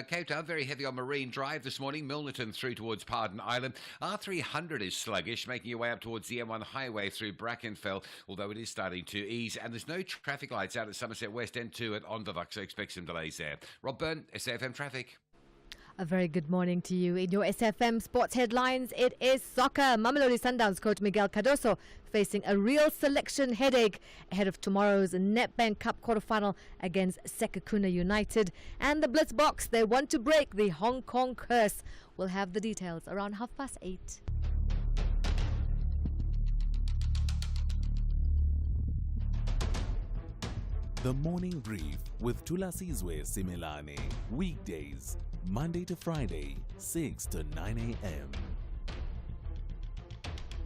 Cape Town, very heavy on Marine Drive this morning. Milnerton through towards Pardon Island. R300 is sluggish, making your way up towards the M1 highway through Brackenfell, although it is starting to ease. And there's no traffic lights out at Somerset West End 2 at Onderweg, so expect some delays there. Rob Byrne, SAFM Traffic. A very good morning to you. In your SFM sports headlines, it is soccer. Mamelodi Sundowns coach Miguel Cardoso facing a real selection headache ahead of tomorrow's Nedbank Cup quarterfinal against Sekhukhune United. And the Blitz Box, they want to break the Hong Kong curse. We'll have the details around 8:30. The Morning Brief with Thulasizwe Simelane. Weekdays, Monday to Friday, 6 to 9 a.m.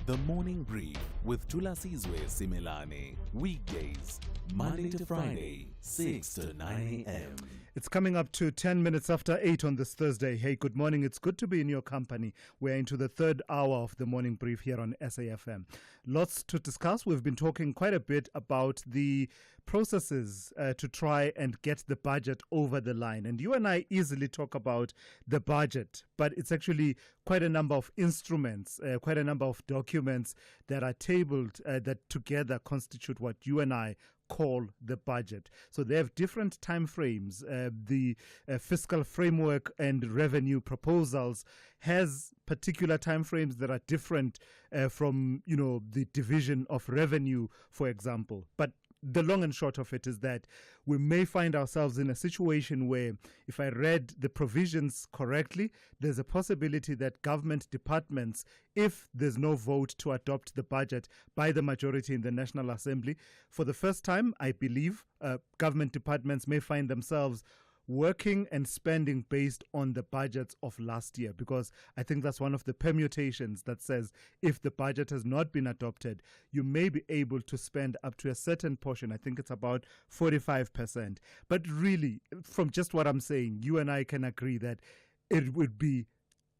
The Morning Brief with Thulasizwe Simelane. Weekdays, Monday to Friday, 6 to 9 a.m. It's coming up to 10 minutes after 8 on this Thursday. Hey, good morning. It's good to be in your company. We're into the third hour of the morning brief here on SAFM. Lots to discuss. We've been talking quite a bit about the processes to try and get the budget over the line. And you and I easily talk about the budget, but it's actually quite a number of instruments, quite a number of documents that are tabled that together constitute what you and I call the budget. So they have different time frames. The fiscal framework and revenue proposals has particular time frames that are different from, the division of revenue, for example. But the long and short of it is that we may find ourselves in a situation where, if I read the provisions correctly, there's a possibility that government departments, if there's no vote to adopt the budget by the majority in the National Assembly, for the first time, I believe, government departments may find themselves working and spending based on the budgets of last year, because I think that's one of the permutations that says if the budget has not been adopted, you may be able to spend up to a certain portion. I think it's about 45%. But really, from just what I'm saying, you and I can agree that it would be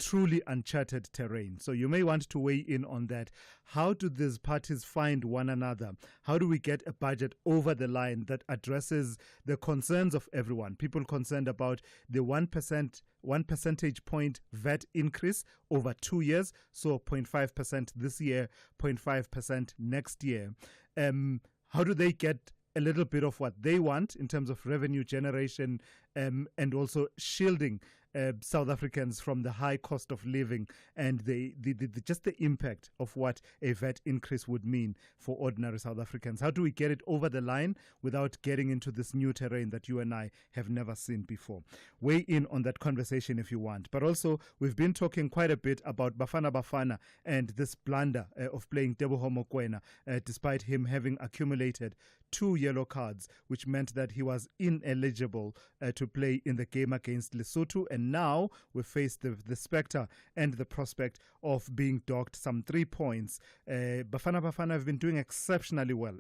truly uncharted terrain. So you may want to weigh in on that. How do these parties find one another? How do we get a budget over the line that addresses the concerns of everyone? People concerned about the 1 percentage point VAT increase over 2 years, so 0.5% this year, 0.5% next year. How do they get a little bit of what they want in terms of revenue generation and also shielding South Africans from the high cost of living and just the impact of what a VAT increase would mean for ordinary South Africans? How do we get it over the line without getting into this new terrain that you and I have never seen before? Weigh in on that conversation if you want. But also, we've been talking quite a bit about Bafana Bafana and this blunder of playing Teboho Mokoena, despite him having accumulated 2 yellow cards, which meant that he was ineligible to play in the game against Lesotho. And now we face the spectre and the prospect of being docked some 3 points. Bafana Bafana have been doing exceptionally well,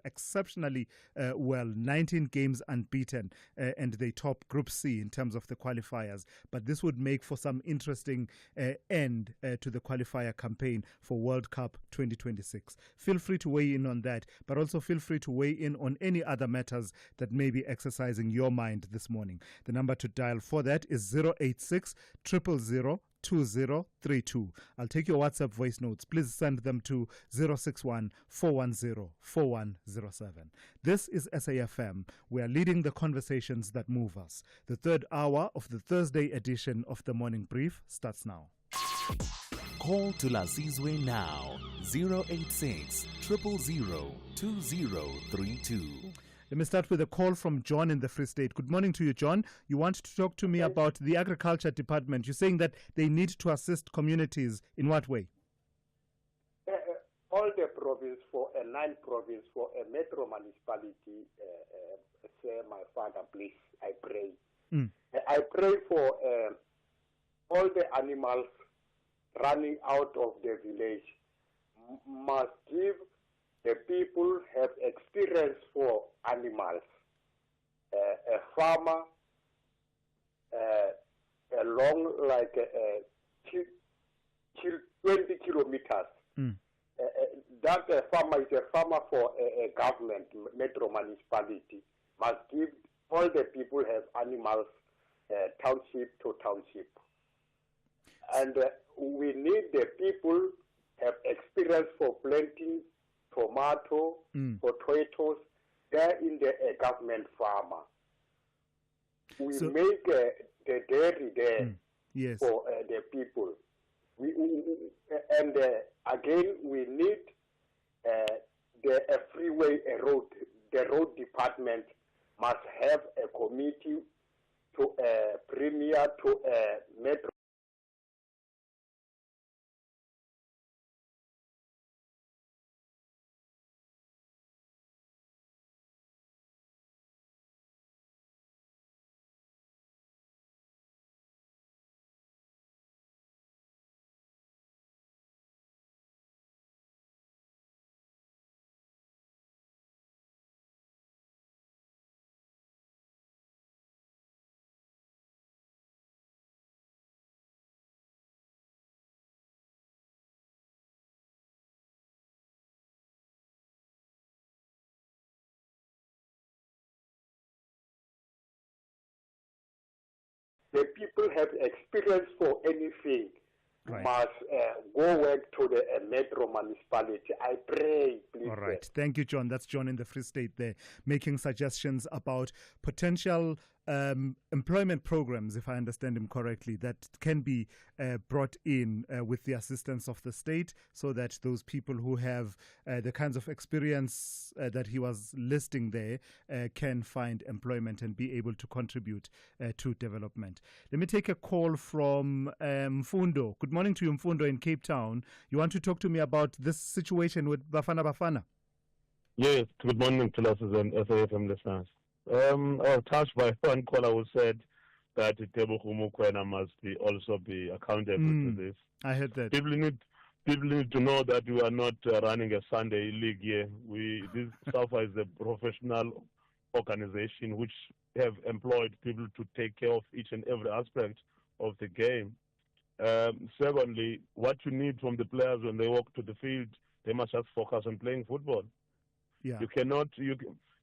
19 games unbeaten, and they top Group C in terms of the qualifiers. But this would make for some interesting end to the qualifier campaign for World Cup 2026. Feel free to weigh in on that, but also feel free to weigh in on any other matters that may be exercising your mind this morning. The number to dial for that is 086 000 2032. I'll take your WhatsApp voice notes. Please send them to 061 410 4107. This is SAFM. We are leading the conversations that move us. The third hour of the Thursday edition of the Morning Brief starts now. Call Thulasizwe now. 086 000 2032. Let me start with a call from John in the Free State. Good morning to you, John. You want to talk to me about the Agriculture Department. You're saying that they need to assist communities. In what way? All the province for a 9 province for a metro municipality, say my father, please, I pray. I pray for all the animals running out of the village must give the people have experience for animals. A farmer along like 20 kilometers. That farmer is a farmer for a government, metro municipality, must give all the people have animals township to township. And we need the people have experience for planting tomato, potatoes, there in the government farmer. We make the dairy there for the people. Again, we need the freeway road. The road department must have a committee to premier to metro. The people have experience for anything. Must go work to the metro municipality. I pray, please. All right. Thank you, John. That's John in the Free State there, making suggestions about potential employment programs, if I understand him correctly, that can be brought in with the assistance of the state so that those people who have the kinds of experience that he was listing there can find employment and be able to contribute to development. Let me take a call from Mfundo. Good morning to you, Mfundo, in Cape Town. You want to talk to me about this situation with Bafana Bafana? Yes, good morning to us and SAFM listeners. I was touched by one caller who said that Tebo Mukwena must also be accountable to this. I heard that. People need to know that we are not running a Sunday league here. This SAFA is a professional organization which have employed people to take care of each and every aspect of the game. Secondly, what you need from the players when they walk to the field, they must just focus on playing football. Yeah.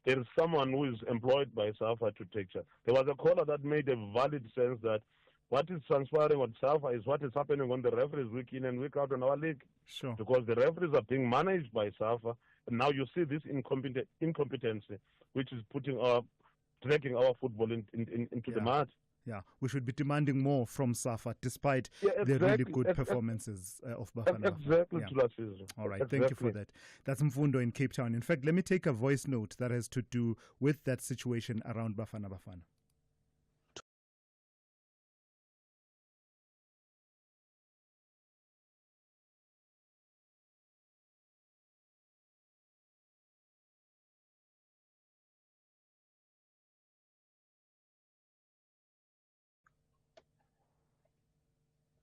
There is someone who is employed by SAFA to take care. There was a caller that made a valid sense that what is transpiring on SAFA is what is happening on the referees week in and week out in our league. Sure. Because the referees are being managed by SAFA, and now you see this incompetency, which is dragging our football into the mud. Yeah, we should be demanding more from SAFA despite the really good performances of Bafana. Exactly. All right, thank you for that. That's Mfundo in Cape Town. In fact, let me take a voice note that has to do with that situation around Bafana Bafana.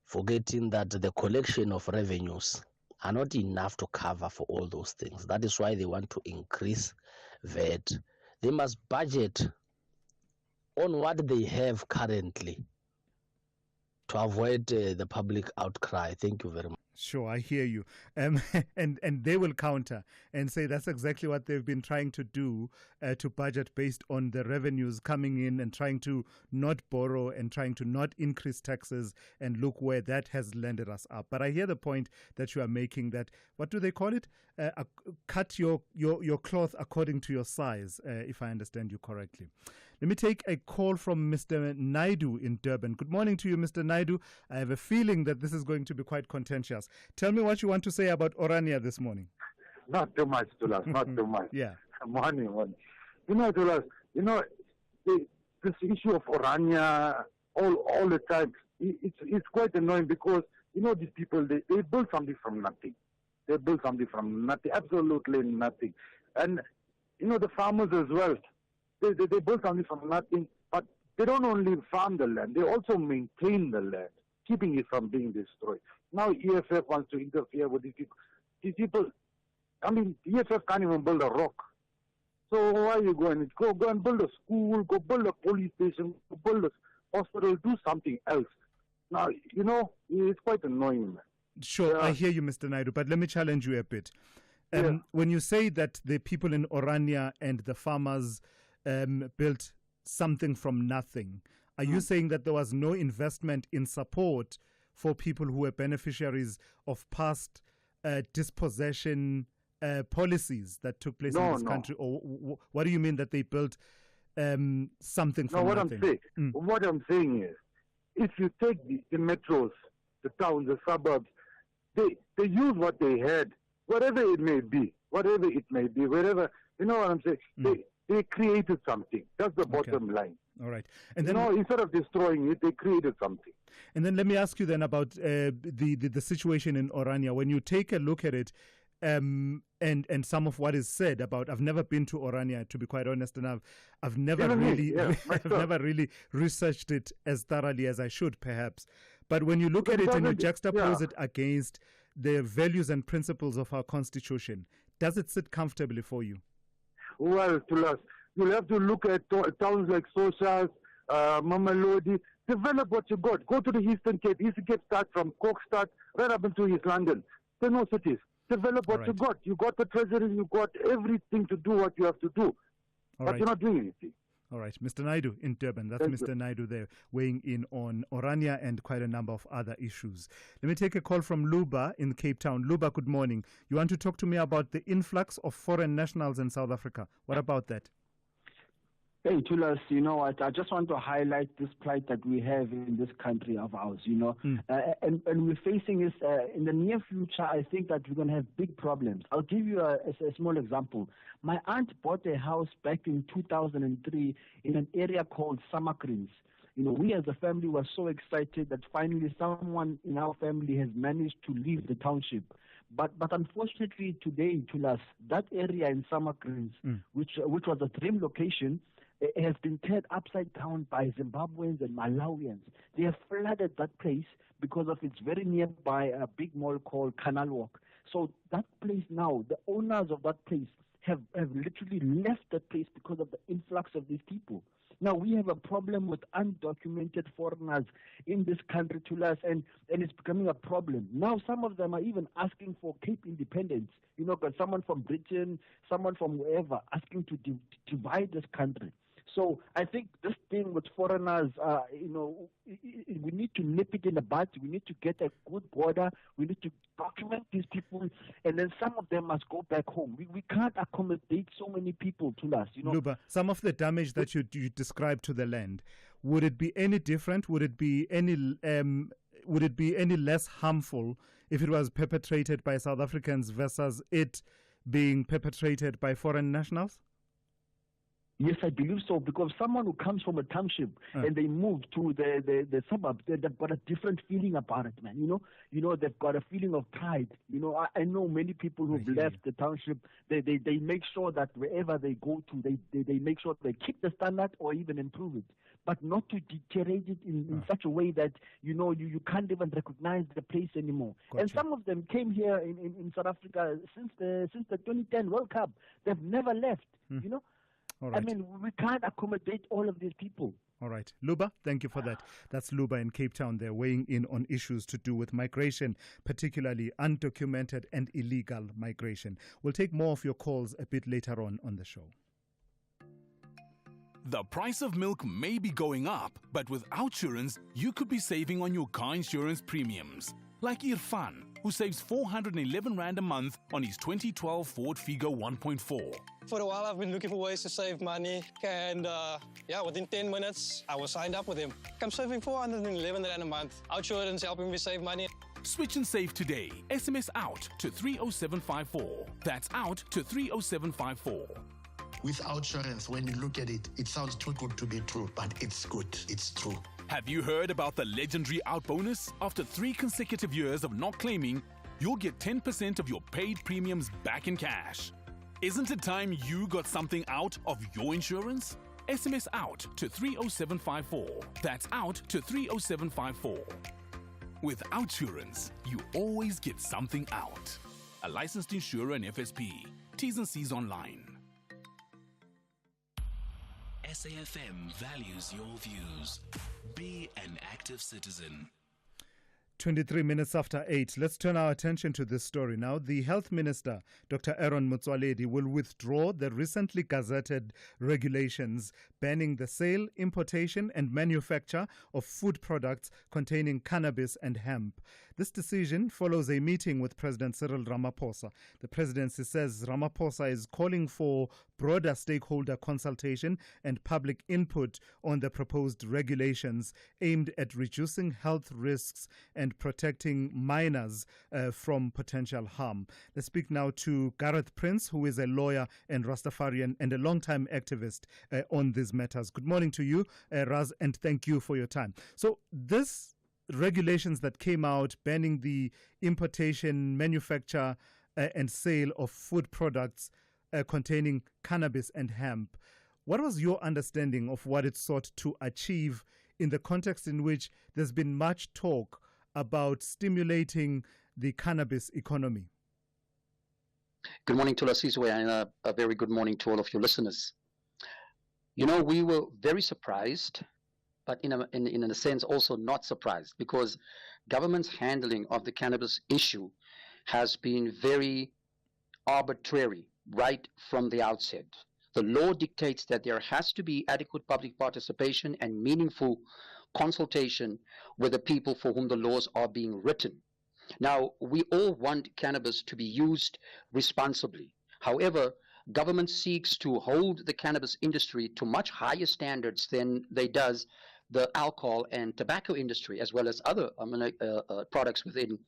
Forgetting that the collection of revenues are not enough to cover for all those things. That is why they want to increase VAT. They must budget on what they have currently to avoid the public outcry. Thank you very much. Sure, I hear you. And they will counter and say that's exactly what they've been trying to do, to budget based on the revenues coming in and trying to not borrow and trying to not increase taxes, and look where that has landed us up. But I hear the point that you are making, that, what do they call it? Cut your cloth according to your size, if I understand you correctly. Let me take a call from Mr. Naidu in Durban. Good morning to you, Mr. Naidu. I have a feeling that this is going to be quite contentious. us. Tell me what you want to say about Orania this morning. Not too much, Tulas, not too much. Yeah. Morning. Tulas, this issue of Orania all the time, it's quite annoying because, these people, they build something from nothing. They build something from nothing, absolutely nothing. And, the farmers as well, they build something from nothing, but they don't only farm the land, they also maintain the land, keeping it from being destroyed. Now EFF wants to interfere with these people. These people, EFF can't even build a rock. So why are you going? Go and build a school, go build a police station, go build a hospital, do something else. Now, it's quite annoying, man. Sure, I hear you, Mr. Naidu, but let me challenge you a bit. When you say that the people in Orania and the farmers built something from nothing, are you saying that there was no investment in support for people who were beneficiaries of past dispossession policies that took place in this country? Or what do you mean that they built something from nothing? What I'm saying is, if you take the metros, the towns, the suburbs, they use what they had, whatever it may be, wherever, you know what I'm saying? They created something. That's the bottom line. All right. And then, instead of destroying it, they created something. And then let me ask you then about the situation in Orania. When you take a look at it, and some of what is said about, I've never been to Orania, to be quite honest, and I've never really researched it as thoroughly as I should, perhaps. But when you look at it and you juxtapose it against the values and principles of our constitution, does it sit comfortably for you? Well, Tulas, you'll have to look at towns like Sochas, Mamelodi. Develop what you got. Go to the Eastern Cape. Eastern Cape starts from Kokstad right up into East London. There are no cities. Develop what you got. You got the treasury. You got everything to do what you have to do. But you're not doing anything. All right. Mr. Naidu in Durban. That's Mr. Naidu there weighing in on Orania and quite a number of other issues. Let me take a call from Luba in Cape Town. Luba, good morning. You want to talk to me about the influx of foreign nationals in South Africa. What about that? Hey, Tulas, you know what? I just want to highlight this plight that we have in this country of ours, and we're facing this in the near future. I think that we're going to have big problems. I'll give you a small example. My aunt bought a house back in 2003 in an area called Summergrins. We as a family were so excited that finally someone in our family has managed to leave the township. But unfortunately today, Tulas, that area in Summergrins, which was a dream location, it has been turned upside down by Zimbabweans and Malawians. They have flooded that place because of it's very nearby a big mall called Canal Walk. So that place now, the owners of that place have literally left that place because of the influx of these people. Now we have a problem with undocumented foreigners in this country, Tulas, and it's becoming a problem. Now some of them are even asking for Cape independence. Got someone from Britain, someone from wherever asking to divide this country. So I think this thing with foreigners, we need to nip it in the bud. We need to get a good border. We need to document these people, and then some of them must go back home. We can't accommodate so many people to us. Luba, some of the damage that you described to the land, would it be any different? Would it be any less harmful if it was perpetrated by South Africans versus it being perpetrated by foreign nationals? Yes, I believe so, because someone who comes from a township and they move to the suburbs, they've got a different feeling about it, man. They've got a feeling of pride. I know many people who've left the township. They make sure that wherever they go to, they make sure they keep the standard or even improve it, but not to deteriorate it in such a way that you can't even recognize the place anymore. Gotcha. And some of them came here in South Africa since the 2010 World Cup. They've never left. All right. I mean, we can't accommodate all of these people. All right. Luba, thank you for that. That's Luba in Cape Town. They're weighing in on issues to do with migration, particularly undocumented and illegal migration. We'll take more of your calls a bit later on the show. The price of milk may be going up, but with Outsurance, you could be saving on your car insurance premiums. Like Irfan, who saves 411 Rand a month on his 2012 Ford Figo 1.4. For a while, I've been looking for ways to save money, and within 10 minutes, I was signed up with him. I'm saving 411 Rand a month. Outsurance helping me save money. Switch and save today. SMS out to 30754. That's out to 30754. With Outsurance, when you look at it, it sounds too good to be true, but it's good. It's true. Have you heard about the legendary Out bonus? After 3 consecutive years of not claiming, you'll get 10% of your paid premiums back in cash. Isn't it time you got something out of your insurance? SMS out to 30754. That's out to 30754. With Outsurance, you always get something out. A licensed insurer and FSP. T's and C's online. SAFM values your views. Be an active citizen. 23 minutes after 8. Let's turn our attention to this story now. The Health Minister, Dr. Aaron Motsoaledi, will withdraw the recently gazetted regulations banning the sale, importation and manufacture of food products containing cannabis and hemp. This decision follows a meeting with President Cyril Ramaphosa. The presidency says Ramaphosa is calling for broader stakeholder consultation and public input on the proposed regulations aimed at reducing health risks and protecting minors from potential harm. Let's speak now to Gareth Prince, who is a lawyer and Rastafarian and a long-time activist on these matters. Good morning to you, Raz, and thank you for your time. So this regulations that came out banning the importation, manufacture and sale of food products containing cannabis and hemp. What was your understanding of what it sought to achieve in the context in which there's been much talk about stimulating the cannabis economy? Good morning, Thulasizwe, and a very good morning to all of your listeners. You know, we were very surprised, but in a sense also not surprised, because government's handling of the cannabis issue has been very arbitrary right from the outset. The law dictates that there has to be adequate public participation and meaningful consultation with the people for whom the laws are being written. Now, we all want cannabis to be used responsibly. However, government seeks to hold the cannabis industry to much higher standards than they does the alcohol and tobacco industry, as well as other products within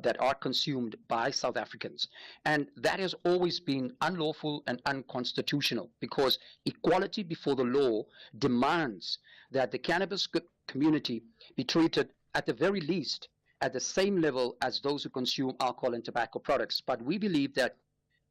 that are consumed by South Africans. And that has always been unlawful and unconstitutional, because equality before the law demands that the cannabis community be treated at the very least at the same level as those who consume alcohol and tobacco products. But we believe that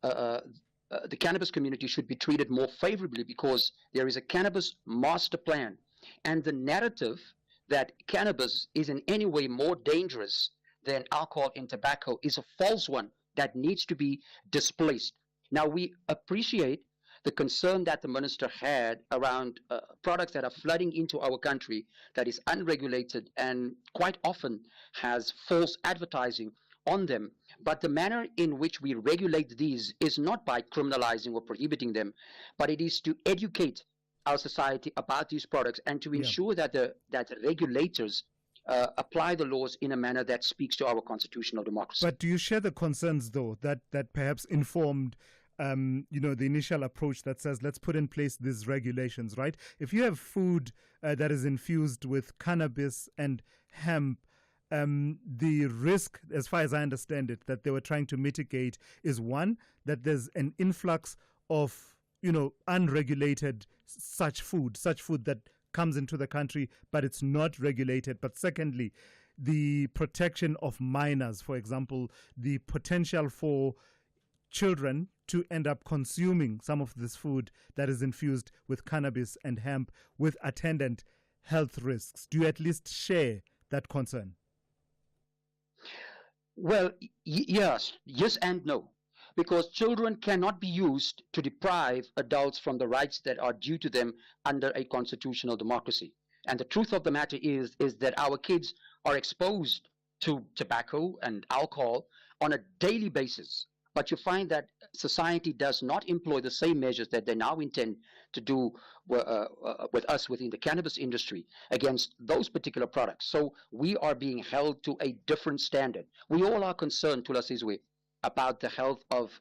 the cannabis community should be treated more favorably, because there is a cannabis master plan, and the narrative that cannabis is in any way more dangerous than alcohol and tobacco is a false one that needs to be displaced. Now, we appreciate the concern that the minister had around products that are flooding into our country that is unregulated and quite often has false advertising on them. But the manner in which we regulate these is not by criminalizing or prohibiting them, but it is to educate our society about these products and to ensure that the regulators apply the laws in a manner that speaks to our constitutional democracy. But do you share the concerns, though, that perhaps informed the initial approach that says let's put in place these regulations, right? If you have food that is infused with cannabis and hemp, the risk, as far as I understand it, that they were trying to mitigate is, one, that there's an influx of unregulated such food that comes into the country, but it's not regulated. But secondly, the protection of minors, for example, the potential for children to end up consuming some of this food that is infused with cannabis and hemp with attendant health risks. Do you at least share that concern? Well, yes and no. Because children cannot be used to deprive adults from the rights that are due to them under a constitutional democracy. And the truth of the matter is that our kids are exposed to tobacco and alcohol on a daily basis. But you find that society does not employ the same measures that they now intend to do with us within the cannabis industry against those particular products. So we are being held to a different standard. We all are concerned, Thulasizwe, about the health of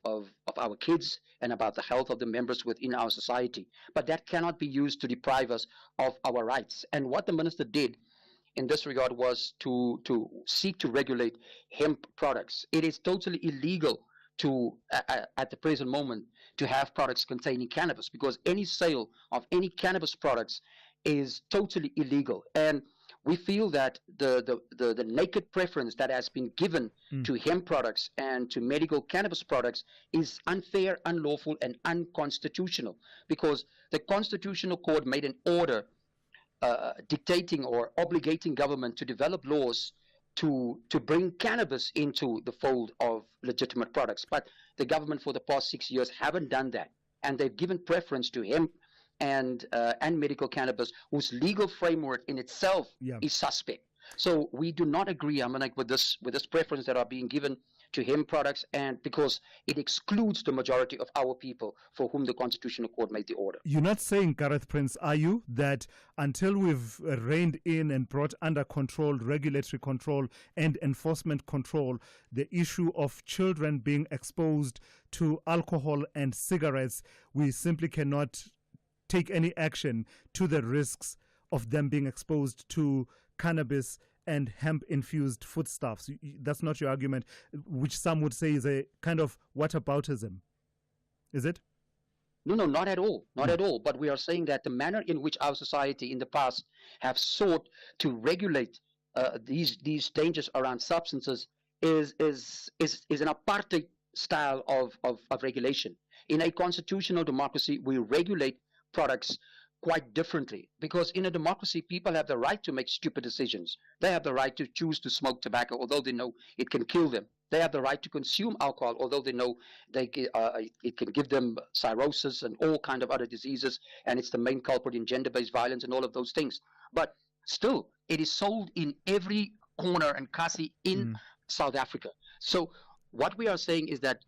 our kids and about the health of the members within our society. But that cannot be used to deprive us of our rights. And what the minister did in this regard was to seek to regulate hemp products. It is totally illegal to, at the present moment, to have products containing cannabis, because any sale of any cannabis products is totally illegal. And we feel that the naked preference that has been given to hemp products and to medical cannabis products is unfair, unlawful, and unconstitutional, because the Constitutional Court made an order dictating or obligating government to develop laws to bring cannabis into the fold of legitimate products. But the government for the past 6 years haven't done that, and they've given preference to hemp and medical cannabis, whose legal framework in itself is suspect. So we do not agree, with this preference that are being given to hemp products, and because it excludes the majority of our people for whom the Constitutional Court made the order. You're not saying, Gareth Prince, are you, that until we've reined in and brought under control, regulatory control and enforcement control, the issue of children being exposed to alcohol and cigarettes, we simply cannot take any action to the risks of them being exposed to cannabis and hemp-infused foodstuffs? That's not your argument, which some would say is a kind of whataboutism. Is it? No, not at all. Not at all. But we are saying that the manner in which our society in the past have sought to regulate these dangers around substances is an apartheid style of regulation. In a constitutional democracy, we regulate products quite differently, because in a democracy, people have the right to make stupid decisions. They have the right to choose to smoke tobacco, although they know it can kill them. They have the right to consume alcohol, although they know it can give them cirrhosis and all kind of other diseases, and it's the main culprit in gender-based violence and all of those things. But still, it is sold in every corner and kasi in South Africa. So what we are saying is that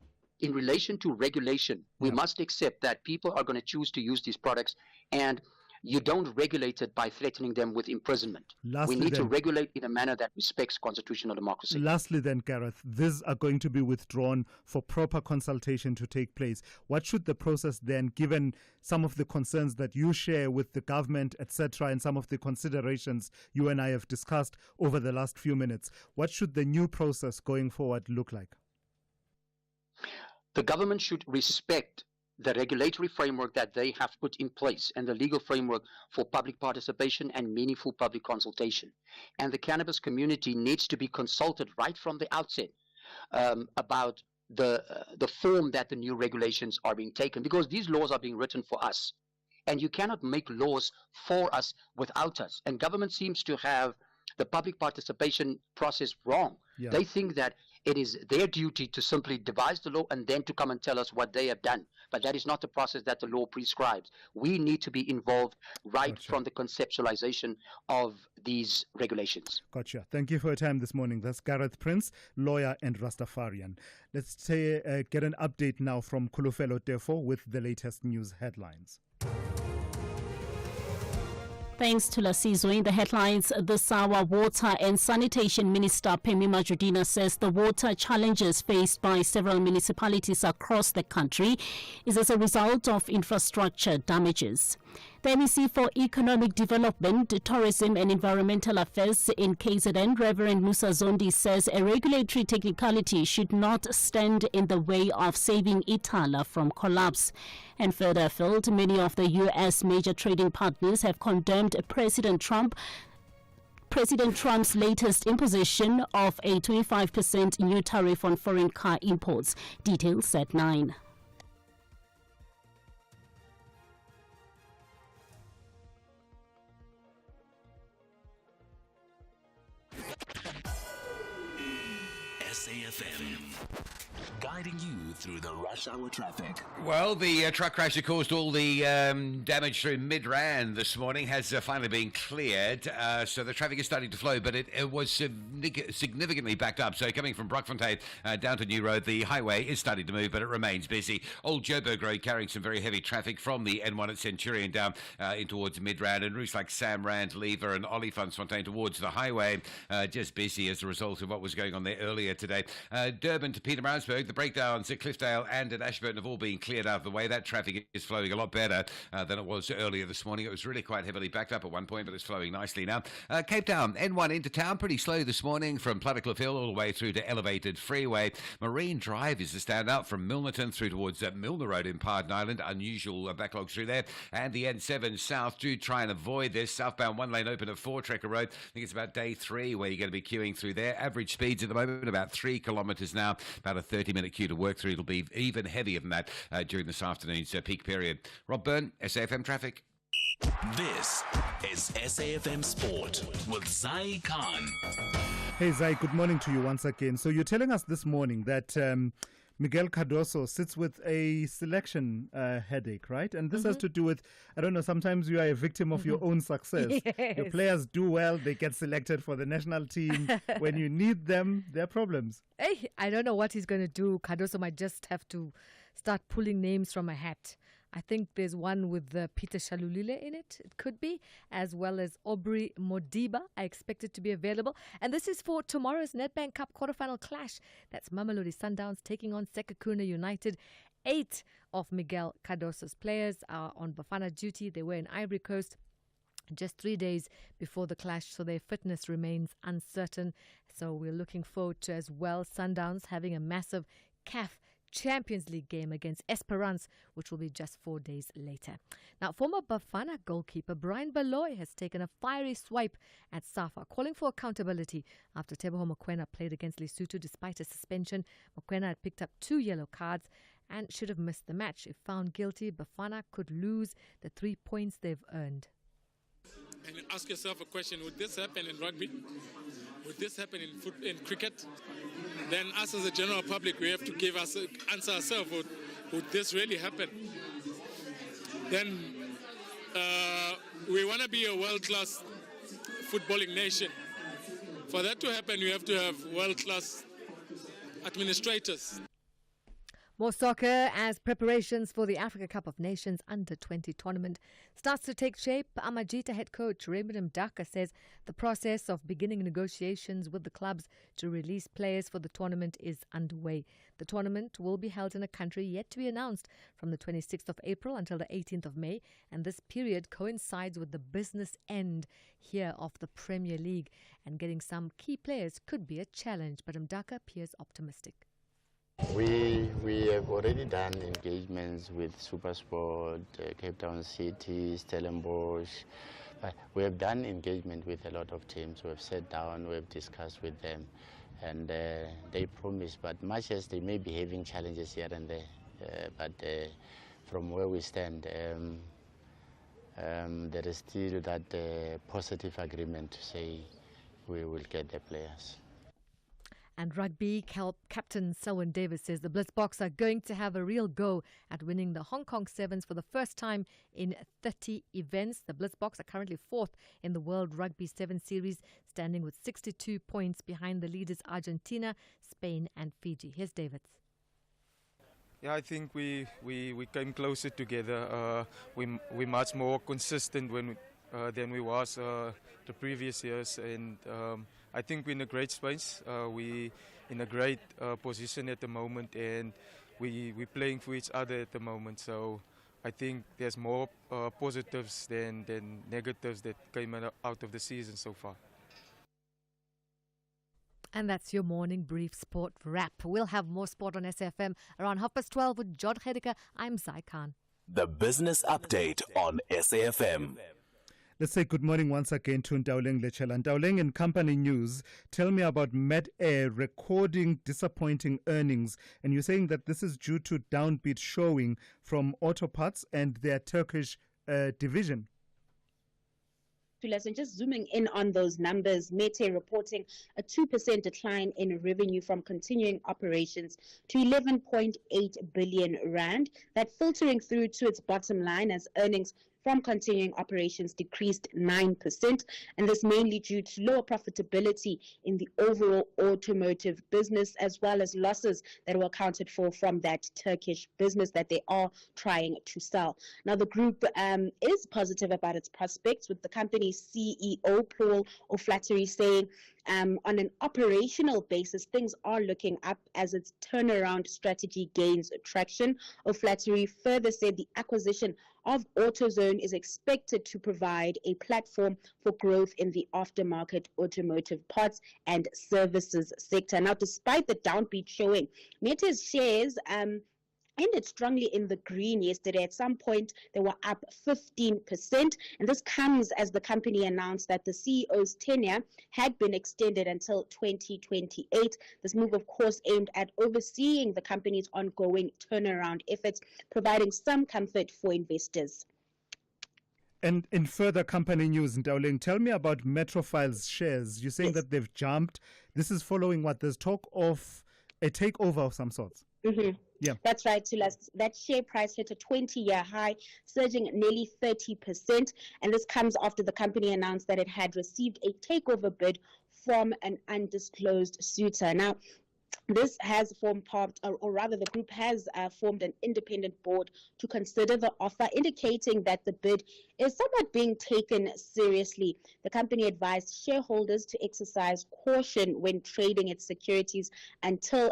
in relation to regulation, we must accept that people are going to choose to use these products, and you don't regulate it by threatening them with imprisonment. We need to regulate in a manner that respects constitutional democracy. Lastly then, Gareth, these are going to be withdrawn for proper consultation to take place. What should the process then, given some of the concerns that you share with the government, etc., and some of the considerations you and I have discussed over the last few minutes, what should the new process going forward look like? The government should respect the regulatory framework that they have put in place and the legal framework for public participation and meaningful public consultation. And the cannabis community needs to be consulted right from the outset about the form that the new regulations are being taken, because these laws are being written for us. And you cannot make laws for us without us. And government seems to have the public participation process wrong. They think that it is their duty to simply devise the law and then to come and tell us what they have done. But that is not the process that the law prescribes. We need to be involved right from the conceptualization of these regulations. Gotcha. Thank you for your time this morning. That's Gareth Prince, lawyer and Rastafarian. Let's get an update now from Kulufelo Tefo with the latest news headlines. Thanks to Thulasizwe. In the headlines this hour, Water and Sanitation Minister Phemi Majudina says the water challenges faced by several municipalities across the country is as a result of infrastructure damages. The MEC for Economic Development, Tourism and Environmental Affairs in KZN, Reverend Musa Zondi, says a regulatory technicality should not stand in the way of saving Itala from collapse. And further afield, many of the U.S. major trading partners have condemned President Trump's latest imposition of a 25% new tariff on foreign car imports. Details at 9. SAFM, guiding you through the rush hour traffic. Well, the truck crash that caused all the damage through Midrand this morning has finally been cleared. So the traffic is starting to flow, but it was significantly backed up. So coming from Brockfontein down to New Road, the highway is starting to move, but it remains busy. Old Joburg Road carrying some very heavy traffic from the N1 at Centurion down in towards Midrand, and routes like Samrand, Lever and Olifantsfontein towards the highway just busy as a result of what was going on there earlier today. Durban to Pietermaritzburg, the breakdowns at Cliffdale and at Ashburton have all been cleared out of the way. That traffic is flowing a lot better than it was earlier this morning. It was really quite heavily backed up at one point, but it's flowing nicely now. Cape Town, N1 into town, pretty slow this morning from Pluttercliff Hill all the way through to Elevated Freeway. Marine Drive is the standout from Milnerton through towards Milner Road in Pardon Island. Unusual backlog through there. And the N7 south, do try and avoid this. Southbound one lane open at 4 Trekker Road. I think it's about day 3 where you're going to be queuing through there. Average speeds at the moment about 3 kilometres now. About a 30-minute queue to work through. It'll be even heavier than that during this afternoon's peak period. Rob Byrne, SAFM Traffic. This is SAFM Sport with Zai Khan. Hey Zai, good morning to you once again. So you're telling us this morning that Miguel Cardoso sits with a selection headache, right? And this has to do with, I don't know, sometimes you are a victim of your own success. Yes. Your players do well, they get selected for the national team. When you need them, there are problems. Hey, I don't know what he's going to do. Cardoso might just have to start pulling names from a hat. I think there's one with Peter Shalulile in it. It could be, as well as Aubrey Modiba. I expect it to be available. And this is for tomorrow's Nedbank Cup quarterfinal clash. That's Mamelodi Sundowns taking on Sekhukhune United. 8 of Miguel Cardoso's players are on Bafana duty. They were in Ivory Coast just 3 days before the clash, so their fitness remains uncertain. So we're looking forward to as well Sundowns having a massive CAF Champions League game against Esperance, which will be just 4 days later. Now, former Bafana goalkeeper Brian Baloy has taken a fiery swipe at SAFA, calling for accountability after Teboho Mokoena played against Lesotho despite a suspension. Mokoena had picked up 2 yellow cards and should have missed the match. If found guilty, Bafana could lose the 3 points they've earned. And ask yourself a question, would this happen in rugby? Would this happen in cricket? Then us as a general public, we have to answer ourselves, would this really happen? Then we want to be a world-class footballing nation. For that to happen, you have to have world-class administrators. More soccer as preparations for the Africa Cup of Nations Under-20 tournament starts to take shape. Amajita head coach Raymond Mdaka says the process of beginning negotiations with the clubs to release players for the tournament is underway. The tournament will be held in a country yet to be announced from the 26th of April until the 18th of May, and this period coincides with the business end here of the Premier League, and getting some key players could be a challenge, but Mdaka appears optimistic. We have already done engagements with SuperSport, Cape Town City, Stellenbosch. We have done engagement with a lot of teams. We have sat down, we have discussed with them, and they promise, but much as they may be having challenges here and there, but from where we stand, there is still that positive agreement to say we will get the players. And rugby captain Selwyn Davis says the Blitzboks are going to have a real go at winning the Hong Kong Sevens for the first time in 30 events. The Blitzboks are currently 4th in the World Rugby 7 Series, standing with 62 points behind the leaders Argentina, Spain and Fiji. Here's Davids. Yeah, I think we came closer together. We much more consistent than we was the previous years, and I think we're in a great space. We in a great position at the moment, and we're playing for each other at the moment. So I think there's more positives than negatives that came out of the season so far. And that's your morning brief sport wrap. We'll have more sport on SFM around 12:30 with John Hedeka. I'm Zai Khan. The Business Update on SAFM. Let's say good morning once again to Ndauleng Lechela. Ndauleng, in company news, tell me about Med-Air recording disappointing earnings. And you're saying that this is due to downbeat showing from Auto Parts and their Turkish division. And just zooming in on those numbers, Med-Air reporting a 2% decline in revenue from continuing operations to 11.8 billion rand. That filtering through to its bottom line as earnings from continuing operations decreased 9%, and this mainly due to lower profitability in the overall automotive business, as well as losses that were accounted for from that Turkish business that they are trying to sell. Now, the group is positive about its prospects, with the company's CEO, Paul O'Flaherty, saying on an operational basis, things are looking up as its turnaround strategy gains traction. O'Flaherty further said the acquisition of AutoZone is expected to provide a platform for growth in the aftermarket automotive parts and services sector. Now, despite the downbeat showing, Meta's shares ended strongly in the green yesterday. At some point, they were up 15%, and this comes as the company announced that the CEO's tenure had been extended until 2028. This move, of course, aimed at overseeing the company's ongoing turnaround efforts, providing some comfort for investors. And in further company news, Ndauling, tell me about Metrofile's shares. You're saying that they've jumped. This is following what? There's talk of a takeover of some sorts. Mm-hmm. Yeah, that's right, Tulas. That share price hit a 20-year high, surging nearly 30%. And this comes after the company announced that it had received a takeover bid from an undisclosed suitor. Now, this has formed part, or rather the group has formed an independent board to consider the offer, indicating that the bid is somewhat being taken seriously. The company advised shareholders to exercise caution when trading its securities until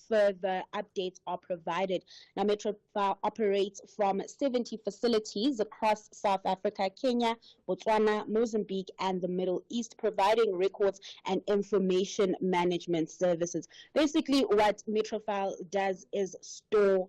further updates are provided. Now, Metrofile operates from 70 facilities across South Africa, Kenya, Botswana, Mozambique, and the Middle East, providing records and information management services. Basically, what Metrofile does is store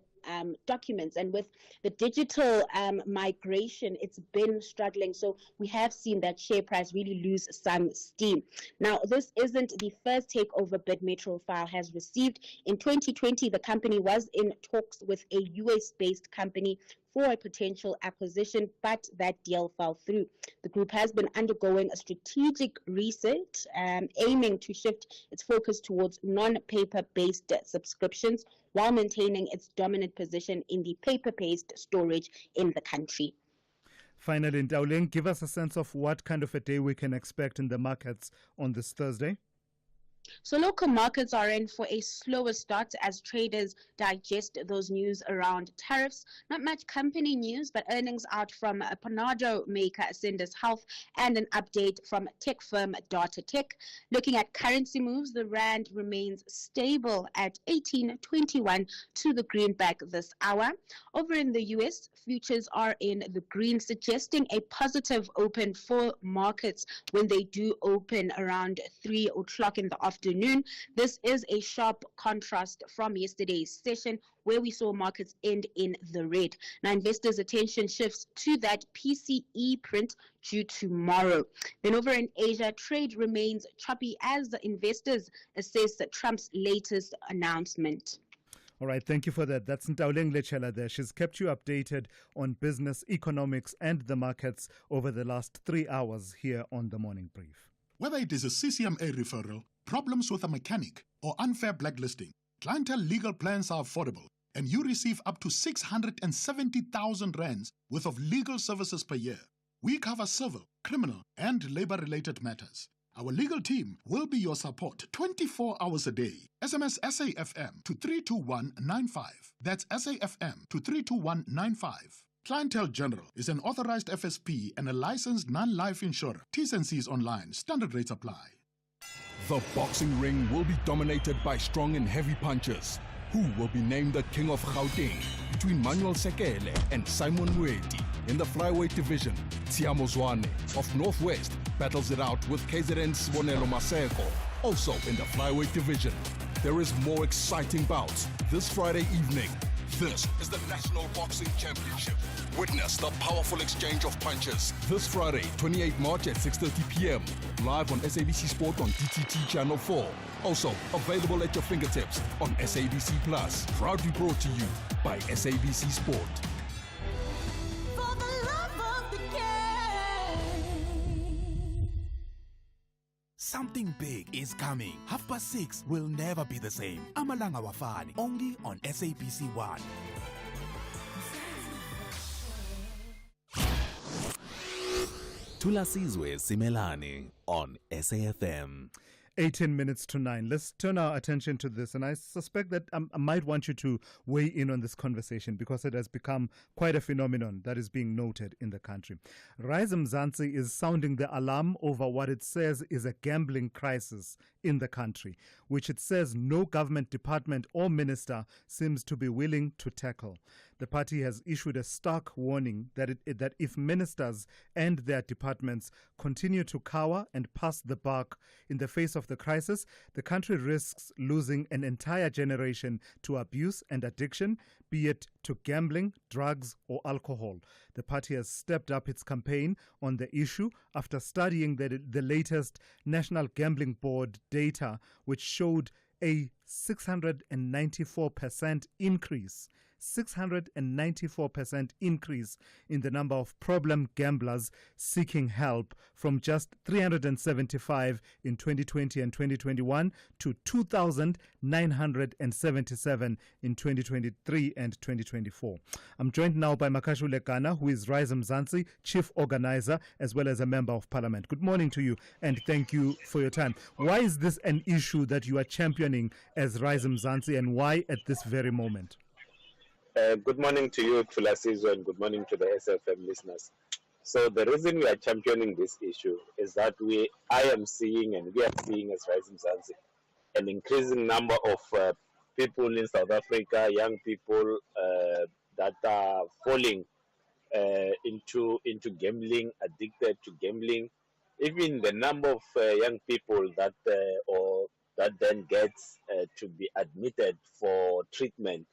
documents, and with the digital migration, it's been struggling. So we have seen that share price really lose some steam. Now, this isn't the first takeover bid Metrofile has received. In 2020, the company was in talks with a US-based company for a potential acquisition, but that deal fell through. The group has been undergoing a strategic reset, aiming to shift its focus towards non-paper-based subscriptions while maintaining its dominant position in the paper-based storage in the country. Finally, Ndauling, give us a sense of what kind of a day we can expect in the markets on this Thursday. So local markets are in for a slower start as traders digest those news around tariffs. Not much company news, but earnings out from Panado maker Ascendus Health and an update from tech firm DataTech. Looking at currency moves, the rand remains stable at 18.21 to the greenback this hour. Over in the US, futures are in the green, suggesting a positive open for markets when they do open around 3 o'clock in the afternoon. This is a sharp contrast from yesterday's session where we saw markets end in the red. Now, investors' attention shifts to that PCE print due tomorrow. Then over in Asia, trade remains choppy as the investors assess Trump's latest announcement. All right, thank you for that. That's Ndauling Lechela there. She's kept you updated on business, economics, and the markets over the last 3 hours here on The Morning Brief. Whether it is a CCMA referral, problems with a mechanic, or unfair blacklisting, Clientele legal plans are affordable, and you receive up to 670,000 rands worth of legal services per year. We cover civil, criminal, and labor-related matters. Our legal team will be your support 24 hours a day. SMS SAFM to 32195. That's SAFM to 32195. Clientele General is an authorized FSP and a licensed non-life insurer. T's and C's online. Standard rates apply. The boxing ring will be dominated by strong and heavy punchers. Who will be named the King of Gauteng? Between Manuel Sekele and Simon Mueti. In the flyweight division, Tiamo Zwane of Northwest battles it out with KZN's Bonelo Maseko. Also in the flyweight division, there is more exciting bouts this Friday evening. This is the National Boxing Championship. Witness the powerful exchange of punches this Friday, 28 March at 6:30 p.m. Live on SABC Sport on DTT Channel 4. Also available at your fingertips on SABC Plus. Proudly brought to you by SABC Sport. Something big is coming. 6:30 will never be the same. Amalanga Wafani, only on SABC 1. Thulasizwe Simelane on SAFM. 18 minutes to 9. Let's turn our attention to this. And I suspect that I might want you to weigh in on this conversation because it has become quite a phenomenon that is being noted in the country. Rise Mzansi is sounding the alarm over what it says is a gambling crisis in the country, which it says no government department or minister seems to be willing to tackle. The party has issued a stark warning that if ministers and their departments continue to cower and pass the buck in the face of the crisis, the country risks losing an entire generation to abuse and addiction, be it to gambling, drugs, or alcohol. The party has stepped up its campaign on the issue after studying the latest National Gambling Board data, which showed a 694% increase. 694% increase in the number of problem gamblers seeking help from just 375 in 2020 and 2021 to 2,977 in 2023 and 2024. I'm joined now by Makashule Lekana, who is Rise Mzansi, Chief Organizer, as well as a Member of Parliament. Good morning to you and thank you for your time. Why is this an issue that you are championing as Rise Mzansi, and why at this very moment? Good morning to you, Thulasizwe, and good morning to the SFM listeners. So the reason we are championing this issue is that I am seeing and we are seeing as Rise Mzansi an increasing number of people in South Africa, young people that are falling into gambling, addicted to gambling. Even the number of young people that then gets to be admitted for treatment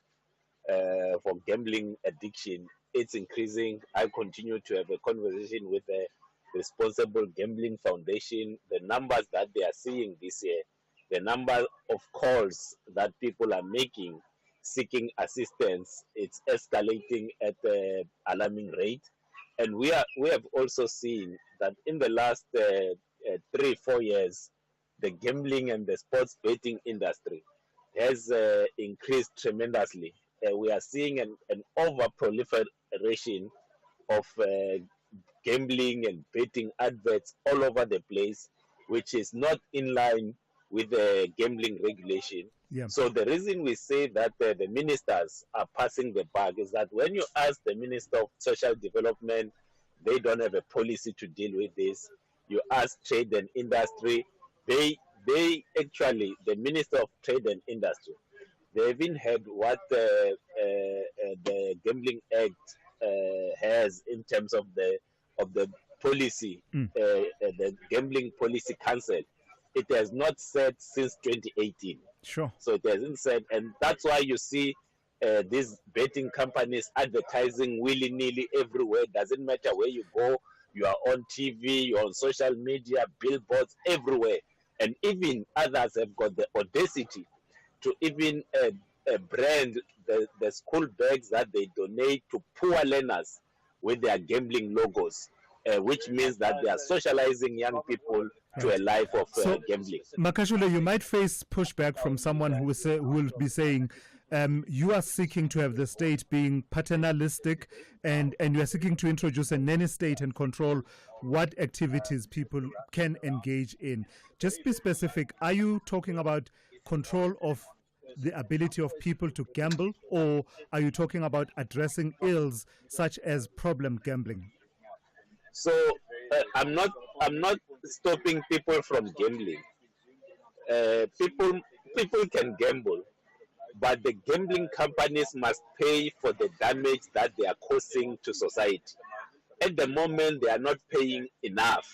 for gambling addiction, it's increasing. I continue to have a conversation with the Responsible Gambling Foundation. The numbers that they are seeing this year, the number of calls that people are making seeking assistance, it's escalating at an alarming rate. And we have also seen that in the last 3-4 years, the gambling and the sports betting industry has increased tremendously. We are seeing an over-proliferation of gambling and betting adverts all over the place, which is not in line with the gambling regulation. Yeah. So the reason we say that the ministers are passing the buck is that when you ask the Minister of Social Development, they don't have a policy to deal with this. You ask Trade and Industry, they actually, the Minister of Trade and Industry, they even had what the Gambling Act has in terms of the policy, the Gambling Policy Council. It has not said since 2018. Sure. So it hasn't said, and that's why you see these betting companies advertising willy-nilly everywhere. Doesn't matter where you go. You are on TV, you're on social media, billboards everywhere. And even others have got the audacity to even brand the school bags that they donate to poor learners with their gambling logos, which means that they are socializing young people to a life of gambling. Makashule, you might face pushback from someone who will be saying, you are seeking to have the state being paternalistic and you are seeking to introduce a nanny state and control what activities people can engage in. Just be specific. Are you talking about control of the ability of people to gamble, or are you talking about addressing ills such as problem gambling? So I'm not stopping people from gambling. People can gamble, but the gambling companies must pay for the damage that they are causing to society. At the moment, they are not paying enough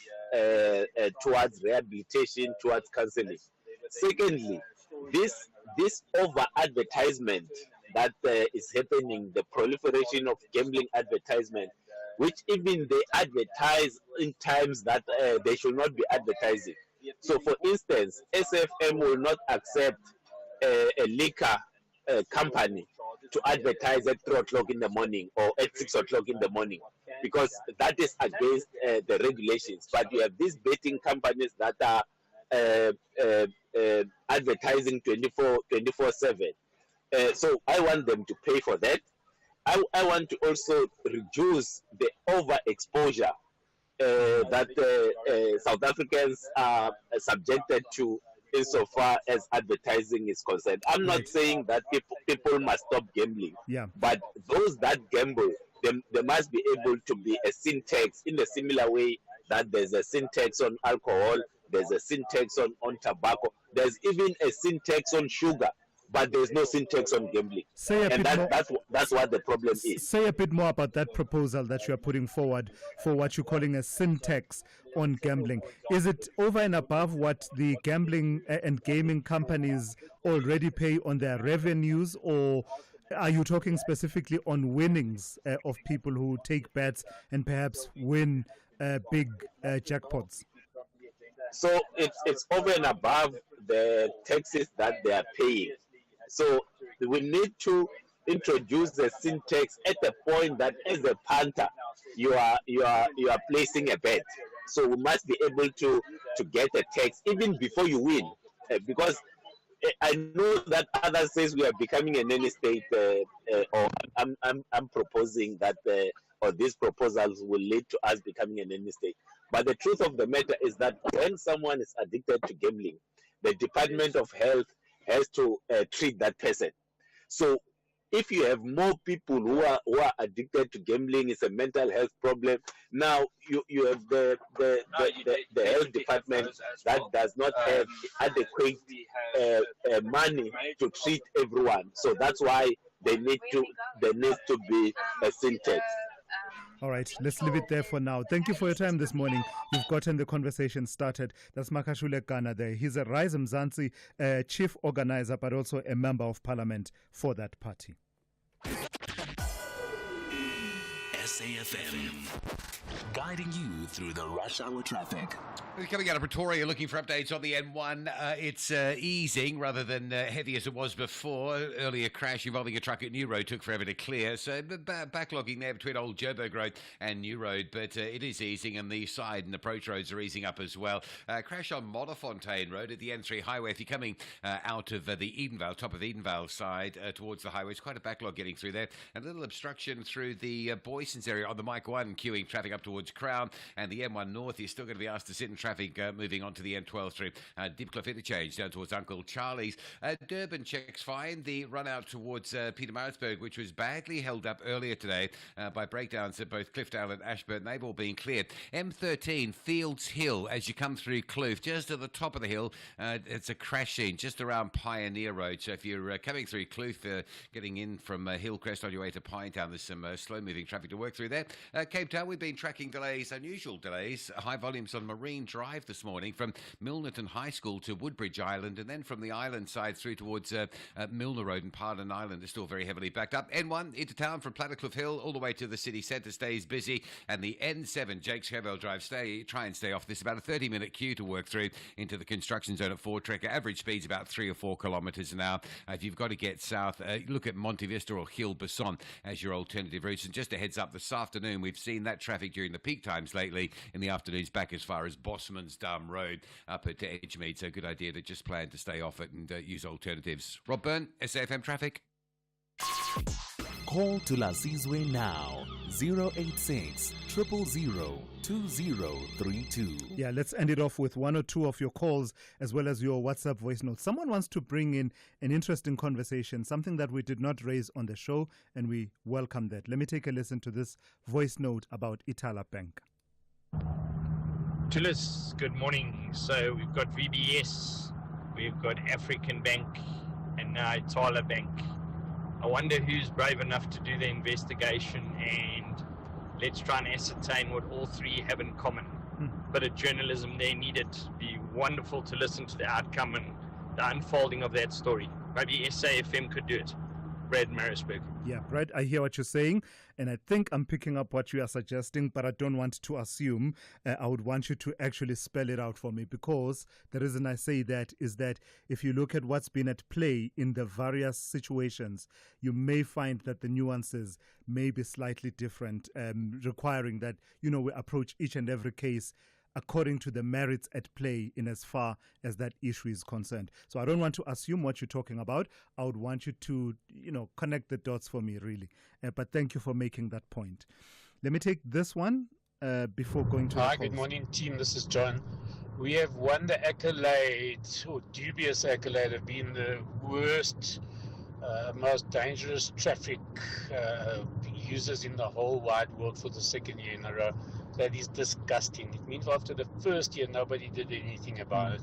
towards rehabilitation, towards counseling. Secondly, this over-advertisement that is happening, the proliferation of gambling advertisement, which even they advertise in times that they should not be advertising. So, for instance, SFM will not accept a liquor company to advertise at 3 o'clock in the morning or at 6 o'clock in the morning, because that is against the regulations. But you have these betting companies that are advertising 24/7. So I want them to pay for that. I want to also reduce the overexposure that South Africans are subjected to insofar as advertising is concerned. I'm not saying that people must stop gambling, but those that gamble, they must be able to be a sin tax in a similar way that there's a sin tax on alcohol, there's a sin tax on tobacco, there's even a sin tax on sugar, but there's no sin tax on gambling. That's what the problem is. Say a bit more about that proposal that you are putting forward for what you're calling a sin tax on gambling. Is it over and above what the gambling and gaming companies already pay on their revenues, or are you talking specifically on winnings of people who take bets and perhaps win big jackpots? So it's over and above the taxes that they are paying. So we need to introduce the sin tax at the point that as a punter you are placing a bet. So we must be able to get a tax even before you win, because I know that others says we are becoming a nanny state, or I'm proposing that or these proposals will lead to us becoming a nanny state. But the truth of the matter is that when someone is addicted to gambling, the Department of Health has to treat that person. So if you have more people who are addicted to gambling, it's a mental health problem. Now you have the health department that does not have adequate money to treat everyone. So that's why there needs to be a sin tax. All right, let's leave it there for now. Thank you for your time this morning. You've gotten the conversation started. That's Makashule Gana there. He's a Rise Mzansi chief organizer, but also a member of parliament for that party. SAFM, guiding you through the rush hour traffic. We're coming out of Pretoria, looking for updates on the N1. It's easing rather than heavy as it was before. Earlier crash involving a truck at New Road took forever to clear. So backlogging there between Old Joburg Road and New Road. But it is easing, and the side and approach roads are easing up as well. Crash on Modderfontein Road at the N3 highway. If you're coming out of the Edenvale, top of Edenvale side towards the highway, it's quite a backlog getting through there. A little obstruction through the Boysons area on the Mike 1, queuing traffic up towards Crown. And the M1 North is still going to be asked to sit in traffic moving on to the N12 through Dipcliff interchange down towards Uncle Charlie's. Durban checks fine. The run out towards Pietermaritzburg, which was badly held up earlier today by breakdowns at both Cliffdale and Ashburton, they've all been cleared. M13 Fields Hill, as you come through Kloof, just at the top of the hill, it's a crash scene just around Pioneer Road. So if you're coming through Kloof, getting in from Hillcrest on your way to Pinetown, there's some slow-moving traffic to work through there. Cape Town, we've been tracking delays, unusual delays, high volumes on Marine Drive this morning from Milnerton High School to Woodbridge Island, and then from the island side through towards Milner Road and Pardon Island is still very heavily backed up. N1 into town from Plattercliff Hill all the way to the city centre stays busy, and the N7 Jakes Gerville Drive try and stay off this. About a 30-minute queue to work through into the construction zone at Ford Trekker. Average speed's about 3 or 4 kilometres an hour. If you've got to get south, look at Monte Vista or Hill Basson as your alternative routes. And just a heads up, this afternoon we've seen that traffic during the peak times lately in the afternoons back as far as Bosman's Dam Road up at Edgemead. So good idea to just plan to stay off it and use alternatives. Rob Byrne, SAFM Traffic. Call Thulasizwe now, 086 000 2032. Yeah, let's end it off with one or two of your calls as well as your WhatsApp voice notes. Someone wants to bring in an interesting conversation, something that we did not raise on the show, and we welcome that. Let me take a listen to this voice note about Itala Bank. Tulis, good morning. So we've got VBS, we've got African Bank, and now Itala Bank. I wonder who's brave enough to do the investigation, and let's try and ascertain what all three have in common. Bit of journalism there needed. Be wonderful to listen to the outcome and the unfolding of that story. Maybe SAFM could do it. Brad Marisburg. Yeah, Brad, I hear what you're saying, and I think I'm picking up what you are suggesting, but I don't want to assume. I would want you to actually spell it out for me, because the reason I say that is that if you look at what's been at play in the various situations, you may find that the nuances may be slightly different, requiring that, we approach each and every case according to the merits at play in as far as that issue is concerned. So I don't want to assume what you're talking about. I would want you to, connect the dots for me, really. But thank you for making that point. Let me take this one. before going to the Hi, calls. good morning, team. This is John. We have won the accolade, or dubious accolade, of being the worst, most dangerous traffic users in the whole wide world for the second year in a row. That is disgusting. It means after the first year, nobody did anything about it.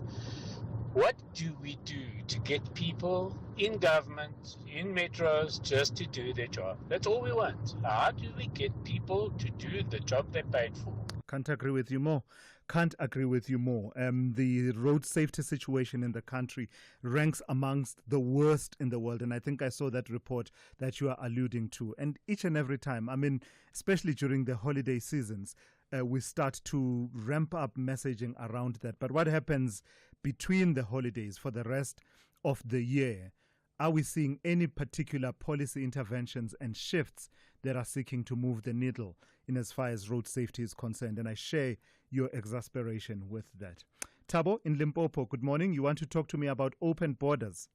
What do we do to get people in government, in metros, just to do their job? That's all we want. How do we get people to do the job they paid for? Can't agree with you more. Can't agree with you more. The road safety situation in the country ranks amongst the worst in the world. And I think I saw that report that you are alluding to. And each and every time, I mean, especially during the holiday seasons, we start to ramp up messaging around that. But what happens between the holidays for the rest of the year? Are we seeing any particular policy interventions and shifts that are seeking to move the needle in as far as road safety is concerned? And I share your exasperation with that. Thabo in Limpopo, good morning. You want to talk to me about open borders?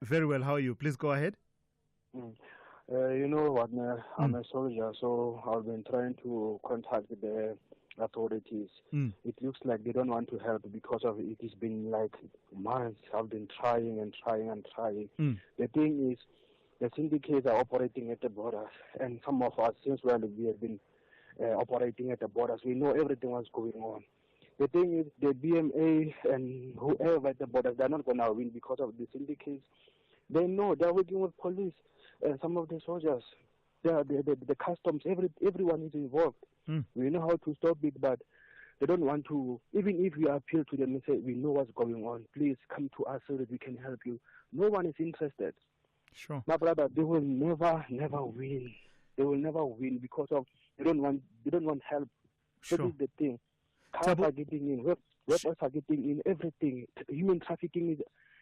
Very well. How are you? Please go ahead. You know what, I'm a soldier, so I've been trying to contact the authorities. It looks like they don't want to help because of it. It's been like months. I've been trying and trying and trying. The thing is, the syndicates are operating at the borders, and some of us, since we have been operating at the borders, we know everything was going on. The thing is, the BMA and whoever at the borders, they're not going to win because of the syndicates. They know they're working with police. Some of the soldiers, the customs, everyone is involved. We know how to stop it, but they don't want to. Even if we appeal to them and say, we know what's going on, please come to us so that we can help you. No one is interested. Sure. My brother, they will never win. They will never win because of they don't want help. Sure. That is the thing. Cars are getting in, weapons are getting in, everything. Human trafficking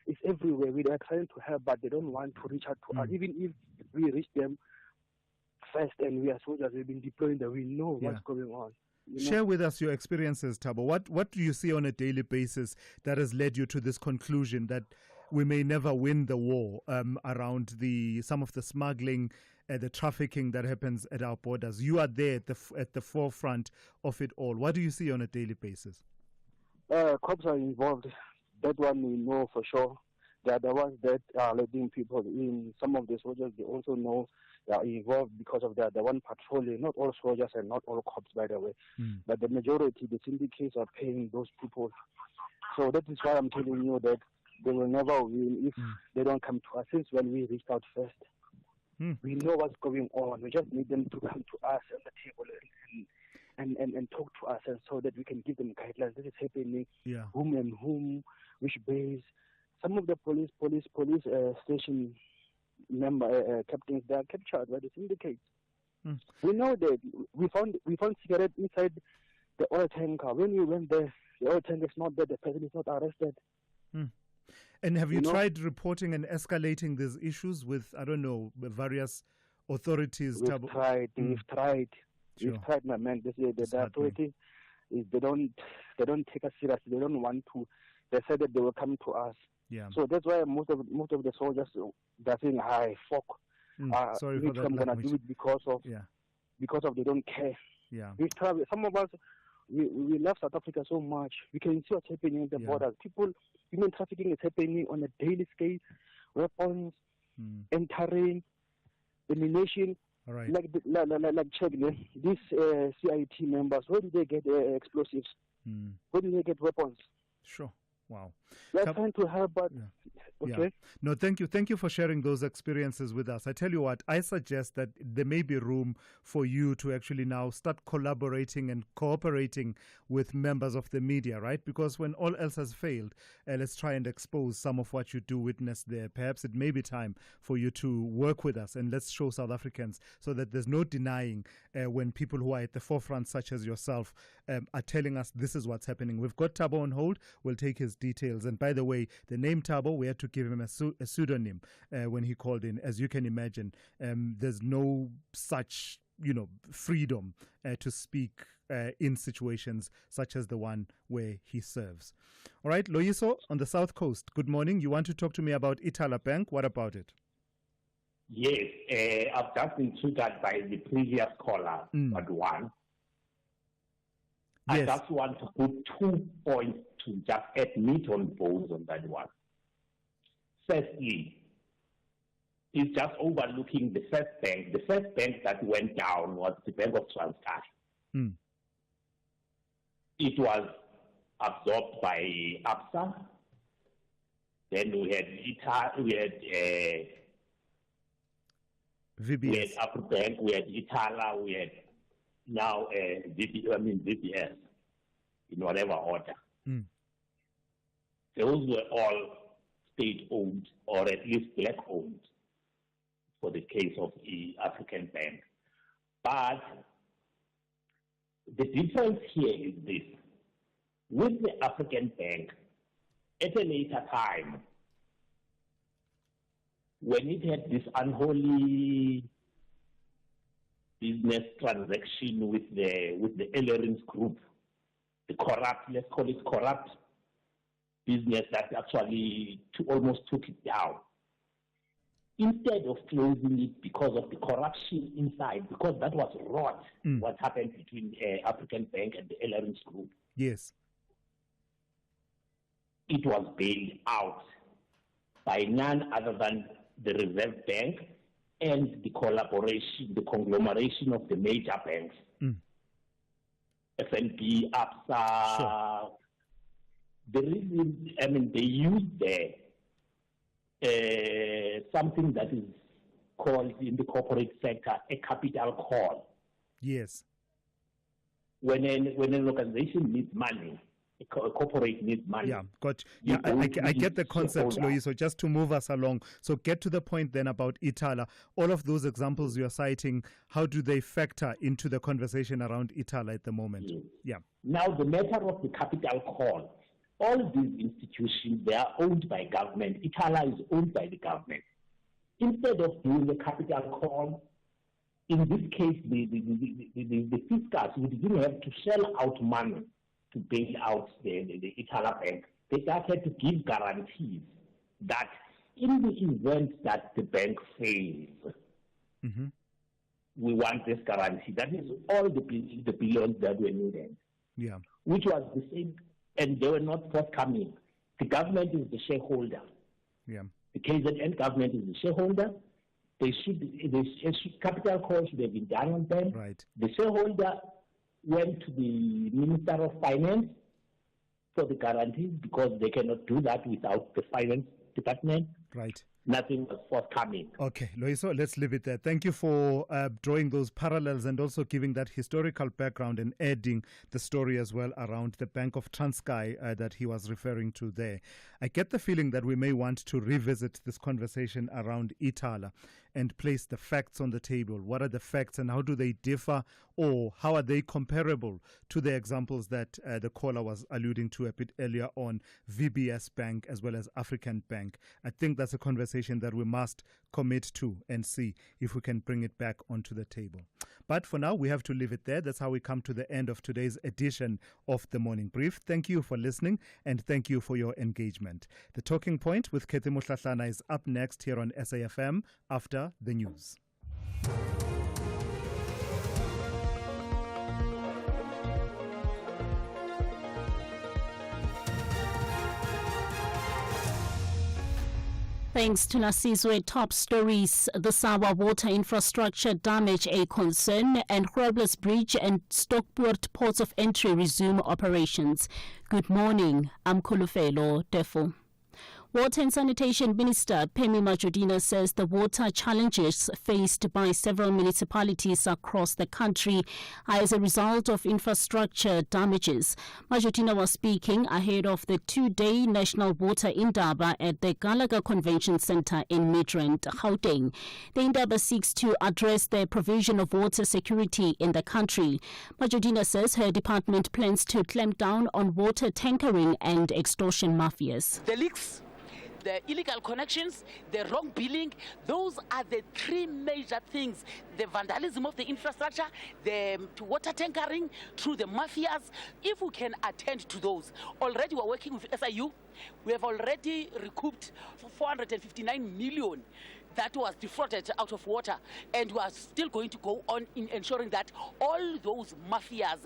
is everywhere. We are trying to help, but they don't want to reach out to us. Even if we reach them first and we are soldiers, we've been deploying that, we know what's going on. Share with us your experiences, Thabo. What do you see on a daily basis that has led you to this conclusion that we may never win the war around some of the smuggling, the trafficking that happens at our borders? You are there at the forefront of it all. What do you see on a daily basis? Cops are involved. That one we know for sure. They are the ones that are letting people in. Some of the soldiers, they also know they are involved because of that. The one patrolling, not all soldiers and not all cops, by the way. But the majority, the syndicates are paying those people. So that is why I'm telling you that they will never win if they don't come to us, since when we reached out first. We know what's going on. We just need them to come to us on the table and talk to us, and so that we can give them guidelines. This is happening. Whom and whom, which base. Some of the police station member captains, they are captured by the syndicates. We know that we found cigarette inside the oil tanker. When we went there, the oil tanker is not there. The person is not arrested. And have you tried reporting and escalating these issues with, I don't know, various authorities? We've tried, my man. The authorities, they don't take us seriously. They don't want to. They said that they will come to us. So that's why most of the soldiers, they're saying, "Hi, fuck." Sorry for that I'm gonna do it because of they don't care. We travel. Some of us, we love South Africa so much. We can see what's happening in the borders. Human trafficking is happening on a daily scale. Weapons, entering, elimination. Right. Like check these CIT members. Where do they get explosives? Where do they get weapons? Sure. Wow. We're trying to help, but okay. No, thank you. Thank you for sharing those experiences with us. I tell you what, I suggest that there may be room for you to actually now start collaborating and cooperating with members of the media, right? Because when all else has failed, let's try and expose some of what you do witness there. Perhaps it may be time for you to work with us, and let's show South Africans so that there's no denying when people who are at the forefront, such as yourself, are telling us this is what's happening. We've got Thabo on hold. We'll take his details. And by the way, the name Thabo, we had to give him a pseudonym when he called in. As you can imagine, there's no such freedom to speak in situations such as the one where he serves. All right, Loyiso on the South Coast, good morning. You want to talk to me about Itala Bank? What about it? Yes, I've just been triggered by the previous caller, but one. I just want to put 2 points to just add meat on bones on that one. Firstly, it's just overlooking the first bank. The first bank that went down was the Bank of Transkei. It was absorbed by ABSA. Then we had VBS. We had Afribank, we had Itala, we had now VBS, in whatever order. Those were all state-owned, or at least black-owned, for the case of the African Bank. But the difference here is this. With the African Bank, at a later time, when it had this unholy business transaction with the Ellerins group, the corrupt, let's call it corrupt business that actually almost took it down. Instead of closing it because of the corruption inside, because that was rot, what happened between African Bank and the Ellerins group. Yes. It was bailed out by none other than the Reserve Bank and the collaboration, the conglomeration of the major banks, FNB, ABSA. Sure. The reason, they used something that is called in the corporate sector a capital call. Yes. When an organization needs money, a corporate needs money. Yeah, I get the concept, Louis. So just to move us along, so get to the point then about Itala. All of those examples you're citing, how do they factor into the conversation around Itala at the moment? Yes. Yeah. Now, the matter of the capital call, all these institutions, they are owned by government. Itala is owned by the government. Instead of doing the capital call, in this case, the fiscals who didn't have to shell out money to bail out the Itala Bank, they started to give guarantees that in the event that the bank fails, we want this guarantee. That is all the billions that were needed. Yeah. Which was the same, and they were not forthcoming. The government is the shareholder. Yeah. The KZN government is the shareholder. Capital call should have been done on them. Right. The shareholder went to the Minister of Finance for the guarantees because they cannot do that without the Finance Department. Right. Nothing was forthcoming. Okay, Loiso, let's leave it there. Thank you for drawing those parallels and also giving that historical background and adding the story as well around the Bank of Transkei that he was referring to there. I get the feeling that we may want to revisit this conversation around Itala and place the facts on the table. What are the facts and how do they differ, or how are they comparable to the examples that the caller was alluding to a bit earlier on, VBS Bank as well as African Bank? I think that's a conversation that we must commit to and see if we can bring it back onto the table. But for now, we have to leave it there. That's how we come to the end of today's edition of the Morning Brief. Thank you for listening and thank you for your engagement. The Talking Point with Kete Mohlahlana is up next here on SAFM after the news. Thanks to Thulasizwe. Top stories: the Sawa water infrastructure damage a concern, and Grobler's Bridge and Stockport ports of entry resume operations. Good morning, I'm Kulufelo Defo. Water and Sanitation Minister Phemi Majodina says the water challenges faced by several municipalities across the country are as a result of infrastructure damages. Majodina was speaking ahead of the two-day National Water Indaba at the Gallagher Convention Centre in Midrand, Gauteng. The Indaba seeks to address the provision of water security in the country. Majodina says her department plans to clamp down on water tankering and extortion mafias. The leaks the illegal connections, the wrong billing. Those are the three major things. The vandalism of the infrastructure, the water tankering through the mafias. If we can attend to those, already we're working with SIU. We have already recouped 459 million that was defrauded out of water, and we are still going to go on in ensuring that all those mafias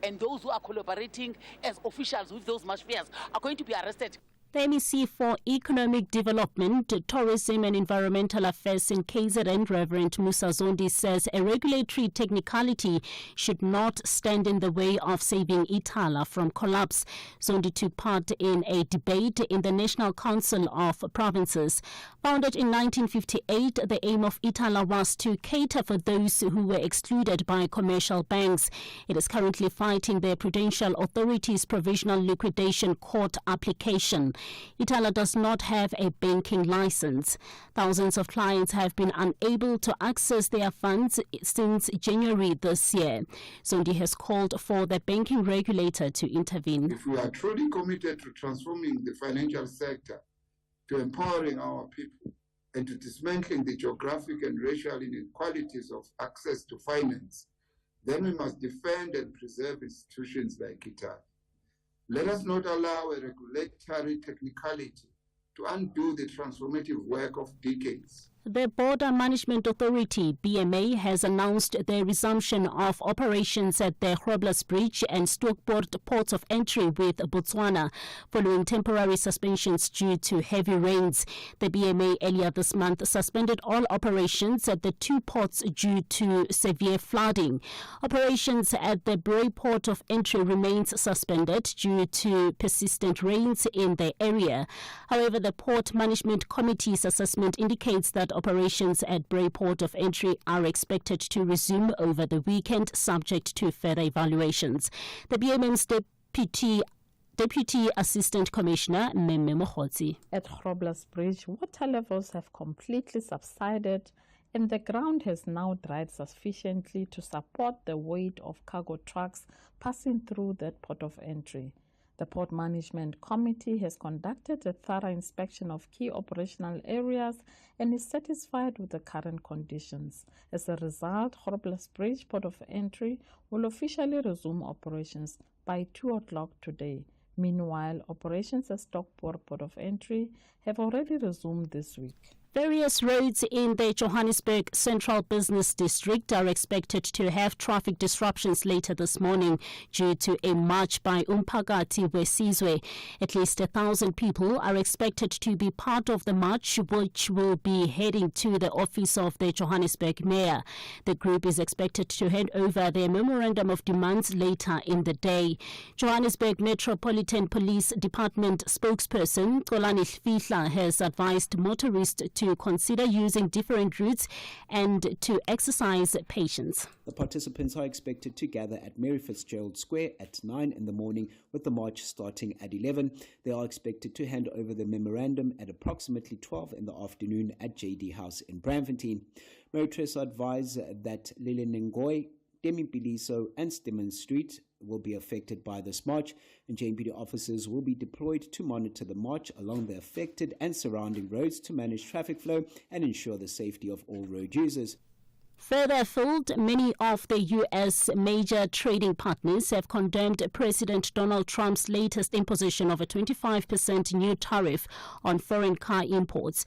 and those who are collaborating as officials with those mafias are going to be arrested. The MEC for Economic Development, Tourism and Environmental Affairs in KZN, Reverend Musa Zondi, says a regulatory technicality should not stand in the way of saving Ithala from collapse. Zondi took part in a debate in the National Council of Provinces. Founded in 1958, the aim of Ithala was to cater for those who were excluded by commercial banks. It is currently fighting the Prudential Authority's Provisional Liquidation Court application. Ithala does not have a banking license. Thousands of clients have been unable to access their funds since January this year. Zondi has called for the banking regulator to intervene. If we are truly committed to transforming the financial sector, to empowering our people, and to dismantling the geographic and racial inequalities of access to finance, then we must defend and preserve institutions like Ithala. Let us not allow a regulatory technicality to undo the transformative work of decades. The Border Management Authority, BMA, has announced the resumption of operations at the Groblersdal Bridge and Stockport ports of entry with Botswana, following temporary suspensions due to heavy rains. The BMA earlier this month suspended all operations at the two ports due to severe flooding. Operations at the Bray port of entry remains suspended due to persistent rains in the area. However, the Port Management Committee's assessment indicates that operations at Bray port of entry are expected to resume over the weekend, subject to further evaluations. The BMM's Deputy Assistant Commissioner, Meme Mohotsi. At Groblersdal Bridge, water levels have completely subsided and the ground has now dried sufficiently to support the weight of cargo trucks passing through that port of entry. The Port Management Committee has conducted a thorough inspection of key operational areas and is satisfied with the current conditions. As a result, Groblersdal Bridge Port of Entry will officially resume operations by 2 o'clock today. Meanwhile, operations at Stockport Port of Entry have already resumed this week. Various roads in the Johannesburg Central Business District are expected to have traffic disruptions later this morning due to a march by Thulasizwe Simelane. At least 1,000 people are expected to be part of the march, which will be heading to the office of the Johannesburg Mayor. The group is expected to hand over their memorandum of demands later in the day. Johannesburg Metropolitan Police Department spokesperson Xolani Fihla has advised motorists to consider using different routes and to exercise patience. The participants are expected to gather at Mary Fitzgerald Square at 9 in the morning, with the march starting at 11. They are expected to hand over the memorandum at approximately 12 in the afternoon at JD House in Braamfontein. Motorists advise that Lilenengoi, Demi-Biliso and Stemmons Street will be affected by this march, and JMPD officers will be deployed to monitor the march along the affected and surrounding roads to manage traffic flow and ensure the safety of all road users. Further afield, many of the U.S. major trading partners have condemned President Donald Trump's latest imposition of a 25% new tariff on foreign car imports.